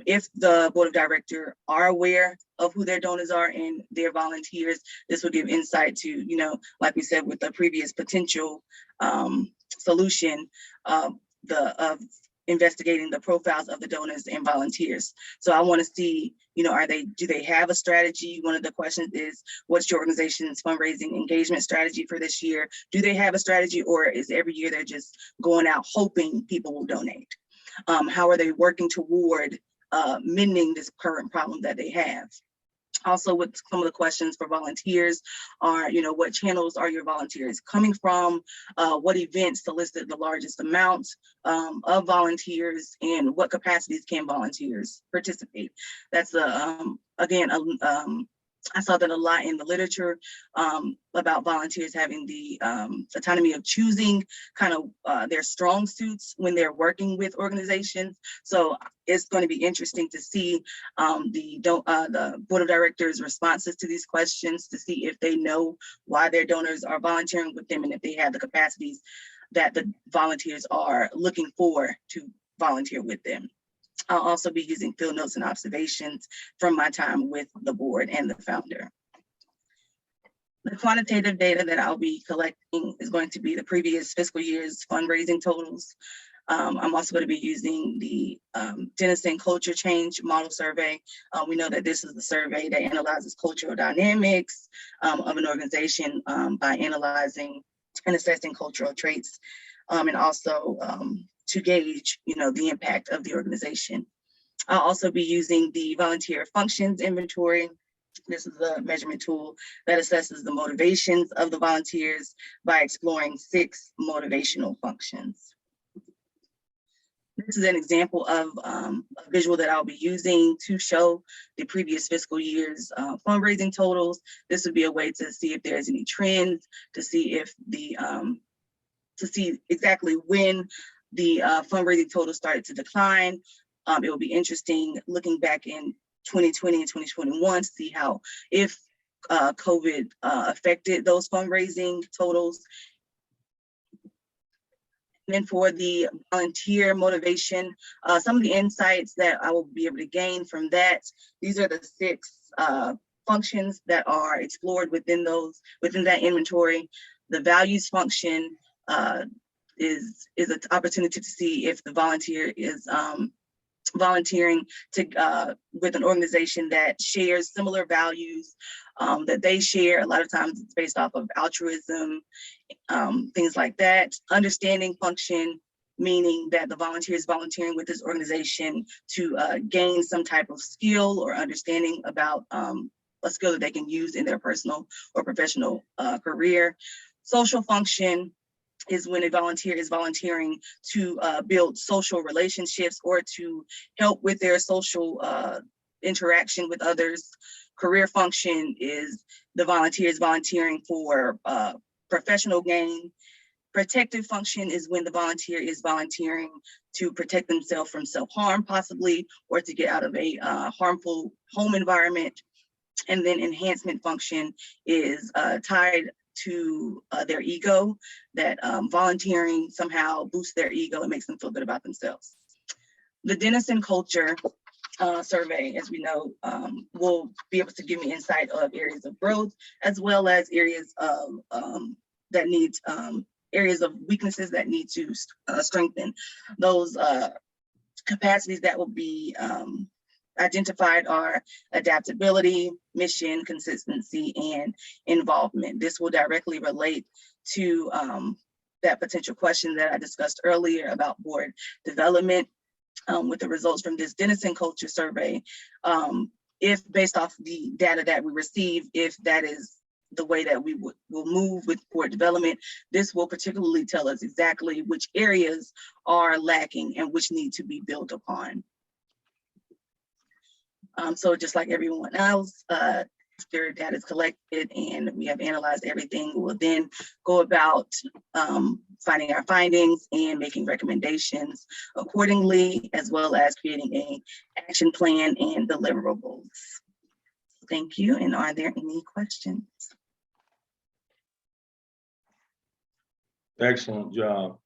if the board of directors are aware of who their donors are and their volunteers. This will give insight to, like we said with the previous potential solution of investigating the profiles of the donors and volunteers. So I want to see, do they have a strategy? One of the questions is, what's your organization's fundraising engagement strategy for this year? Do they have a strategy, or is every year they're just going out hoping people will donate? How are they working toward mending this current problem that they have? Also, with some of the questions for volunteers are, what channels are your volunteers coming from? What events solicit the largest amount of volunteers, and what capacities can volunteers participate? That's again, I saw that a lot in the literature about volunteers having the autonomy of choosing kind of their strong suits when they're working with organizations. So it's going to be interesting to see the board of directors' responses to these questions, to see if they know why their donors are volunteering with them and if they have the capacities that the volunteers are looking for to volunteer with them. I'll also be using field notes and observations from my time with the board and the founder. The quantitative data that I'll be collecting is going to be the previous fiscal year's fundraising totals. I'm also going to be using the Denison Culture Change Model Survey. We know that this is the survey that analyzes cultural dynamics of an organization by analyzing and assessing cultural traits, and also to gauge, the impact of the organization. I'll also be using the volunteer functions inventory. This is a measurement tool that assesses the motivations of the volunteers by exploring 6 motivational functions. This is an example of a visual that I'll be using to show the previous fiscal year's fundraising totals. This would be a way to see if there's any trends, to see if to see exactly when the fundraising total started to decline. It will be interesting looking back in 2020 and 2021 to see how, if COVID affected those fundraising totals. And then for the volunteer motivation, some of the insights that I will be able to gain from that, these are the 6 functions that are explored within that inventory. The values function is an opportunity to see if the volunteer is volunteering to with an organization that shares similar values that they share. A lot of times it's based off of altruism, things like that. Understanding function, meaning that the volunteer is volunteering with this organization to gain some type of skill or understanding about a skill that they can use in their personal or professional career. Social function is when a volunteer is volunteering to build social relationships or to help with their social interaction with others. Career function is the volunteer is volunteering for professional gain. Protective function is when the volunteer is volunteering to protect themselves from self-harm possibly, or to get out of a harmful home environment. And then enhancement function is tied to their ego, that volunteering somehow boosts their ego and makes them feel good about themselves. The Denison Culture Survey, as we know, will be able to give me insight of areas of growth, as well as areas of areas of weaknesses that need to strengthen. Those capacities that will be identified are adaptability, mission, consistency, and involvement. This will directly relate to that potential question that I discussed earlier about board development. With the results from this Denison Culture Survey, if based off the data that we receive, if that is the way that we will move with board development, this will particularly tell us exactly which areas are lacking and which need to be built upon. So just like everyone else, after data is collected and we have analyzed everything, we will then go about finding our findings and making recommendations accordingly, as well as creating an action plan and deliverables. Thank you. And are there any questions? Excellent job.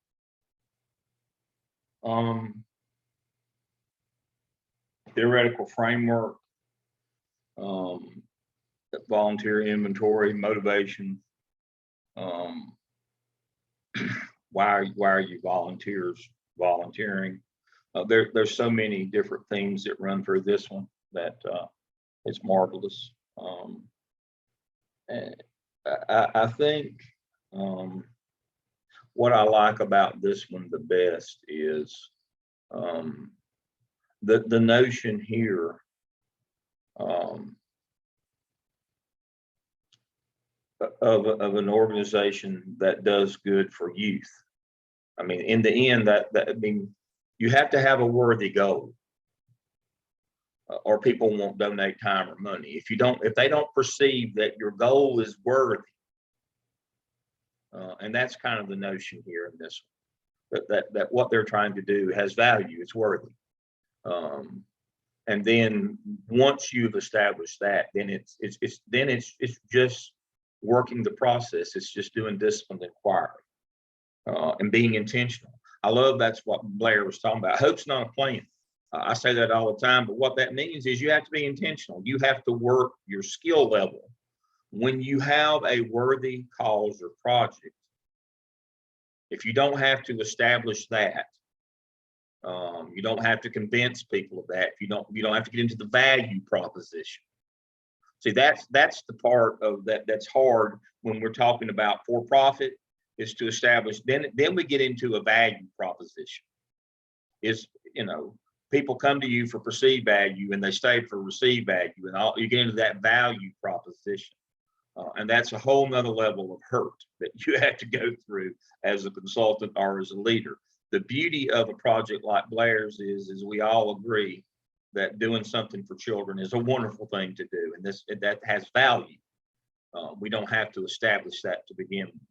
Theoretical framework, volunteer inventory, motivation. Why are you volunteering? There's so many different themes that run through this one that it's marvelous. And I think what I like about this one the best is the notion here of an organization that does good for youth. I mean, in the end, I mean, you have to have a worthy goal, or people won't donate time or money. If they don't perceive that your goal is worthy, and that's kind of the notion here in this one, that what they're trying to do has value, it's worthy. And then once you've established that, then it's just working the process. It's just doing disciplined inquiry and being intentional. I love that's what Blair was talking about. Hope's not a plan. I say that all the time, but what that means is you have to be intentional. You have to work your skill level When you have a worthy cause or project, if you don't have to establish that, you don't have to convince people of that. If you don't have to get into the value proposition. See, that's the part of that's hard when we're talking about for-profit, is to establish. Then we get into a value proposition. Is, people come to you for perceived value and they stay for received value, and you get into that value proposition. And that's a whole nother level of hurt that you have to go through as a consultant or as a leader. The beauty of a project like Blair's is we all agree that doing something for children is a wonderful thing to do, and that has value. We don't have to establish that to begin with.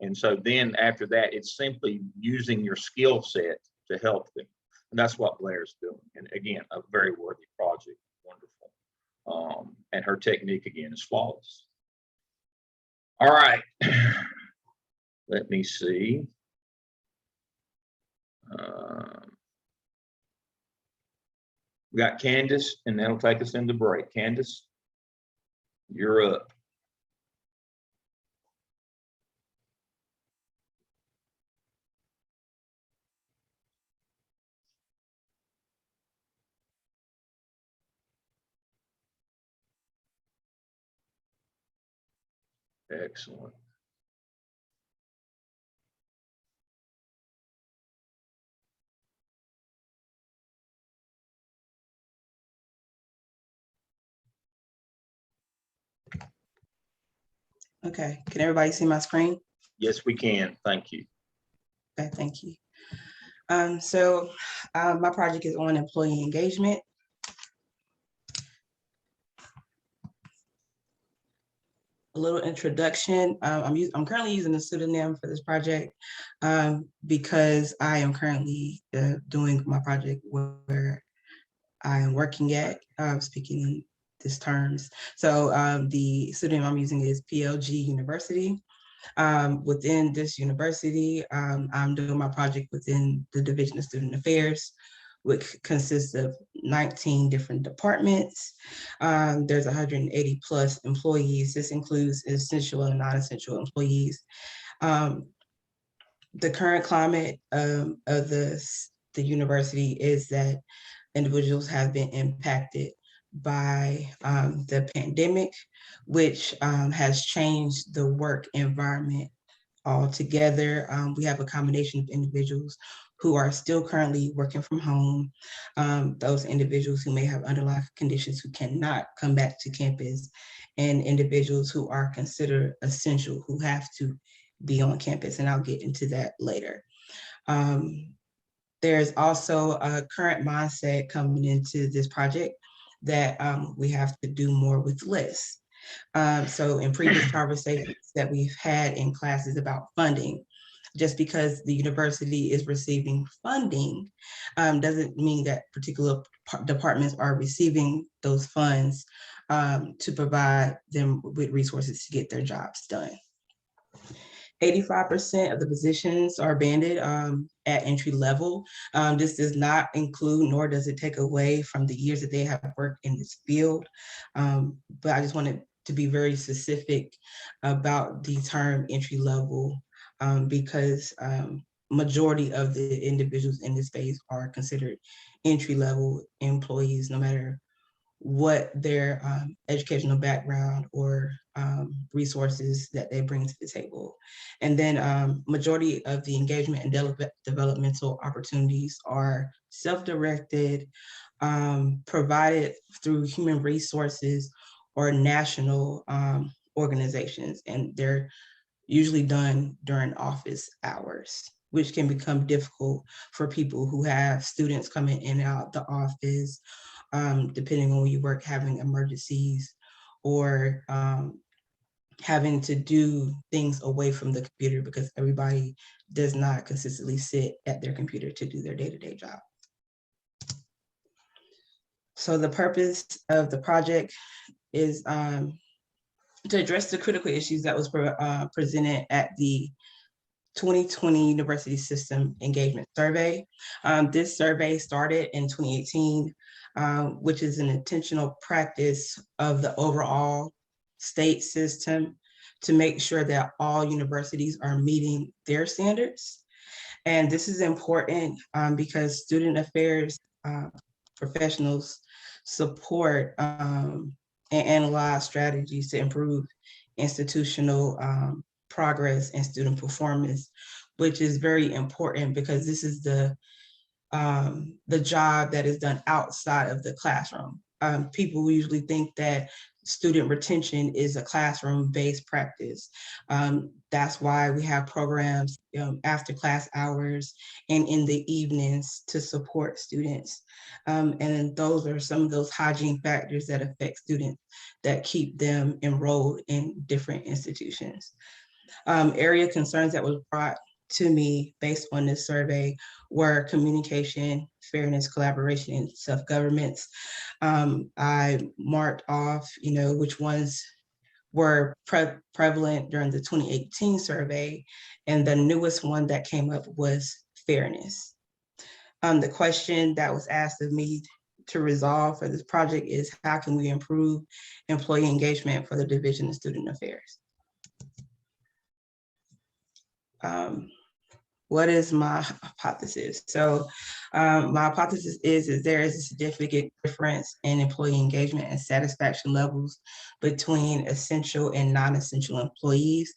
And so then after that, it's simply using your skill set to help them. And that's what Blair's doing. And again, a very worthy project, wonderful. And her technique again is flawless. All right, let me see. We got Candace, and that'll take us into break. Candace, you're up. Excellent. Okay, can everybody see my screen? Yes, we can. Thank you. Okay, thank you. My project is on employee engagement. A little introduction. I'm currently using a pseudonym for this project because I am currently doing my project where I am working at, speaking in these terms. So the pseudonym I'm using is PLG University. Within this university, I'm doing my project within the Division of Student Affairs, which consists of 19 different departments. There's 180 plus employees. This includes essential and non-essential employees. The current climate of the university is that individuals have been impacted by the pandemic, which has changed the work environment altogether. We have a combination of individuals who are still currently working from home, those individuals who may have underlying conditions who cannot come back to campus, and individuals who are considered essential who have to be on campus, and I'll get into that later. There's also a current mindset coming into this project that we have to do more with less. So in previous conversations that we've had in classes about funding, just because the university is receiving funding doesn't mean that particular departments are receiving those funds to provide them with resources to get their jobs done. 85% of the positions are banded at entry level. This does not include, nor does it take away from the years that they have worked in this field. But I just wanted to be very specific about the term entry level because majority of the individuals in this space are considered entry level employees, no matter what their educational background or resources that they bring to the table. And then majority of the engagement and developmental opportunities are self-directed, provided through human resources or national organizations, and they're usually done during office hours, which can become difficult for people who have students coming in and out the office, depending on where you work, having emergencies or having to do things away from the computer because everybody does not consistently sit at their computer to do their day-to-day job. So the purpose of the project is to address the critical issues that was presented at the 2020 University System Engagement Survey. This survey started in 2018, which is an intentional practice of the overall state system to make sure that all universities are meeting their standards. And this is important because student affairs professionals support and analyze strategies to improve institutional progress and student performance, which is very important because this is the job that is done outside of the classroom. People usually think that student retention is a classroom-based practice. That's why we have programs after class hours and in the evenings to support students. And those are some of those hygiene factors that affect students that keep them enrolled in different institutions. Area concerns that was brought to me based on this survey were communication, fairness, collaboration, and self-governance. I marked off, which ones were prevalent during the 2018 survey, and the newest one that came up was fairness. The question that was asked of me to resolve for this project is, how can we improve employee engagement for the Division of Student Affairs? What is my hypothesis? So my hypothesis is there is a significant difference in employee engagement and satisfaction levels between essential and non-essential employees.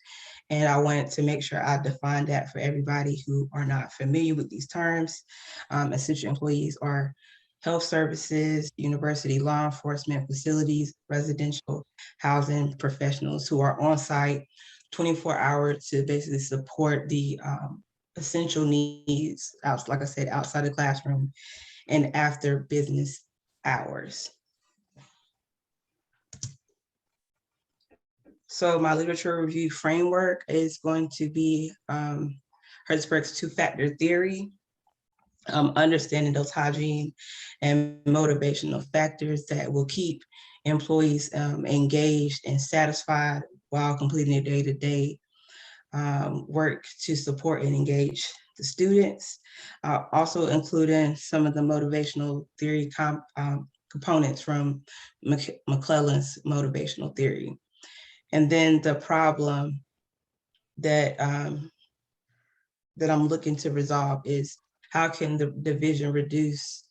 And I wanted to make sure I define that for everybody who are not familiar with these terms. Essential employees are health services, university law enforcement facilities, residential housing professionals who are on site 24 hours to basically support the essential needs, like I said, outside the classroom and after business hours. So my literature review framework is going to be Hertzberg's two-factor theory, understanding those hygiene and motivational factors that will keep employees engaged and satisfied while completing their day-to-day work to support and engage the students, also including some of the motivational theory components from McClellan's motivational theory. And then the problem that, that I'm looking to resolve is, how can the division reduce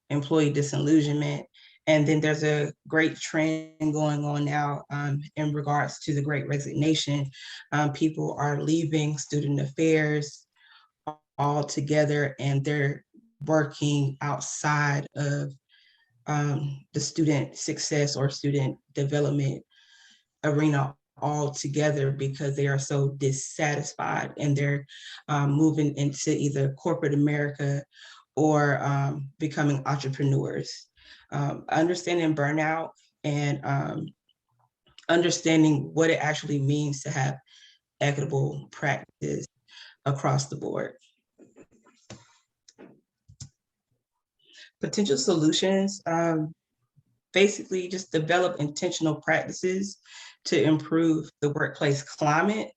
employee disillusionment? And then there's a great trend going on now in regards to the Great Resignation. People are leaving student affairs altogether, and they're working outside of the student success or student development arena altogether because they are so dissatisfied, and they're moving into either corporate America or becoming entrepreneurs. Understanding burnout and understanding what it actually means to have equitable practice across the board. Potential solutions, basically just develop intentional practices to improve the workplace climate.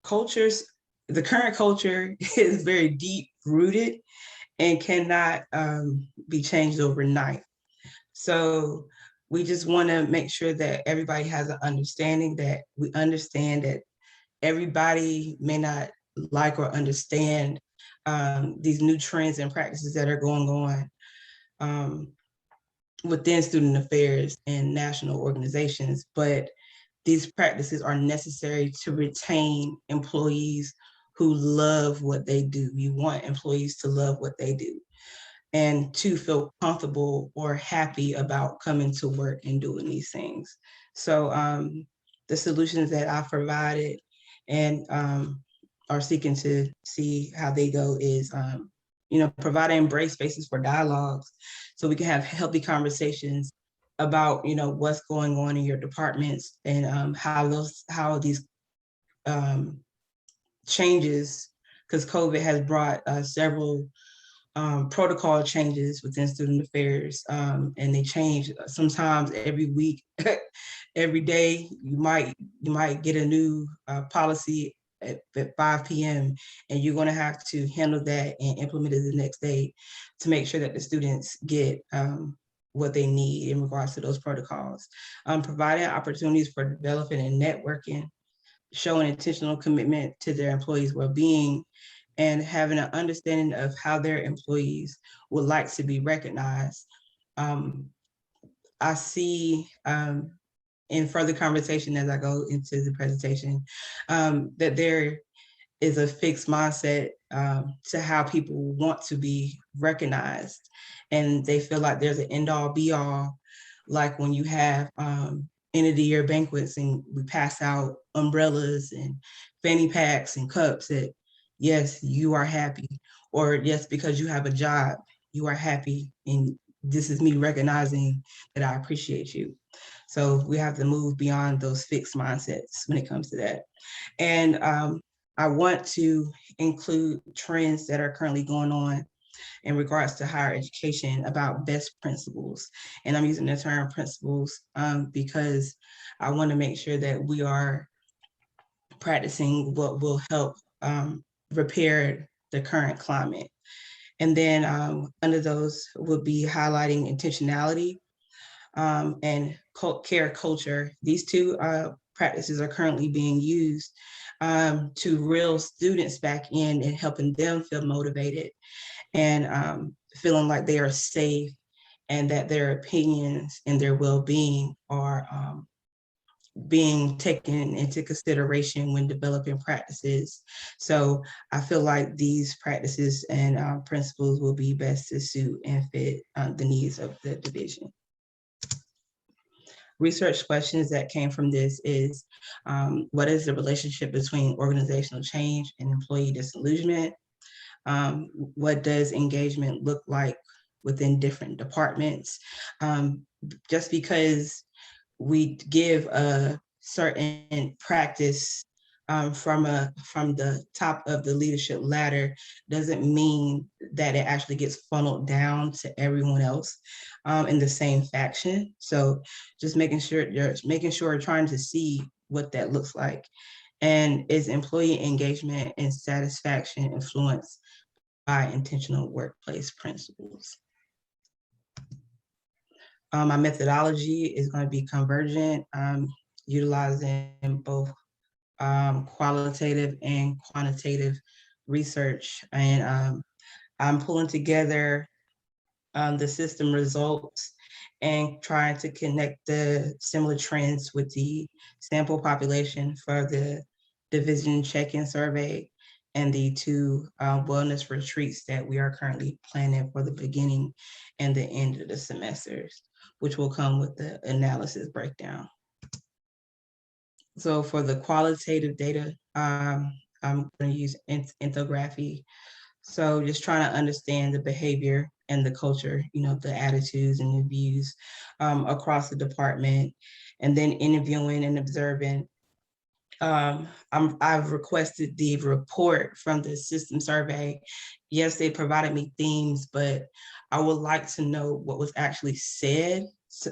Cultures, the current culture is very deep rooted and cannot be changed overnight. So we just want to make sure that everybody has an understanding, that we understand that everybody may not like or understand these new trends and practices that are going on within student affairs and national organizations, but these practices are necessary to retain employees who love what they do. You want employees to love what they do and to feel comfortable or happy about coming to work and doing these things. So the solutions that I've provided and are seeking to see how they go is, provide and embrace spaces for dialogues so we can have healthy conversations about, what's going on in your departments and how these changes, because COVID has brought several protocol changes within student affairs, and they change sometimes every week, every day. You might get a new policy at 5 p.m. and you're going to have to handle that and implement it the next day to make sure that the students get what they need in regards to those protocols. Providing opportunities for developing and networking, showing intentional commitment to their employees' well-being, and having an understanding of how their employees would like to be recognized. I see in further conversation as I go into the presentation that there is a fixed mindset to how people want to be recognized. And they feel like there's an end all be all, like when you have end of the year banquets and we pass out umbrellas and fanny packs and cups that, yes, you are happy, or yes, because you have a job, you are happy. And this is me recognizing that I appreciate you. So we have to move beyond those fixed mindsets when it comes to that. And I want to include trends that are currently going on in regards to higher education about best principles. And I'm using the term principles because I want to make sure that we are practicing what will help repair the current climate. And then under those would be highlighting intentionality and care culture. These two practices are currently being used to reel students back in and helping them feel motivated and feeling like they are safe and that their opinions and their well-being are being taken into consideration when developing practices. So I feel like these practices and principles will be best to suit and fit the needs of the division. Research questions that came from this is, what is the relationship between organizational change and employee disillusionment? What does engagement look like within different departments? Just because we give a certain practice from the top of the leadership ladder doesn't mean that it actually gets funneled down to everyone else in the same faction. So just making sure trying to see what that looks like. And is employee engagement and satisfaction influenced by intentional workplace principles? My methodology is going to be convergent, utilizing both qualitative and quantitative research. And I'm pulling together the system results and trying to connect the similar trends with the sample population for the division check-in survey and the two wellness retreats that we are currently planning for the beginning and the end of the semesters, which will come with the analysis breakdown. So for the qualitative data, I'm going to use infography. So just trying to understand the behavior and the culture, the attitudes and the views across the department, and then interviewing and observing. I've requested the report from the system survey. Yes, they provided me themes, but I would like to know what was actually said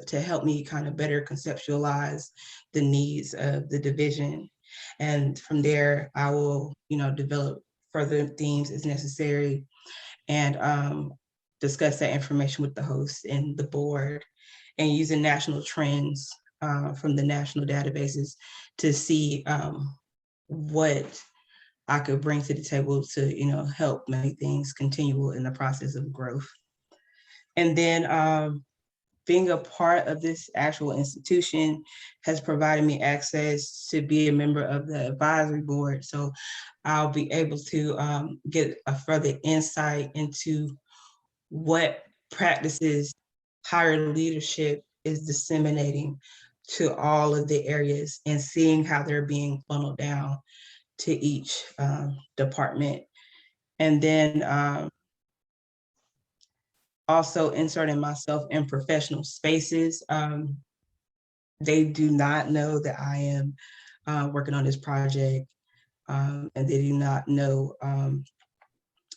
to help me kind of better conceptualize the needs of the division. And from there, I will, develop further themes as necessary and discuss that information with the host and the board, and using national trends from the national databases to see what I could bring to the table to, help make things continual in the process of growth. And then being a part of this actual institution has provided me access to be a member of the advisory board. So I'll be able to get a further insight into what practices higher leadership is disseminating to all of the areas and seeing how they're being funneled down to each department. And then also inserting myself in professional spaces. They do not know that I am working on this project, and they do not know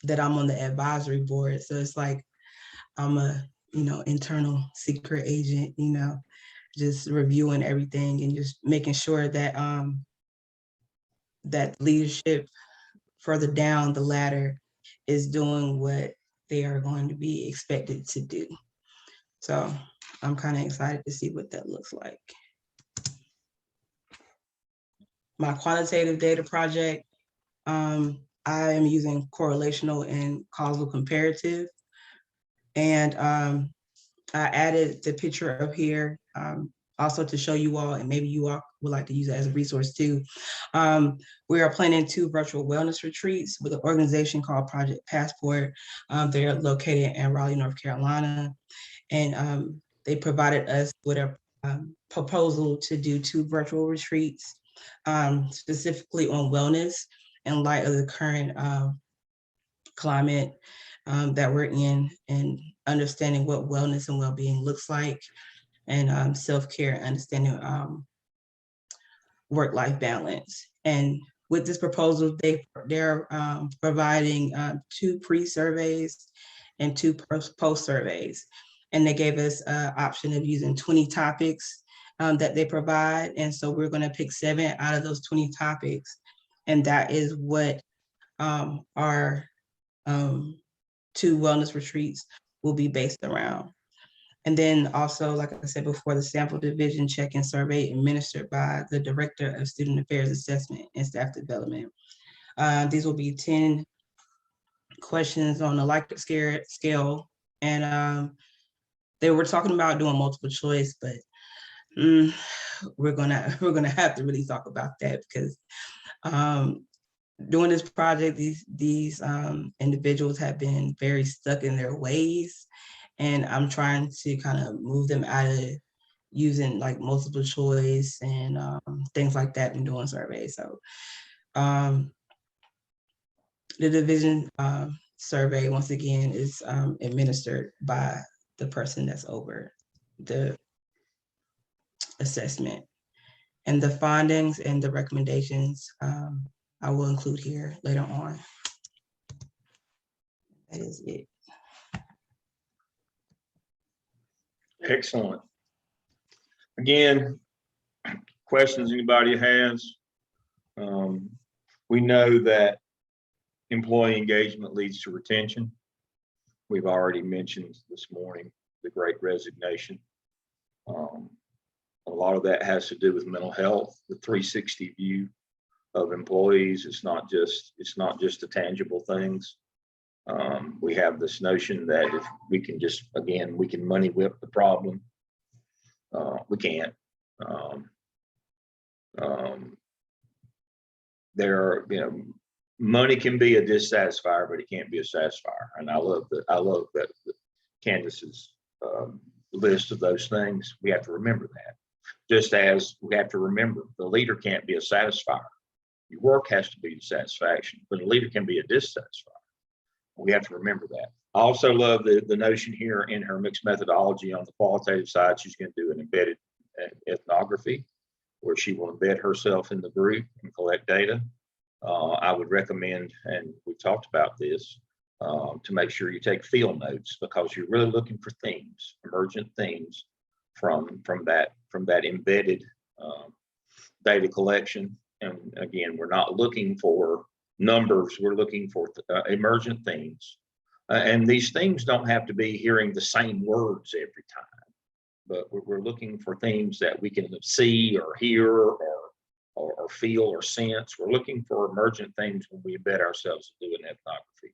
that I'm on the advisory board. So it's like I'm a, internal secret agent, just reviewing everything and just making sure that that leadership further down the ladder is doing what they are going to be expected to do. So I'm kind of excited to see what that looks like. My quantitative data project, I am using correlational and causal comparative. And I added the picture up here also to show you all, and maybe you all would like to use it as a resource too. We are planning 2 virtual wellness retreats with an organization called Project Passport. They're located in Raleigh, North Carolina. And they provided us with a proposal to do 2 virtual retreats, specifically on wellness in light of the current climate that we're in, and understanding what wellness and well-being looks like, and self-care, understanding work-life balance. And with this proposal, they're providing 2 pre-surveys and 2 post-surveys. And they gave us an option of using 20 topics that they provide. And so we're going to pick 7 out of those 20 topics. And that is what our 2 wellness retreats will be based around. And then also, like I said before, the sample division check-in survey administered by the Director of Student Affairs Assessment and Staff Development. These will be 10 questions on the Likert scale. And they were talking about doing multiple choice, but we're gonna have to really talk about that, because doing this project, these individuals have been very stuck in their ways. And I'm trying to kind of move them out of using like multiple choice and things like that in doing surveys. So the division survey, once again, is administered by the person that's over the assessment. And the findings and the recommendations I will include here later on. That is it. Excellent. Again, questions anybody has? We know that employee engagement leads to retention. We've already mentioned this morning the Great Resignation. A lot of that has to do with mental health, the 360 view of employees. It's not just the tangible things. We have this notion that if we can just, again, we can money whip the problem. We can't. Money can be a dissatisfier, but it can't be a satisfier. And I love that Candace's list of those things. We have to remember that. Just as we have to remember, the leader can't be a satisfier. Your work has to be the satisfaction, but a leader can be a dissatisfier. We have to remember that. I also love the notion here in her mixed methodology on the qualitative side. She's going to do an embedded ethnography where she will embed herself in the group and collect data. I would recommend, and we talked about this, to make sure you take field notes, because you're really looking for themes, emergent themes from that embedded data collection. And again, we're not looking for numbers, we're looking for emergent themes. And these themes don't have to be hearing the same words every time, but we're looking for themes that we can see or hear or feel or sense. We're looking for emergent things when we embed ourselves and do an ethnography.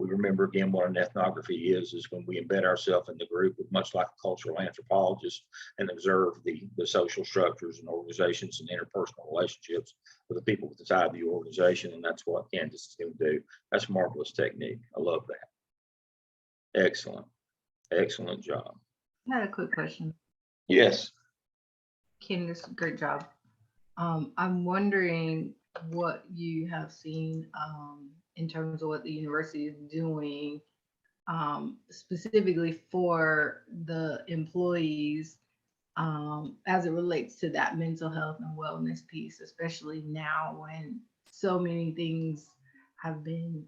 We remember again what an ethnography is when we embed ourselves in the group, much like a cultural anthropologist, and observe the social structures and organizations and interpersonal relationships with the people inside the organization. And that's what Candace is going to do. That's a marvelous technique. I love that. Excellent. Excellent job. I had a quick question. Yes. Candace, great job. I'm wondering what you have seen in terms of what the university is doing specifically for the employees as it relates to that mental health and wellness piece, especially now when so many things have been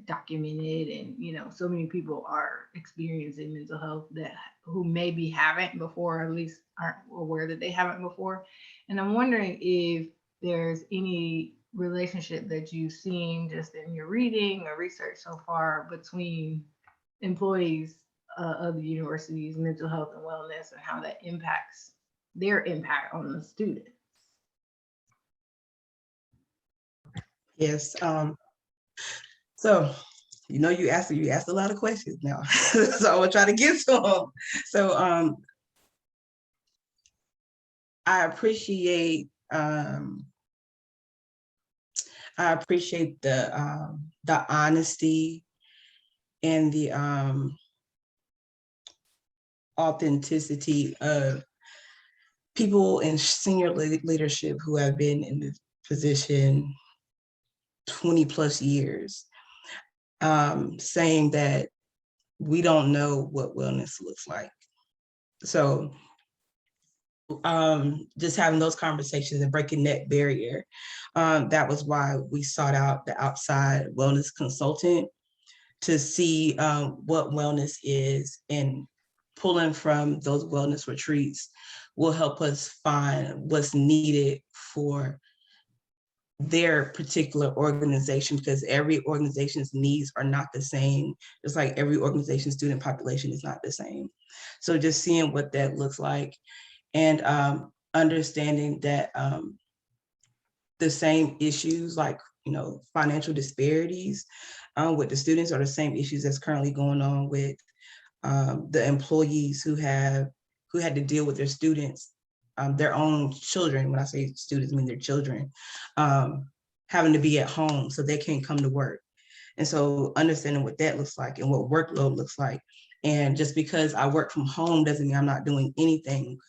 documented, and so many people are experiencing mental health that who maybe haven't before, or at least aren't aware that they haven't before. And I'm wondering if there's any relationship that you've seen just in your reading or research so far between employees of the university's mental health and wellness and how that impacts their impact on the students. Yes. So, you asked a lot of questions now, so I'm gonna try to get to them. So, I appreciate the honesty and the authenticity of people in senior leadership who have been in this position 20 plus years, saying that we don't know what wellness looks like. So just having those conversations and breaking that barrier, that was why we sought out the outside wellness consultant to see what wellness is, and pulling from those wellness retreats will help us find what's needed for their particular organization, because every organization's needs are not the same, just like every organization's student population is not the same. So just seeing what that looks like, and understanding that the same issues, like financial disparities with the students, are the same issues that's currently going on with the employees who had to deal with their students, their own children. When I say students, I mean their children, having to be at home, so they can't come to work. And so understanding what that looks like and what workload looks like. And just because I work from home doesn't mean I'm not doing anything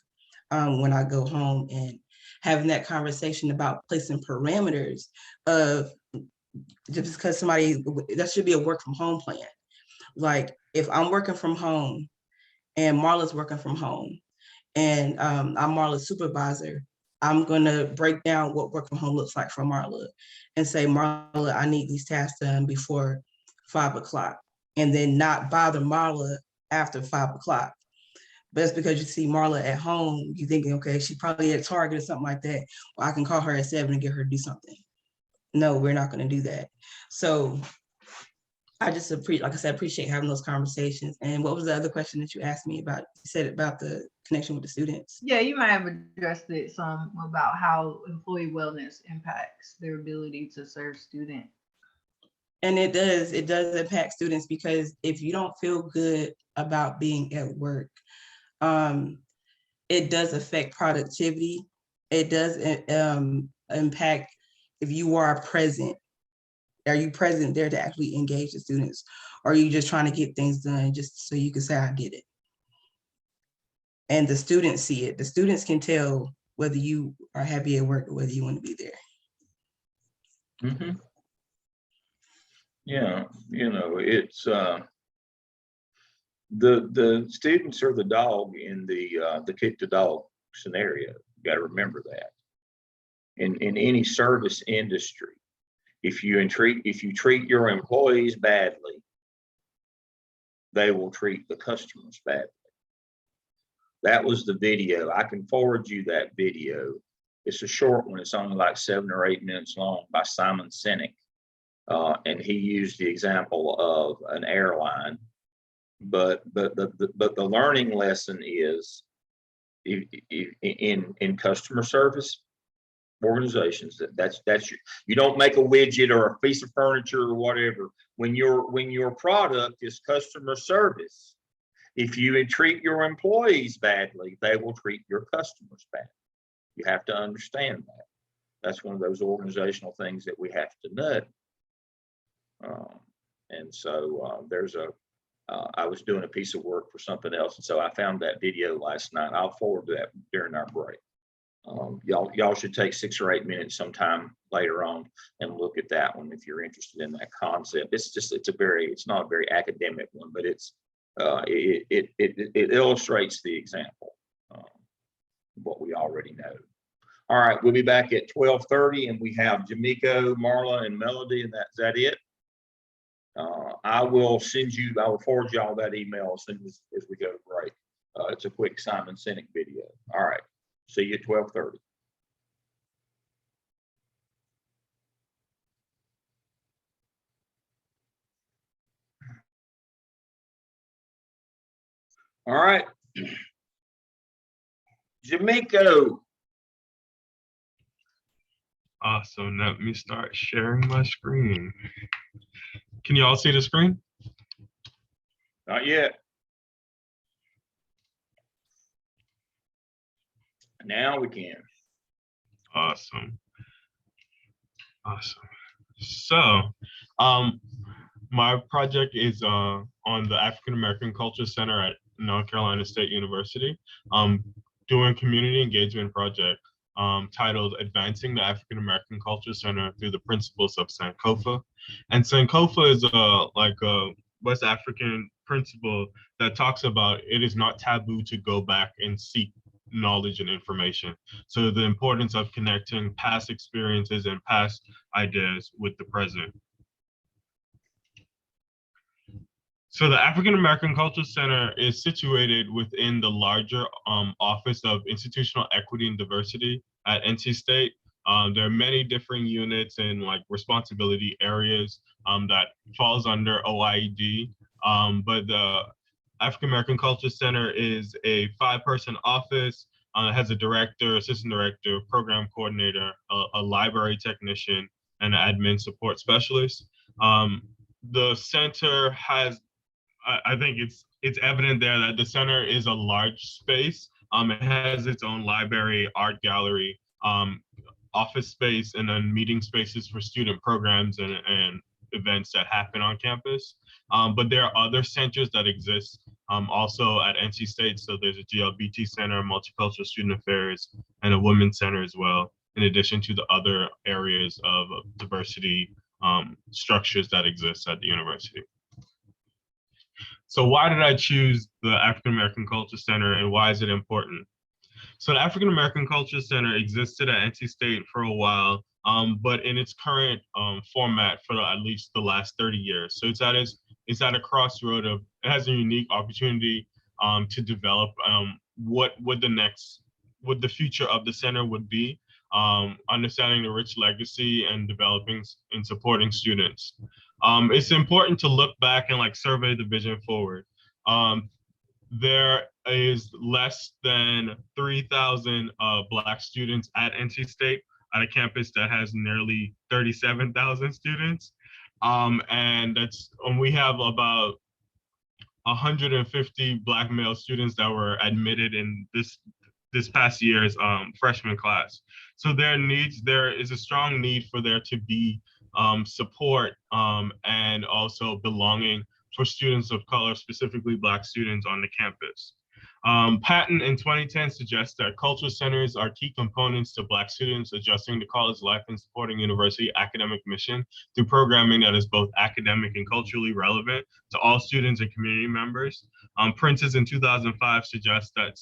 when I go home, and having that conversation about placing parameters of, just because that should be a work from home plan. Like if I'm working from home and Marla's working from home, and I'm Marla's supervisor, I'm gonna break down what work from home looks like for Marla and say, Marla, I need these tasks done before 5 o'clock, and then not bother Marla after 5 o'clock. But it's because you see Marla at home, you thinking, okay, she's probably at Target or something like that. Well, I can call her at 7 and get her to do something. No, we're not gonna do that. So I just appreciate having those conversations. And what was the other question that you asked me about? You said about the connection with the students. Yeah, you might have addressed it some about how employee wellness impacts their ability to serve students. And it does impact students, because if you don't feel good about being at work, it does affect productivity. It does impact if you are present. Are you present there to actually engage the students? Or are you just trying to get things done just so you can say, I did it? And the students see it. The students can tell whether you are happy at work or whether you want to be there. Mm-hmm. Yeah, it's the students are the dog in the kick the dog scenario. You got to remember that. In any service industry, if you treat your employees badly, they will treat the customers badly. That was the video. I can forward you that video. It's a short one. It's only like 7 or 8 minutes long, by Simon Sinek. And he used the example of an airline. But the learning lesson is, in customer service organizations, that's you don't make a widget or a piece of furniture or whatever. When your product is customer service, if you treat your employees badly, they will treat your customers badly. You have to understand that. That's one of those organizational things that we have to know. And so I was doing a piece of work for something else, and so I found that video last night. I'll forward that during our break. Y'all should take 6 or 8 minutes sometime later on and look at that one if you're interested in that concept. It's not a very academic one, but it illustrates the example of what we already know. All right, we'll be back at 12:30, and we have Jamiko, Marla, and Melody, and is that it? I will forward you all that email as soon as we go to break. It's a quick Simon Sinek video. All right, see you at 12:30. All right. Jamaico. Awesome. Let me start sharing my screen. Can you all see the screen? Not yet. Now we can. Awesome. Awesome. So, my project is on the African American Culture Center at North Carolina State University, doing community engagement project titled Advancing the African American Culture Center through the Principles of Sankofa. And Sankofa is like a West African principle that talks about it is not taboo to go back and seek knowledge and information. So the importance of connecting past experiences and past ideas with the present. So the African American Culture Center is situated within the larger Office of Institutional Equity and Diversity at NC State. There are many different units and like responsibility areas that falls under OIED, but the African American Culture Center is a 5-person office. It has a director, assistant director, program coordinator, a library technician, and an admin support specialist. The center has, I think it's evident there that the center is a large space. It has its own library, art gallery, office space, and then meeting spaces for student programs and events that happen on campus. But there are other centers that exist also at NC State. So there's a GLBT Center, Multicultural Student Affairs, and a Women's Center as well, in addition to the other areas of diversity structures that exist at the university. So why did I choose the African American Culture Center and why is it important? So the African American Culture Center existed at NC State for a while, but in its current format for at least the last 30 years. So it's at a crossroad of, it has a unique opportunity to develop what the future of the center would be, understanding the rich legacy and developing and supporting students. It's important to look back and like survey the vision forward. There is less than 3,000 Black students at NC State at a campus that has nearly 37,000 students. And we have about 150 Black male students that were admitted in this past year's freshman class. So there is a strong need for there to be support and also belonging for students of color, specifically Black students on the campus. Patton in 2010 suggests that cultural centers are key components to Black students adjusting to college life and supporting university academic mission through programming that is both academic and culturally relevant to all students and community members. Prince's in 2005 suggests that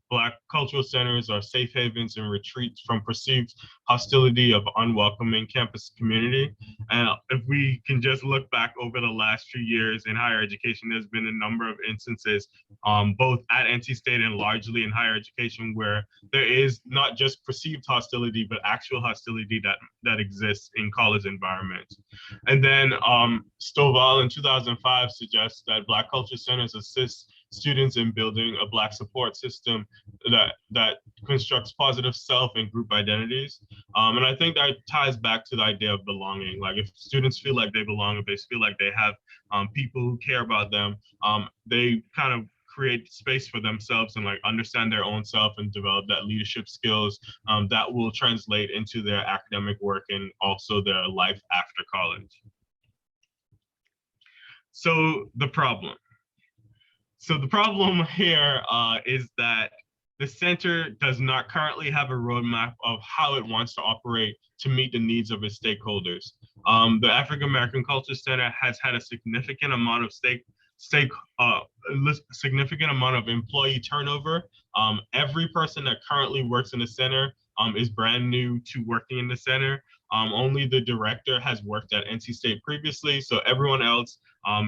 Black cultural centers are safe havens and retreats from perceived hostility of unwelcoming campus community. And if we can just look back over the last few years in higher education, there's been a number of instances, both at NC State and largely in higher education, where there is not just perceived hostility, but actual hostility that exists in college environments. And then Stovall in 2005 suggests that Black culture centers assist students in building a Black support system that constructs positive self and group identities. And I think that ties back to the idea of belonging. Like if students feel like they belong, if they feel like they have people who care about them, they kind of create space for themselves and like understand their own self and develop that leadership skills that will translate into their academic work and also their life after college. So the problem here is that the center does not currently have a roadmap of how it wants to operate to meet the needs of its stakeholders. The African American Culture Center has had a significant amount of significant amount of employee turnover. Every person that currently works in the center is brand new to working in the center. Only the director has worked at NC State previously, so everyone else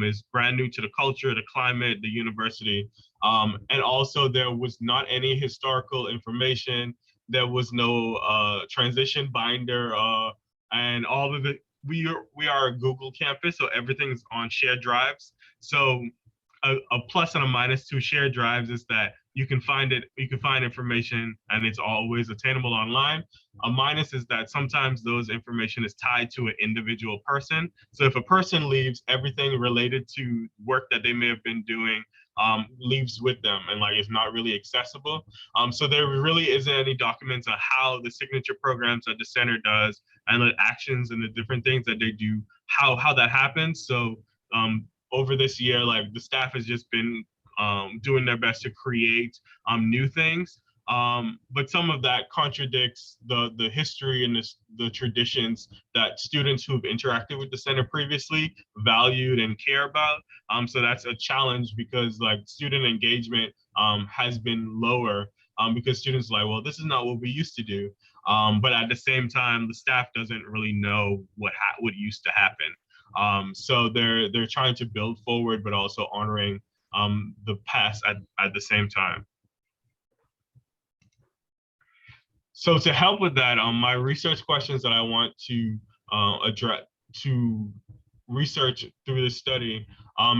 is brand new to the culture, the climate, the university. And also there was not any historical information. There was no transition binder and all of it. We are a Google campus, so everything's on shared drives. So a plus and a minus to shared drives is that you can find information and it's always attainable online. A minus is that sometimes those information is tied to an individual person. So if a person leaves, everything related to work that they may have been doing leaves with them and like it's not really accessible. So there really isn't any documents on how the signature programs that the center does and the actions and the different things that they do, how that happens. So over this year, like the staff has just been doing their best to create new things. But some of that contradicts the history and the traditions that students who've interacted with the center previously valued and care about. So that's a challenge because like student engagement has been lower because students are like, well, this is not what we used to do. But at the same time, the staff doesn't really know what used to happen. So they're trying to build forward, but also honoring the past at the same time. So to help with that, my research questions that I want to address, to research through this study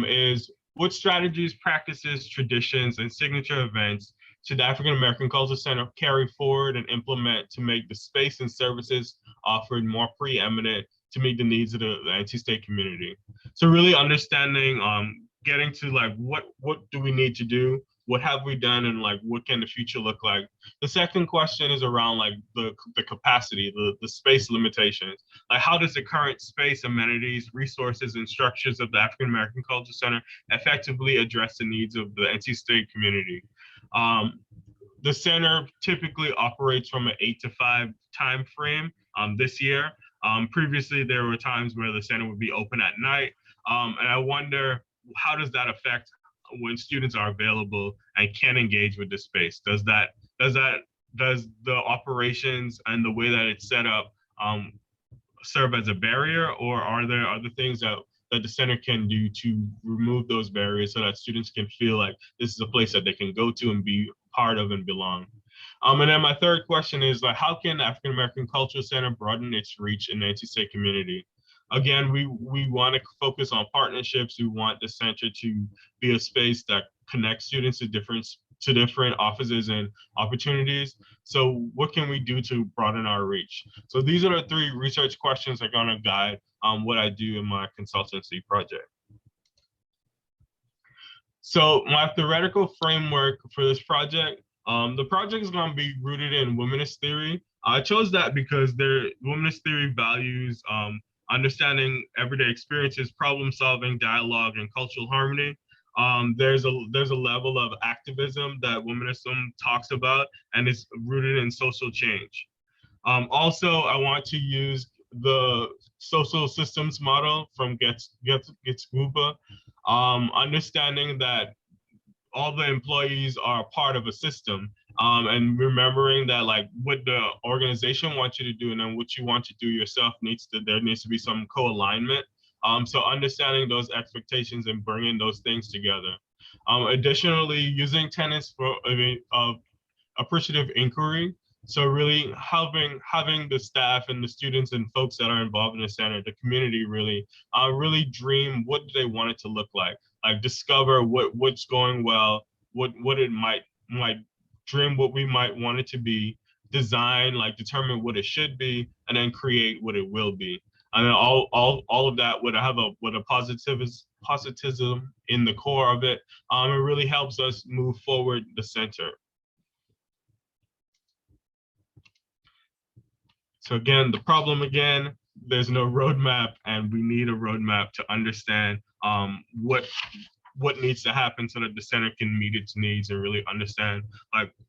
is what strategies, practices, traditions, and signature events should the African American Cultural Center carry forward and implement to make the space and services offered more preeminent to meet the needs of the NC State community? So really understanding, getting to like, what do we need to do? What have we done, and like what can the future look like? The second question is around like the capacity, the space limitations. Like how does the current space, amenities, resources, and structures of the African American Cultural Center effectively address the needs of the NC State community? The center typically operates from an 8 to 5 time frame. This year, previously there were times where the center would be open at night, and I wonder how does that affect when students are available and can engage with the space? Does the operations and the way that it's set up serve as a barrier, or are there other things that the center can do to remove those barriers so that students can feel like this is a place that they can go to and be part of and belong? And then my third question is like, how can the African American Cultural Center broaden its reach in the NC State community? Again, we want to focus on partnerships. We want the center to be a space that connects students to different offices and opportunities. So what can we do to broaden our reach? So these are the 3 research questions that are going to guide what I do in my consultancy project. So my theoretical framework for this project, the project is going to be rooted in womanist theory. I chose that because womanist theory values understanding everyday experiences, problem solving, dialogue, and cultural harmony. There's a level of activism that womanism talks about, and it's rooted in social change. Also, I want to use the social systems model from Getsguba, understanding that all the employees are part of a system, and remembering that like what the organization wants you to do and then what you want to do yourself there needs to be some co-alignment. So understanding those expectations and bringing those things together. Additionally, using tenets of appreciative inquiry. So really having the staff and the students and folks that are involved in the center, the community really dream what do they want it to look like discover what's going well, what it might dream what we might want it to be, design, determine what it should be, and then create what it will be. And then all of that would have a positivism in the core of it. It really helps us move forward the center. So again, the problem again, there's no roadmap, and we need a roadmap to understand what needs to happen so that the center can meet its needs and really understand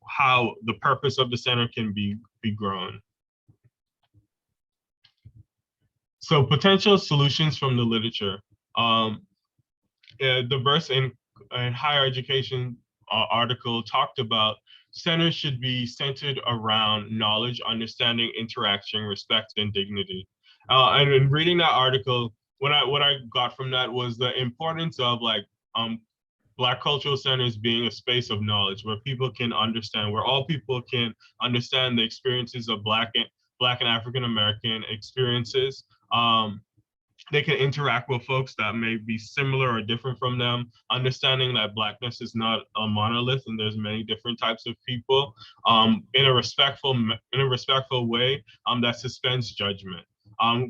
how the purpose of the center can be grown. So potential solutions from the literature. Diverse in higher education article talked about centers should be centered around knowledge, understanding, interaction, respect, and dignity. And in reading that article, what I got from that was the importance of Black cultural centers being a space of knowledge where people can understand, where all people can understand the experiences of Black and African American experiences, they can interact with folks that may be similar or different from them, understanding that Blackness is not a monolith and there's many different types of people, in a respectful way that suspends judgment.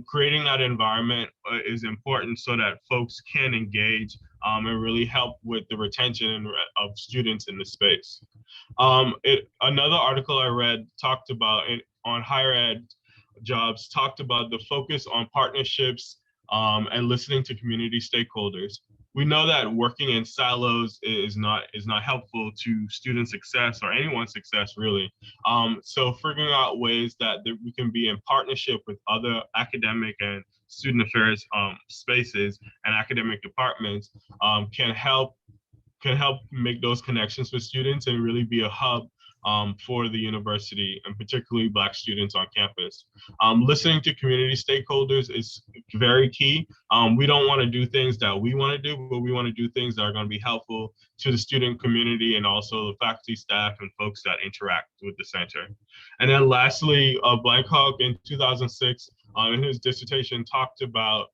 Creating that environment is important so that folks can engage and really help with the retention of students in the space. Another article I read talked about on higher ed jobs, talked about the focus on partnerships and listening to community stakeholders. We know that working in silos is not helpful to student success or anyone's success, really. So figuring out ways that we can be in partnership with other academic and student affairs spaces and academic departments can help make those connections with students and really be a hub for the university, and particularly Black students on campus. Listening to community stakeholders is very key. We don't want to do things that we want to do, but we want to do things that are going to be helpful to the student community and also the faculty, staff, and folks that interact with the center. And then lastly, Blankhawk in 2006, in his dissertation, talked about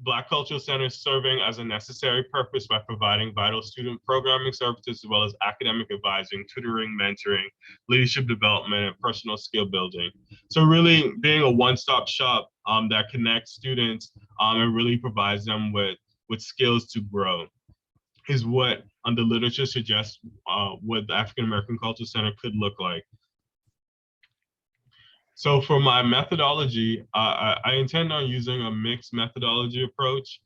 Black Cultural Centers serving as a necessary purpose by providing vital student programming services as well as academic advising, tutoring, mentoring, leadership development, and personal skill building. So really being a one-stop shop that connects students and really provides them with skills to grow is what the literature suggests what the African American Cultural Center could look like. So for my methodology, I intend on using a mixed methodology approach,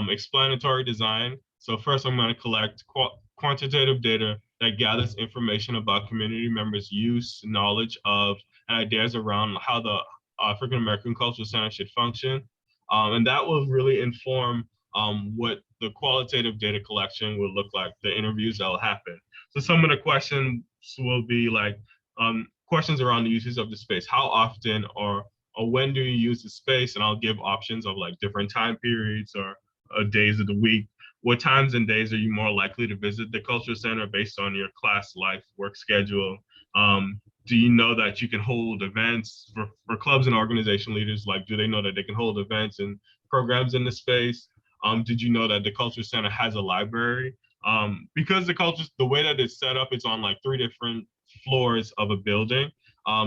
explanatory design. So first I'm going to collect quantitative data that gathers information about community members' use, knowledge of, and ideas around how the African American Cultural Center should function. And that will really inform what the qualitative data collection will look like, the interviews that will happen. So some of the questions will be like, questions around the uses of the space. How often or when do you use the space? And I'll give options of like different time periods or days of the week. What times and days are you more likely to visit the Cultural Center based on your class, life, work schedule? Do you know that you can hold events for clubs and organization leaders? Like, do they know that they can hold events and programs in the space? Did you know that the Cultural Center has a library? Because the way that it's set up, it's on like 3 different floors of a building.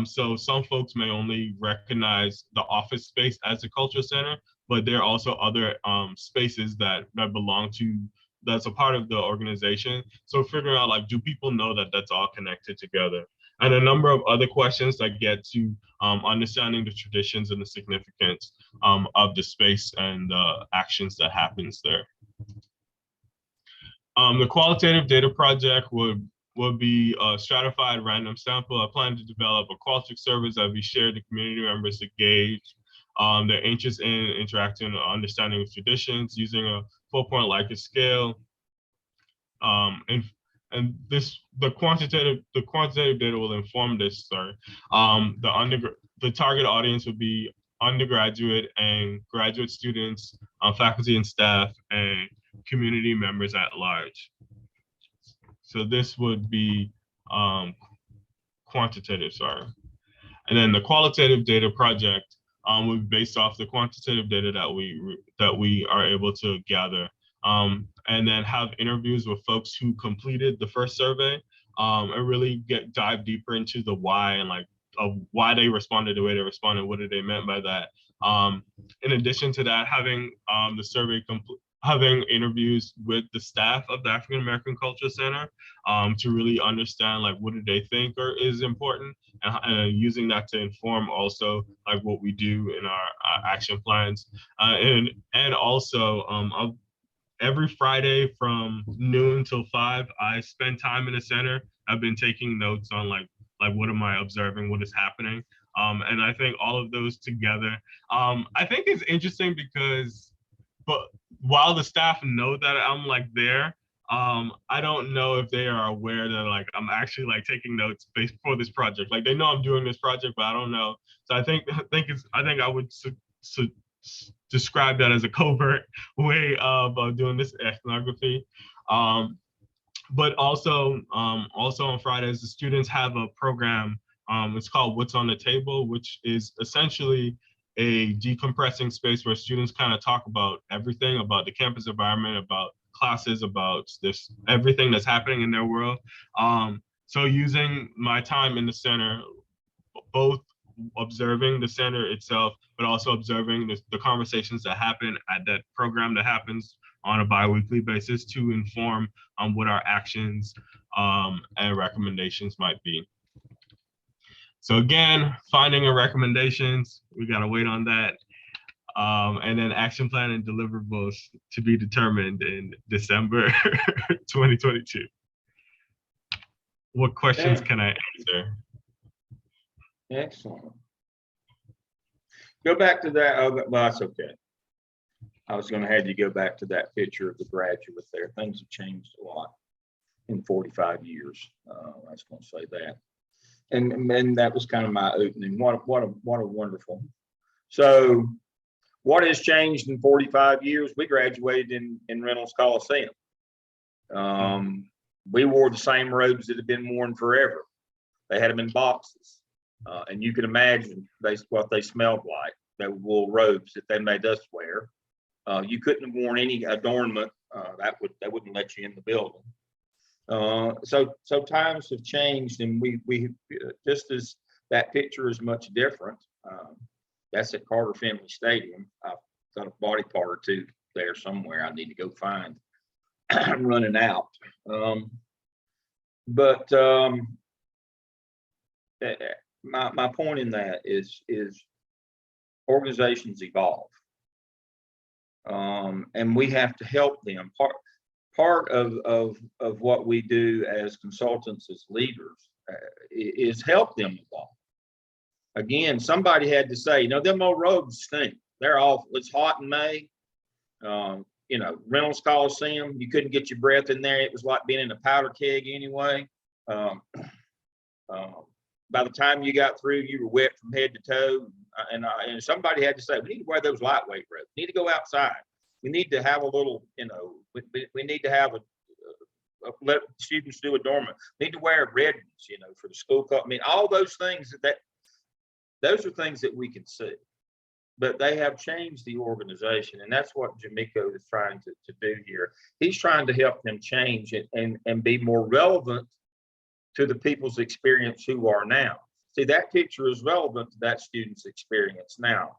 So some folks may only recognize the office space as a cultural center, but there are also other spaces that belong to, that's a part of the organization. So figuring out like, do people know that that's all connected together? And a number of other questions that get to understanding the traditions and the significance of the space and the actions that happens there. The qualitative data project would be a stratified random sample. I plan to develop a qualitative service that we share to community members to gauge their interest in interacting or understanding of traditions using a 4-point Likert scale. And the quantitative data will inform this. Sorry, the target audience would be undergraduate and graduate students, faculty and staff, and community members at large. So this would be quantitative, sorry. And then the qualitative data project would be based off the quantitative data that we are able to gather. And then have interviews with folks who completed the first survey and really dive deeper into the why and like why they responded the way they responded, what did they meant by that. In addition to that, having the survey having interviews with the staff of the African American Cultural Center to really understand like what do they think is important, and using that to inform also like what we do in our action plans. And also every Friday from noon till 5, I spend time in the center. I've been taking notes on like what am I observing, what is happening. And I think all of those together, I think it's interesting because, but while the staff know that I'm like there, I don't know if they are aware that like I'm actually like taking notes based for this project. Like they know I'm doing this project, but I don't know. So I think I would describe that as a covert way of doing this ethnography. But also on Fridays, the students have a program. It's called What's on the Table, which is essentially a decompressing space where students kind of talk about everything, about the campus environment, about classes, about this, everything that's happening in their world. So using my time in the center, both observing the center itself, but also observing the conversations that happen at that program that happens on a bi-weekly basis to inform what our actions and recommendations might be. So again, finding and recommendations, we gotta wait on that. And then action plan and deliverables to be determined in December 2022. What questions can I answer? Excellent. Go back to that. Oh, well, that's okay. I was going to have you go back to that picture of the graduate there. Things have changed a lot in 45 years. I was going to say that. And that was kind of my opening. What a wonderful. So what has changed in 45 years? We graduated in Reynolds Coliseum. We wore the same robes that had been worn forever. They had them in boxes. And you can imagine what they smelled like. They were wool robes that they made us wear. You couldn't have worn any adornment. They wouldn't let you in the building. So times have changed, and we just as that picture is much different. That's at Carter Finley Stadium. I've got a body part or two there somewhere I need to go find. I'm running out. My point in that is organizations evolve, and we have to help them. Part of what we do as consultants, as leaders, is help them evolve. Again, somebody had to say, them old roads stink. They're awful. It's hot in May. Reynolds Coliseum, you couldn't get your breath in there. It was like being in a powder keg anyway. By the time you got through, you were wet from head to toe. And somebody had to say, we need to wear those lightweight robes. We need to go outside. We need to have a little, we need to have let students do adornment. We need to wear red ones, for the school cup. I mean, all those things those are things that we can see. But they have changed the organization, and that's what Jamiko is trying to do here. He's trying to help them change it and be more relevant to the people's experience who are now. See, that picture is relevant to that student's experience now.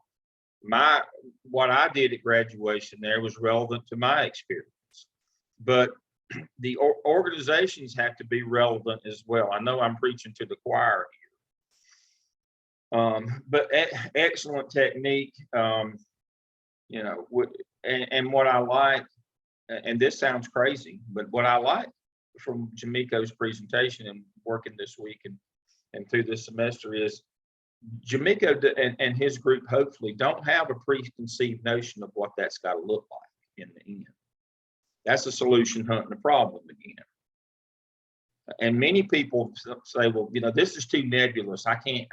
What I did at graduation there was relevant to my experience. But the organizations have to be relevant as well. I know I'm preaching to the choir here. But excellent technique, and what I like, and this sounds crazy, but what I like from Jamiko's presentation and working this week and through this semester is Jamiko and his group hopefully don't have a preconceived notion of what that's got to look like in the end. That's a solution hunting a problem again. And many people say, well, this is too nebulous. I can't,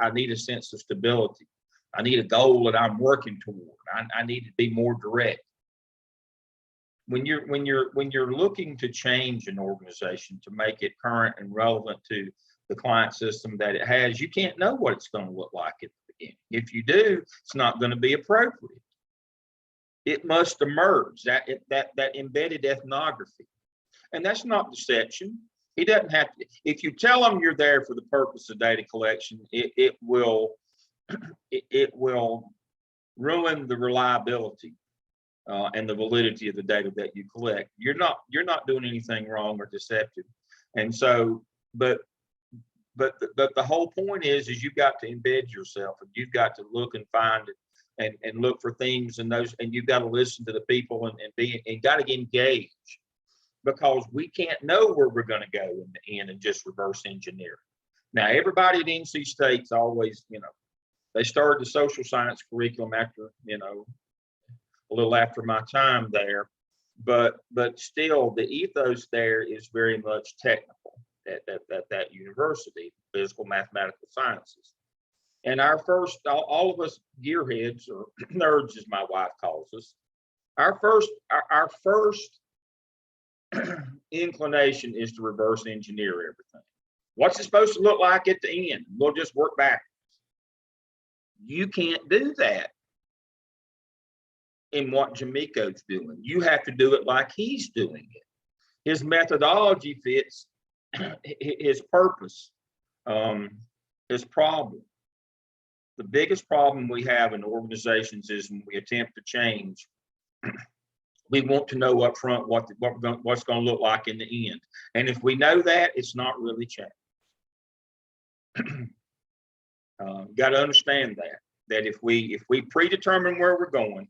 I need a sense of stability. I need a goal that I'm working toward. I need to be more direct. When you're looking to change an organization to make it current and relevant to the client system that it has, you can't know what it's going to look like at the beginning. If you do, it's not going to be appropriate. It must emerge, that embedded ethnography. And that's not deception. He doesn't have to. If you tell them you're there for the purpose of data collection, it will ruin the reliability and the validity of the data that you collect. You're not doing anything wrong or deceptive. And so, but the whole point is you've got to embed yourself, and you've got to look and find it and look for things, and you've got to listen to the people and got to get engaged. Because we can't know where we're going to go in the end and just reverse engineer. Now, everybody at NC State's always, they started the social science curriculum after, a little after my time there, but still the ethos there is very much technical at that university, physical, mathematical sciences. And our first, all of us gearheads, or nerds as my wife calls us, our first inclination is to reverse engineer everything. What's it supposed to look like at the end? We'll just work backwards. You can't do that in what Jamiko's doing. You have to do it like he's doing it. His methodology fits his purpose, his problem. The biggest problem we have in organizations is when we attempt to change, we want to know up front what's going to look like in the end. And if we know that, it's not really change. Got to understand that if we predetermine where we're going,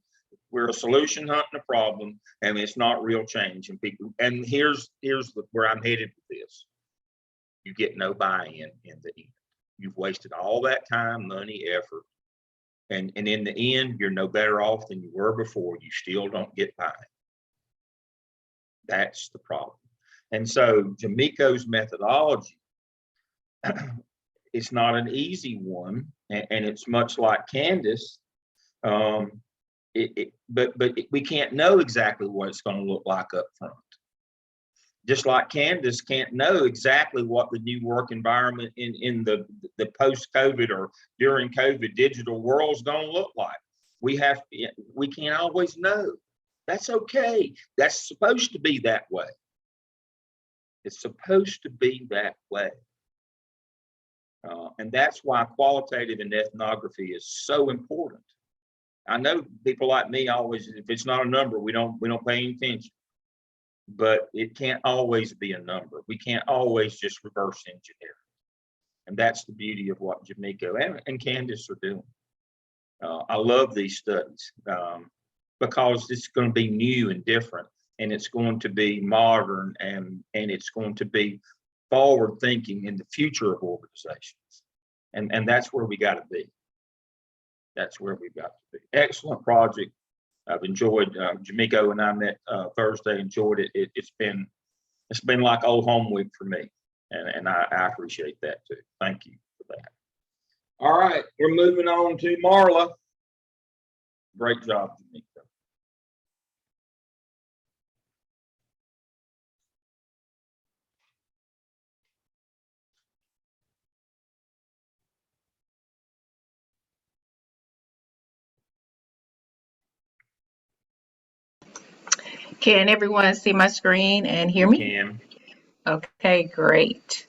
we're a solution hunting a problem, and it's not real change. And here's where I'm headed with this. You get no buy-in in the end. You've wasted all that time, money, effort. And in the end, you're no better off than you were before. You still don't get buy-in. That's the problem. And so Jamiko's methodology, it's not an easy one, and it's much like Candace. But we can't know exactly what it's going to look like up front. Just like Candace can't know exactly what the new work environment in the post-COVID or during COVID digital world is going to look like. We can't always know. That's okay. That's supposed to be that way. It's supposed to be that way. And that's why qualitative and ethnography is so important. I know people like me always, if it's not a number, we don't pay any attention. But it can't always be a number. We can't always just reverse engineer. And that's the beauty of what Jamiko and Candace are doing. I love these studies because it's going to be new and different, and it's going to be modern, and it's going to be forward thinking in the future of organizations. And that's where we got to be. That's where we've got to be. Excellent project. I've enjoyed, Jamiko and I met Thursday, enjoyed it. It's been like old home week for me. And I appreciate that too. Thank you for that. All right, we're moving on to Marla. Great job, Jamiko. Can everyone see my screen and hear me? Can. Okay, great.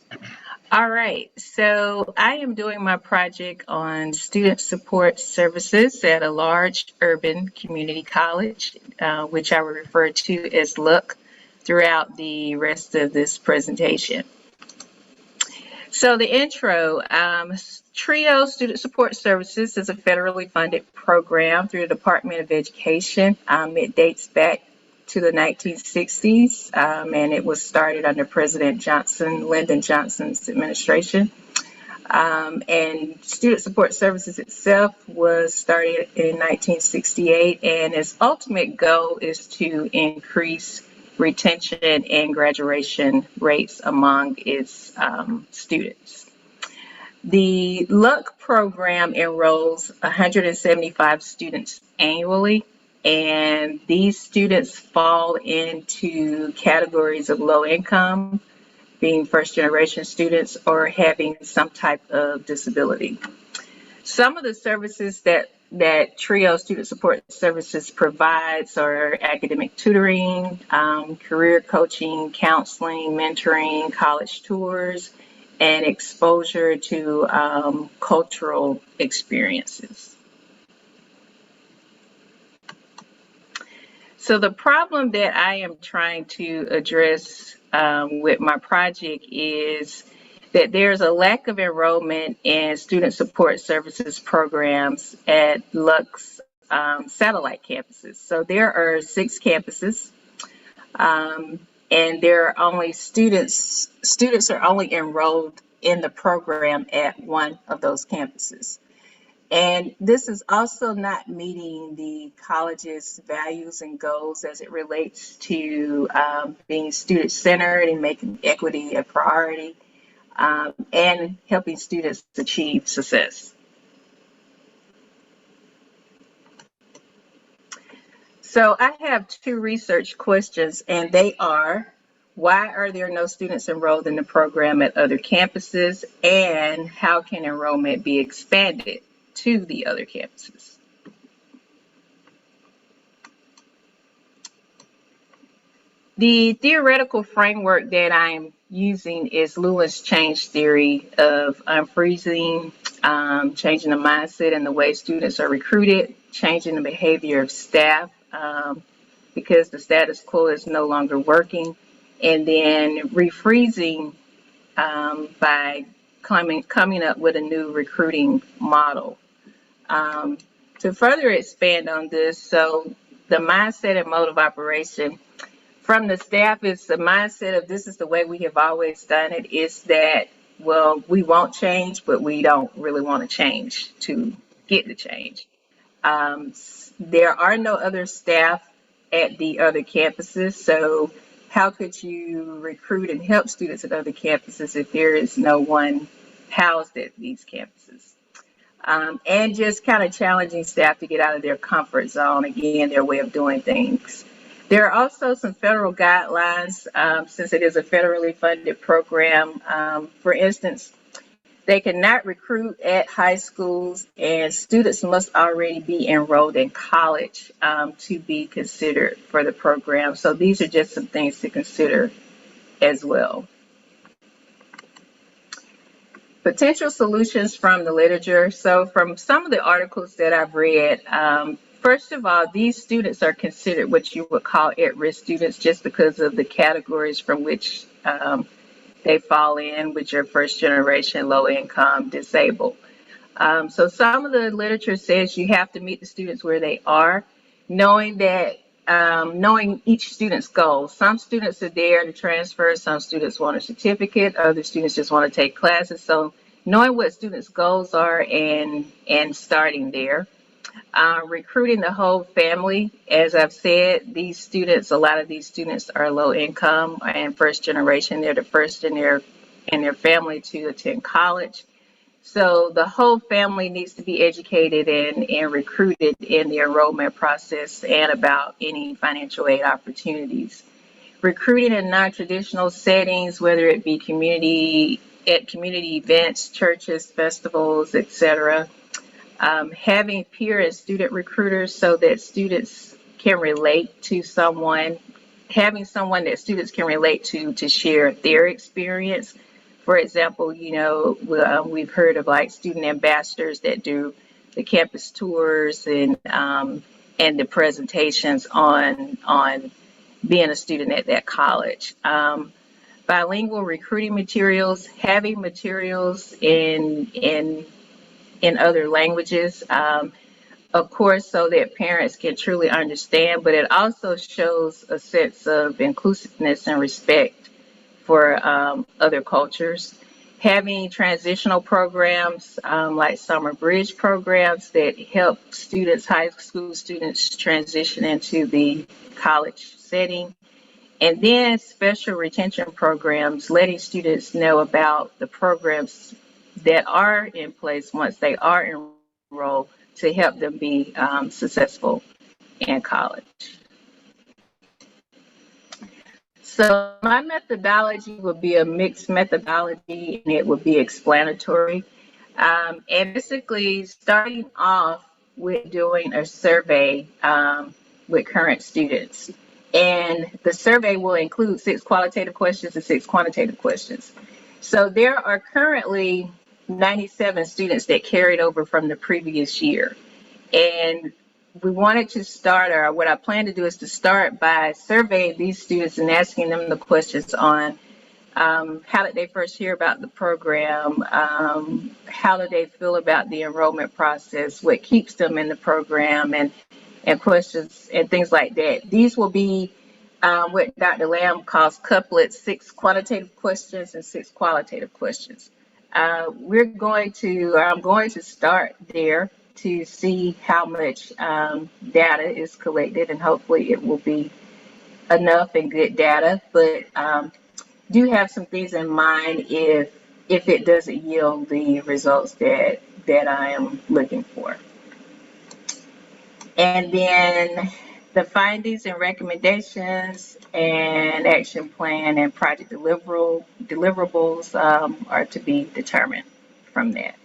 All right, so I am doing my project on student support services at a large urban community college, which I will refer to as LUC throughout the rest of this presentation. So the intro, TRIO Student Support Services is a federally funded program through the Department of Education. It dates back to the 1960s, and it was started under President Lyndon Johnson's administration. And Student Support Services itself was started in 1968, and its ultimate goal is to increase retention and graduation rates among its students. The LUC program enrolls 175 students annually, and these students fall into categories of low income, being first generation students, or having some type of disability. Some of the services that TRIO Student Support Services provides are academic tutoring, career coaching, counseling, mentoring, college tours, and exposure to cultural experiences. So the problem that I am trying to address with my project is that there's a lack of enrollment in student support services programs at LUC's satellite campuses. So there are 6 campuses, and there are only students are only enrolled in the program at one of those campuses. And this is also not meeting the college's values and goals as it relates to being student-centered and making equity a priority, and helping students achieve success. So I have 2 research questions, and they are, why are there no students enrolled in the program at other campuses, and how can enrollment be expanded to the other campuses. The theoretical framework that I'm using is Lewis' change theory of unfreezing, changing the mindset and the way students are recruited, changing the behavior of staff because the status quo is no longer working, and then refreezing by coming up with a new recruiting model. To further expand on this, so the mindset and mode of operation from the staff is the mindset of this is the way we have always done it, is that, well, we won't change, but we don't really want to change to get the change. There are no other staff at the other campuses, so how could you recruit and help students at other campuses if there is no one housed at these campuses? And just kind of challenging staff to get out of their comfort zone, again, their way of doing things. There are also some federal guidelines, since it is a federally funded program. For instance, they cannot recruit at high schools, and students must already be enrolled in college to be considered for the program. So these are just some things to consider as well. Potential solutions from the literature. So from some of the articles that I've read, first of all, these students are considered what you would call at-risk students just because of the categories from which they fall in, which are first generation, low income, disabled. So some of the literature says you have to meet the students where they are, knowing that knowing each student's goals. Some students are there to transfer, some students want a certificate, other students just want to take classes. So knowing what students' goals are and starting there. Recruiting the whole family. As I've said, these students, a lot of these students are low income and first generation. They're the first in their family to attend college. So the whole family needs to be educated and recruited in the enrollment process and about any financial aid opportunities. Recruiting in non-traditional settings, whether it be community events, churches, festivals, etc. Having peer and student recruiters so that students can relate to someone, having someone that students can relate to share their experience. For example, we've heard of like student ambassadors that do the campus tours and the presentations on being a student at that college. Bilingual recruiting materials, having materials in other languages, of course, so that parents can truly understand, but it also shows a sense of inclusiveness and respect for other cultures. Having transitional programs like summer bridge programs that help students, high school students, transition into the college setting. And then special retention programs, letting students know about the programs that are in place once they are enrolled to help them be successful in college. So my methodology would be a mixed methodology, and it would be explanatory. And basically starting off with doing a survey with current students. And the survey will include 6 qualitative questions and 6 quantitative questions. So there are currently 97 students that carried over from the previous year. And we wanted to start, or what I plan to do is to start by surveying these students and asking them the questions on how did they first hear about the program, how do they feel about the enrollment process, what keeps them in the program, and questions and things like that. These will be what Dr. Lamb calls couplets, 6 quantitative questions and 6 qualitative questions. I'm going to start there to see how much data is collected, and hopefully it will be enough and good data, but do have some things in mind if it doesn't yield the results that I am looking for. And then the findings and recommendations and action plan and project deliverables are to be determined from that.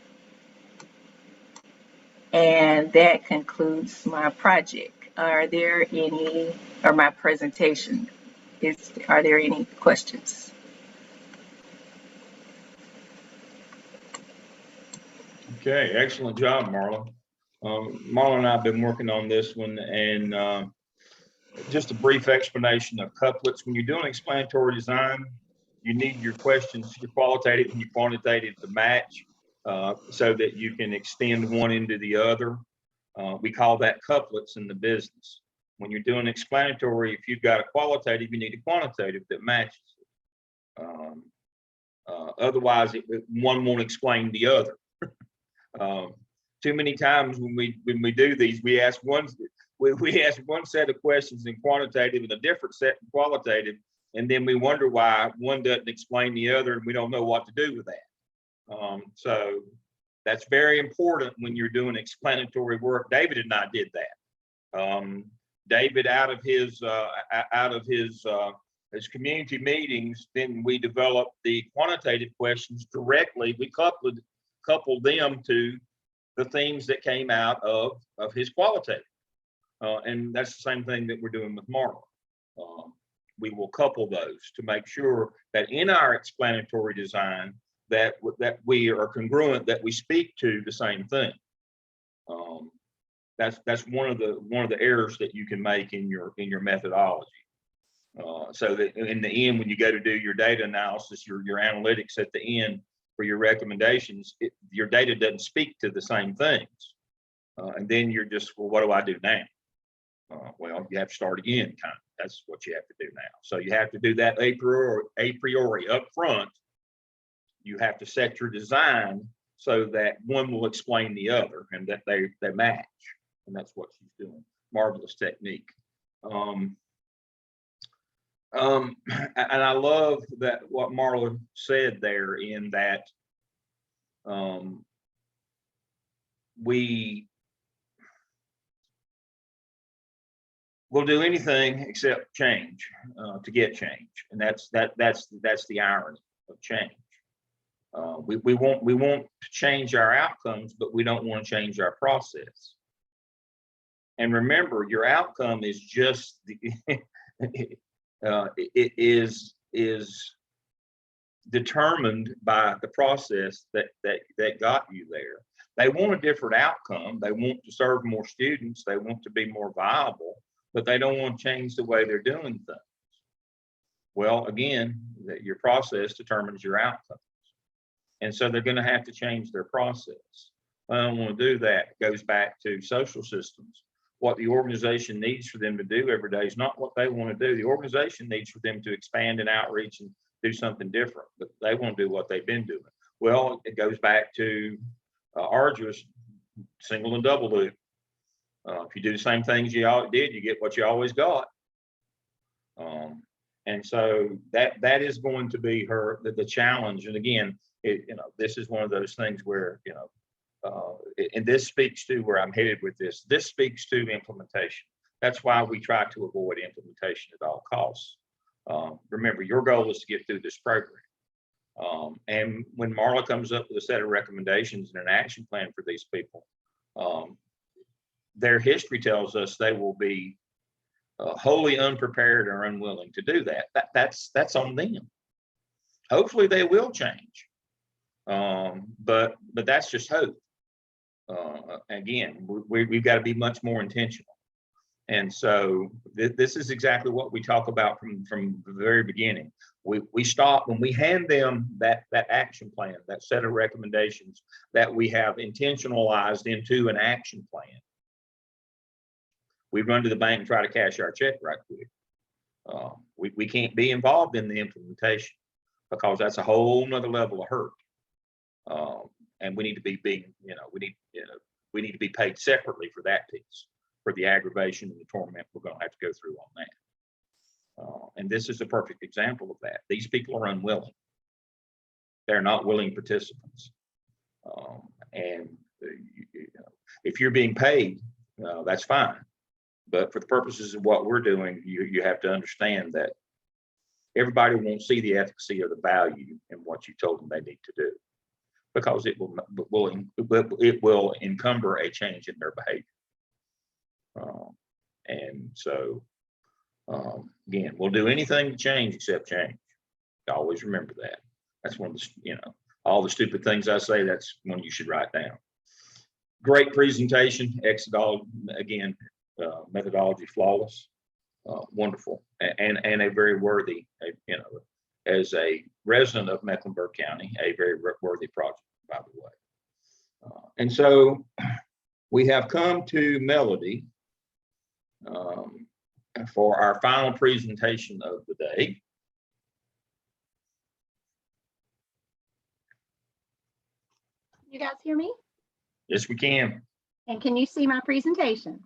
And that concludes my project. Are there any, or my presentation? Are there any questions? Okay, excellent job, Marla. Marla and I have been working on this one, and just a brief explanation of couplets. When you're doing explanatory design, you need your questions, your qualitative and your quantitative to match so that you can extend one into the other. We call that couplets in the business. When you're doing explanatory, if you've got a qualitative, you need a quantitative that matches it. Otherwise, one won't explain the other. Too many times when we do these, we ask one set of questions in quantitative and a different set in qualitative, and then we wonder why one doesn't explain the other, and we don't know what to do with that. So that's very important when you're doing explanatory work. David and I did that. David, out of his community meetings, then we developed the quantitative questions directly. We coupled them to the themes that came out of his qualitative. And that's the same thing that we're doing with Marla. We will couple those to make sure that in our explanatory design that we are congruent, that we speak to the same thing. That's one of the errors that you can make in your methodology. So that in the end, when you go to do your data analysis, your analytics at the end for your recommendations, your data doesn't speak to the same things. And then you're just, well, what do I do now? Well, you have to start again, kind of. That's what you have to do now. So you have to do that a priori up front. You have to set your design so that one will explain the other and that they match. And that's what she's doing. Marvelous technique. And I love that what Marla said there, in that we'll do anything except change to get change, and that's the irony of change. We want to change our outcomes, but we don't want to change our process. And remember, your outcome is just it is determined by the process that got you there. They want a different outcome. They want to serve more students. They want to be more viable, but they don't want to change the way they're doing things. Well, again, your process determines your outcomes. And so they're going to have to change their process. I don't want to do that. It goes back to social systems. What the organization needs for them to do every day is not what they want to do. The organization needs for them to expand and outreach and do something different, but they want to do what they've been doing. Well, it goes back to arduous single and double loop. If you do the same things you all did, you get what you always got. And so that is going to be the challenge. And again, this is one of those things where, and this speaks to where I'm headed with this. This speaks to implementation. That's why we try to avoid implementation at all costs. Remember, your goal is to get through this program. And when Marla comes up with a set of recommendations and an action plan for these people, their history tells us they will be wholly unprepared or unwilling to do that. That's on them. Hopefully they will change. But that's just hope. Again, we've got to be much more intentional. And so this is exactly what we talk about from the very beginning. We stop when we hand them that action plan, that set of recommendations that we have intentionalized into an action plan. We run to the bank and try to cash our check right quick. We can't be involved in the implementation because that's a whole nother level of hurt. And we need to be we need to be paid separately for that piece, for the aggravation and the torment we're going to have to go through on that. And this is a perfect example of that. These people are unwilling. They're not willing participants. And if you're being paid, that's fine. But for the purposes of what we're doing, you have to understand that everybody won't see the efficacy or the value in what you told them they need to do. because it will encumber a change in their behavior. And so, again, we'll do anything to change except change. Always remember that. That's one of the, all the stupid things I say, that's one you should write down. Great presentation, again, methodology flawless, wonderful, and a very worthy, as a resident of Mecklenburg County, a very worthy project, by the way. And so we have come to Melody for our final presentation of the day. You guys hear me? Yes, we can. And can you see my presentation?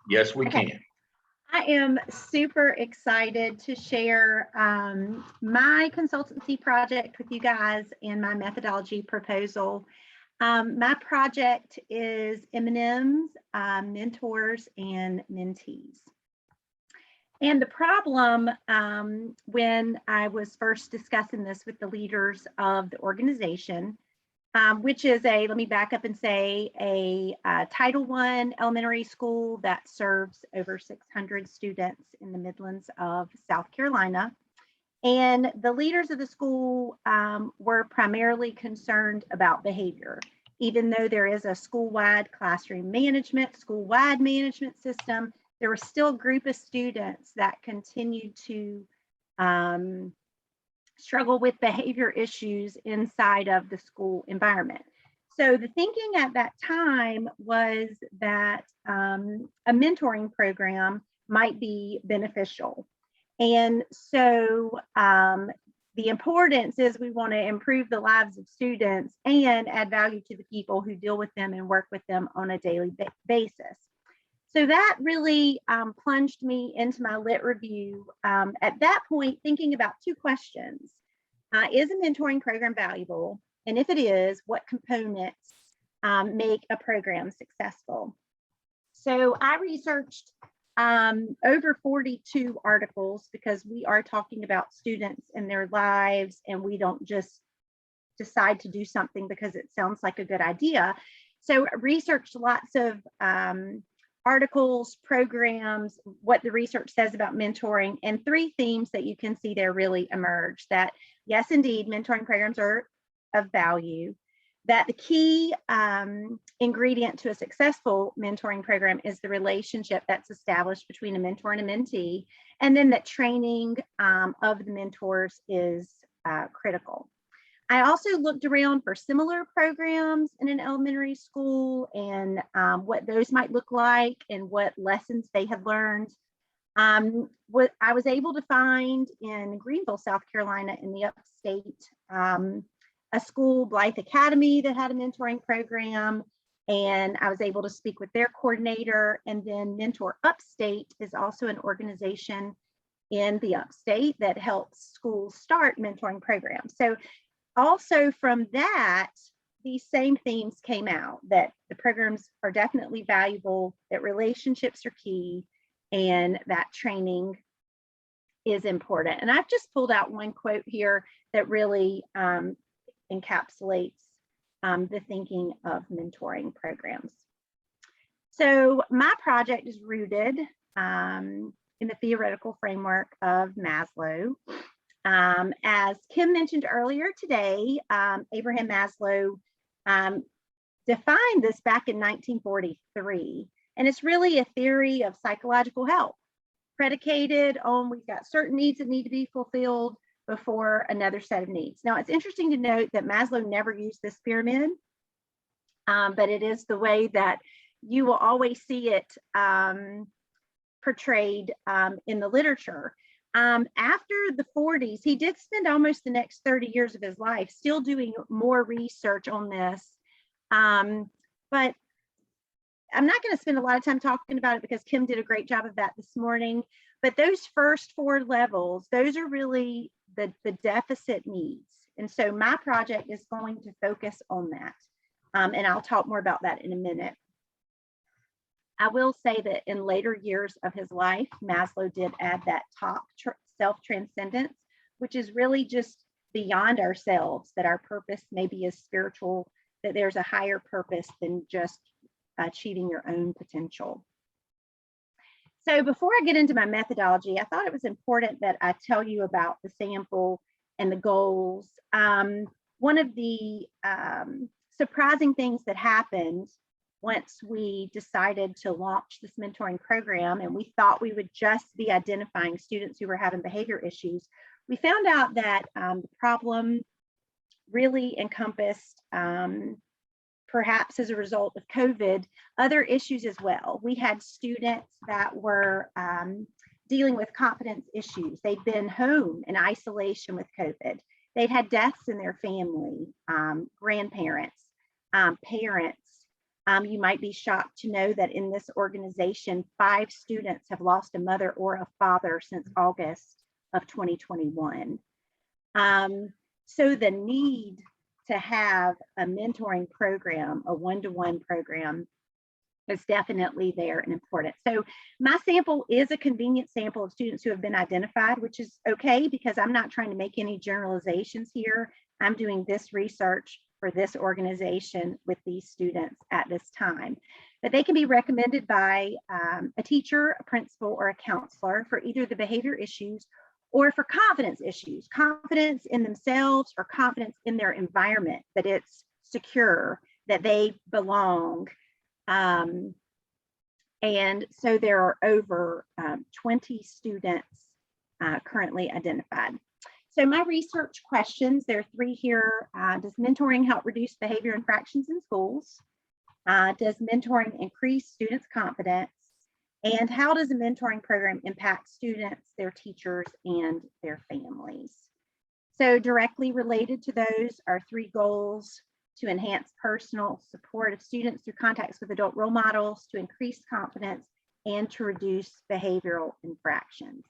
Yes, we Okay. can. I am super excited to share my consultancy project with you guys and my methodology proposal. My project is M&Ms, mentors, and mentees. And the problem when I was first discussing this with the leaders of the organization, which is let me back up and say, a Title I elementary school that serves over 600 students in the Midlands of South Carolina. And the leaders of the school were primarily concerned about behavior, even though there is a school-wide classroom management, school-wide management system. There was still a group of students that continued to struggle with behavior issues inside of the school environment. So the thinking at that time was that a mentoring program might be beneficial. And so the importance is we want to improve the lives of students and add value to the people who deal with them and work with them on a daily basis. So that really plunged me into my lit review at that point, thinking about two questions. Is a mentoring program valuable? And if it is, what components make a program successful? So I researched over 42 articles, because we are talking about students and their lives, and we don't just decide to do something because it sounds like a good idea. So I researched lots of articles, programs, what the research says about mentoring, and three themes that you can see there really emerge. That yes, indeed, mentoring programs are of value, that the key ingredient to a successful mentoring program is the relationship that's established between a mentor and a mentee, and then that training of the mentors is critical. I also looked around for similar programs in an elementary school and what those might look like and what lessons they have learned. What I was able to find in Greenville, South Carolina, in the upstate, a school, Blythe Academy, that had a mentoring program, and I was able to speak with their coordinator. And then Mentor Upstate is also an organization in the upstate that helps schools start mentoring programs. So also from that, these same themes came out, that the programs are definitely valuable, that relationships are key, and that training is important. And I've just pulled out one quote here that really encapsulates the thinking of mentoring programs. So my project is rooted in the theoretical framework of Maslow. As Kim mentioned earlier today, Abraham Maslow defined this back in 1943, and it's really a theory of psychological health, predicated on we've got certain needs that need to be fulfilled before another set of needs. Now, it's interesting to note that Maslow never used this pyramid, but it is the way that you will always see it portrayed in the literature. After the 40s, he did spend almost the next 30 years of his life still doing more research on this. But I'm not going to spend a lot of time talking about it because Kim did a great job of that this morning. But those first four levels, those are really the deficit needs. And so my project is going to focus on that. And I'll talk more about that in a minute. I will say that in later years of his life, Maslow did add that top self-transcendence, which is really just beyond ourselves, that our purpose maybe is spiritual, that there's a higher purpose than just achieving your own potential. So before I get into my methodology, I thought it was important that I tell you about the sample and the goals. One of the surprising things that happened once we decided to launch this mentoring program, and we thought we would just be identifying students who were having behavior issues, we found out that the problem really encompassed, perhaps as a result of COVID, other issues as well. We had students that were dealing with confidence issues. They'd been home in isolation with COVID. They'd had deaths in their family, grandparents, parents. You might be shocked to know that in this organization, 5 students have lost a mother or a father since August of 2021. So the need to have a mentoring program, a one-to-one program, is definitely there and important. So my sample is a convenient sample of students who have been identified, which is okay because I'm not trying to make any generalizations here. I'm doing this research for this organization with these students at this time. But they can be recommended by a teacher, a principal, or a counselor for either the behavior issues or for confidence issues, confidence in themselves or confidence in their environment, that it's secure, that they belong. And so there are over 20 students currently identified. So my research questions, there are 3 here. Does mentoring help reduce behavior infractions in schools? Does mentoring increase students' confidence? And how does a mentoring program impact students, their teachers, and their families? So directly related to those are 3 goals: to enhance personal support of students through contacts with adult role models, to increase confidence, and to reduce behavioral infractions.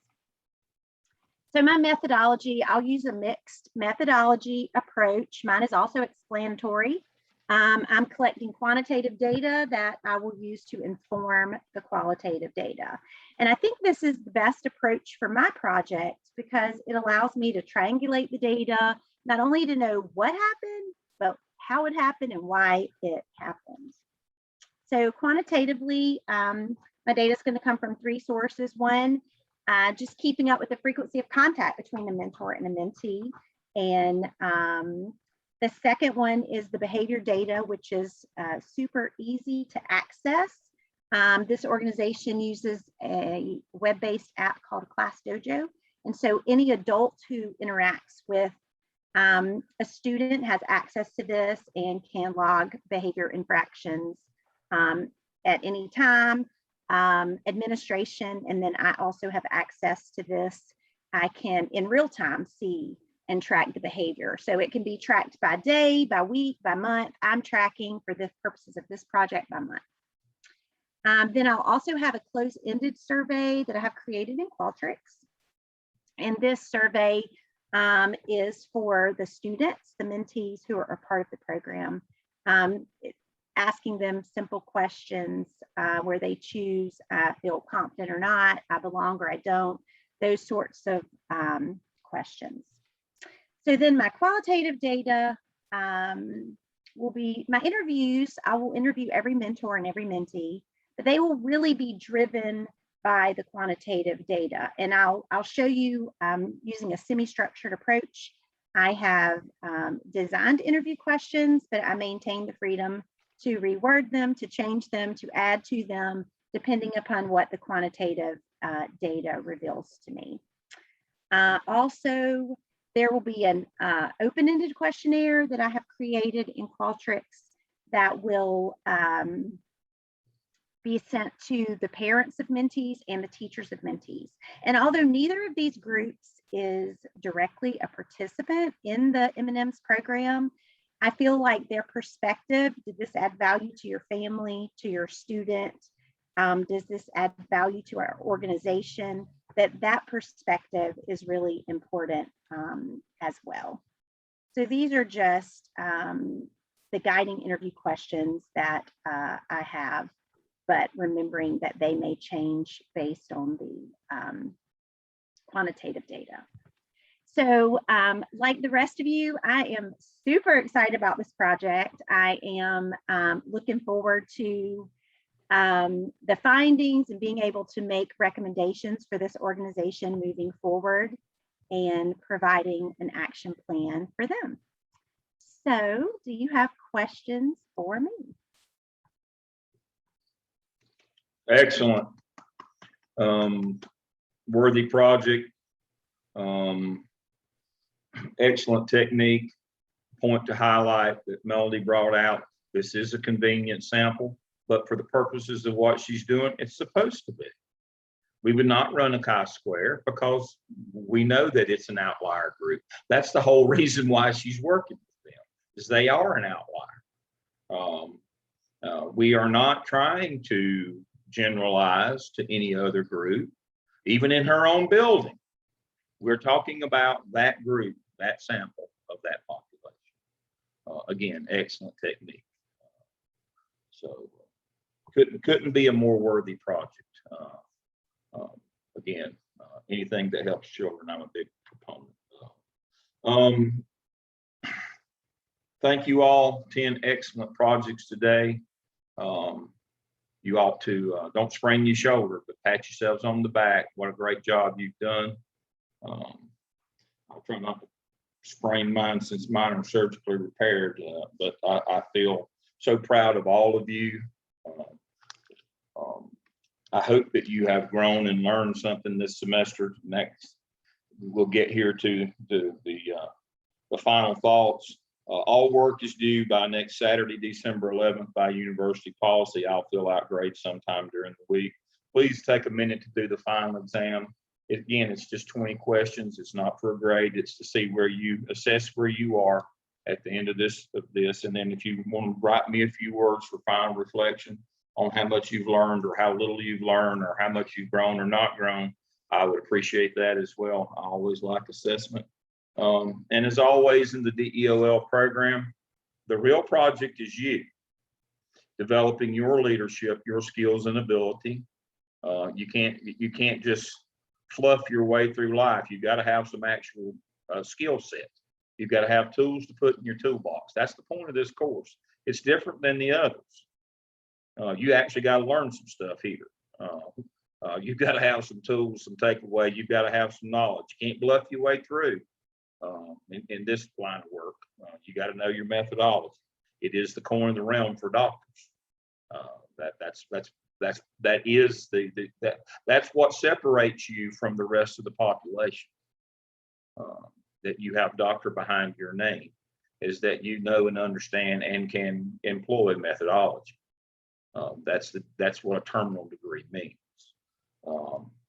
So my methodology, I'll use a mixed methodology approach. Mine is also explanatory. I'm collecting quantitative data that I will use to inform the qualitative data. And I think this is the best approach for my project because it allows me to triangulate the data, not only to know what happened, but how it happened and why it happened. So quantitatively, my data is going to come from 3 sources. One, just keeping up with the frequency of contact between a mentor and a mentee. And the second one is the behavior data, which is super easy to access. This organization uses a web-based app called Class Dojo. And so any adult who interacts with a student has access to this and can log behavior infractions at any time. Administration, and then I also have access to this. I can in real time see and track the behavior. So it can be tracked by day, by week, by month. I'm tracking for the purposes of this project by month. Then I'll also have a closed-ended survey that I have created in Qualtrics. And this survey is for the students, the mentees who are a part of the program, asking them simple questions where they choose, I feel confident or not, I belong or I don't, those sorts of questions. So then my qualitative data will be my interviews. I will interview every mentor and every mentee, but they will really be driven by the quantitative data. And I'll show you using a semi-structured approach. I have designed interview questions, but I maintain the freedom to reword them, to change them, to add to them, depending upon what the quantitative data reveals to me. Also, there will be an open-ended questionnaire that I have created in Qualtrics that will be sent to the parents of mentees and the teachers of mentees. And although neither of these groups is directly a participant in the M&Ms program, I feel like their perspective, did this add value to your family, to your student? Does this add value to our organization? That perspective is really important as well. So these are just the guiding interview questions that I have, but remembering that they may change based on the quantitative data. So like the rest of you, I am super excited about this project. I am looking forward to the findings and being able to make recommendations for this organization moving forward and providing an action plan for them. So do you have questions for me? Excellent. Worthy project. Excellent technique. Point to highlight that Melody brought out. This is a convenient sample, but for the purposes of what she's doing, it's supposed to be. We would not run a chi-square because we know that it's an outlier group. That's the whole reason why she's working with them, is they are an outlier. We are not trying to generalize to any other group, even in her own building. We're talking about that group, that sample of that population. Again, excellent technique. So couldn't be a more worthy project. Again, anything that helps children, I'm a big proponent. Thank you all. 10 excellent projects today. You ought to don't sprain your shoulder, but pat yourselves on the back. What a great job you've done. I'll try not to sprain mine since mine are surgically repaired, but I feel so proud of all of you. I hope that you have grown and learned something this semester. Next, we'll get here to the final thoughts. All work is due by next Saturday, December 11th by university policy. I'll fill out grades sometime during the week. Please take a minute to do the final exam. Again, it's just 20 questions. It's not for a grade. It's to see where you assess where you are at the end of this. And then if you want to write me a few words for final reflection on how much you've learned or how little you've learned or how much you've grown or not grown, I would appreciate that as well. I always like assessment. And as always in the DEOL program, the real project is you, developing your leadership, your skills and ability. You can't just fluff your way through life. You've got to have some actual skill set. You've got to have tools to put in your toolbox. That's the point of this course. It's different than the others. You actually got to learn some stuff here. You've got to have some tools, some takeaway. You've got to have some knowledge. You can't bluff your way through in this line of work. You got to know your methodology. It is the coin of the realm for doctors. That's what separates you from the rest of the population. That you have doctor behind your name, is that you know and understand and can employ methodology. That's what a terminal degree means.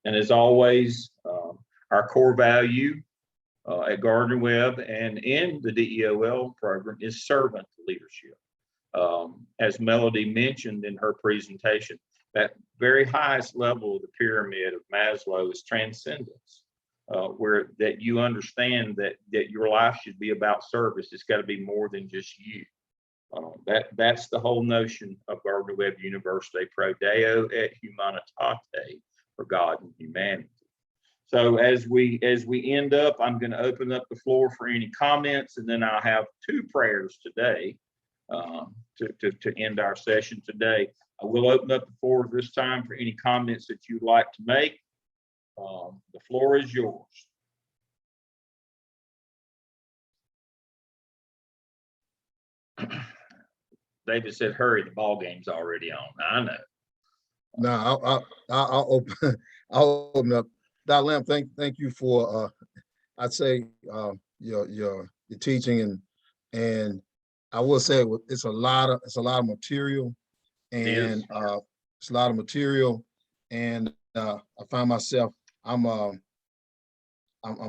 And as always, our core value at Gardner-Webb and in the DEOL program is servant leadership. As Melody mentioned in her presentation, that very highest level of the pyramid of Maslow is transcendence, where that you understand that your life should be about service. It's got to be more than just you. That's the whole notion of Gardner-Webb University, Pro Deo et Humanitate, for God and humanity. So as we end up, I'm going to open up the floor for any comments, and then I'll have two prayers today to end our session today. I will open up the floor this time for any comments that you'd like to make. The floor is yours. David said, hurry, the ball game's already on. I know. No, I'll open I'll open up. Dr. Lamb, thank you for I'd say your teaching and I will say it's a lot of material and it's a lot of material and I find myself I'm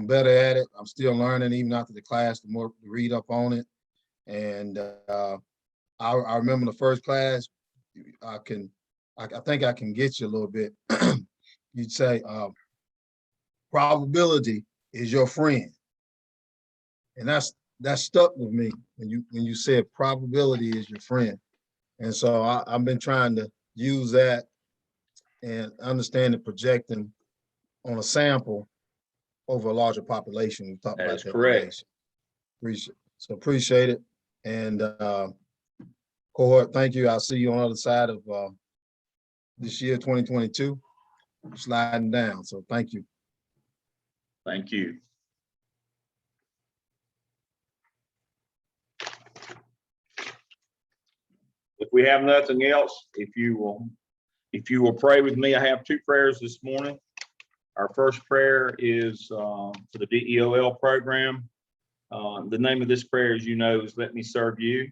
better at it. I'm still learning even after the class, the more to read up on it. And I remember the first class, I think I can get you a little bit. You'd say probability is your friend. And that stuck with me when you said probability is your friend. And so I've been trying to use that and understand the projecting on a sample over a larger population. We talked That about is that correct. today. Appreciate it. And cohort, thank you. I'll see you on the other side of this year, 2022, sliding down. So thank you. Thank you. If we have nothing else, if you will pray with me, I have two prayers this morning. Our first prayer is for the DEOL program. The name of this prayer, as you know, is Let Me Serve You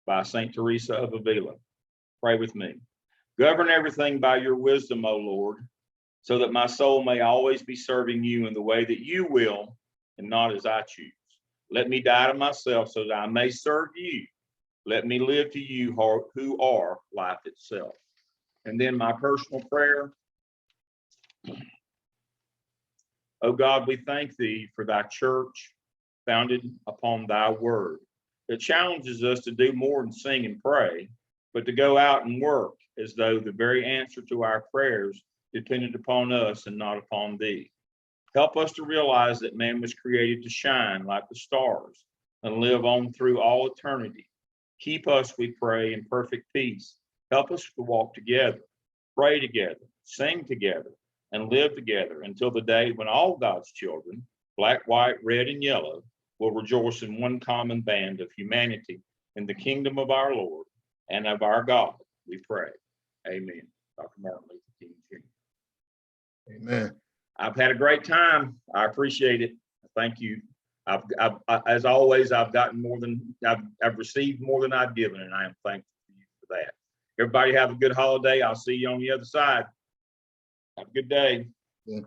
by St. Teresa of Avila. Pray with me. Govern everything by your wisdom, O Lord, so that my soul may always be serving you in the way that you will and not as I choose. Let me die to myself so that I may serve you. Let me live to you who are life itself. And then my personal prayer. Oh God, we thank thee for thy church founded upon thy word. It challenges us to do more than sing and pray, but to go out and work as though the very answer to our prayers depended upon us and not upon thee. Help us to realize that man was created to shine like the stars and live on through all eternity. Keep us, we pray, in perfect peace. Help us to walk together, pray together, sing together, and live together until the day when all God's children, black, white, red, and yellow, will rejoice in one common band of humanity in the kingdom of our Lord and of our God, we pray. Amen. Dr. Martin Luther King Jr. Amen. I've had a great time. I appreciate it. Thank you. As always, I've gotten more than I've received more than I've given, and I am thankful for you for that. Everybody have a good holiday. I'll see you on the other side. Have a good day. Yeah.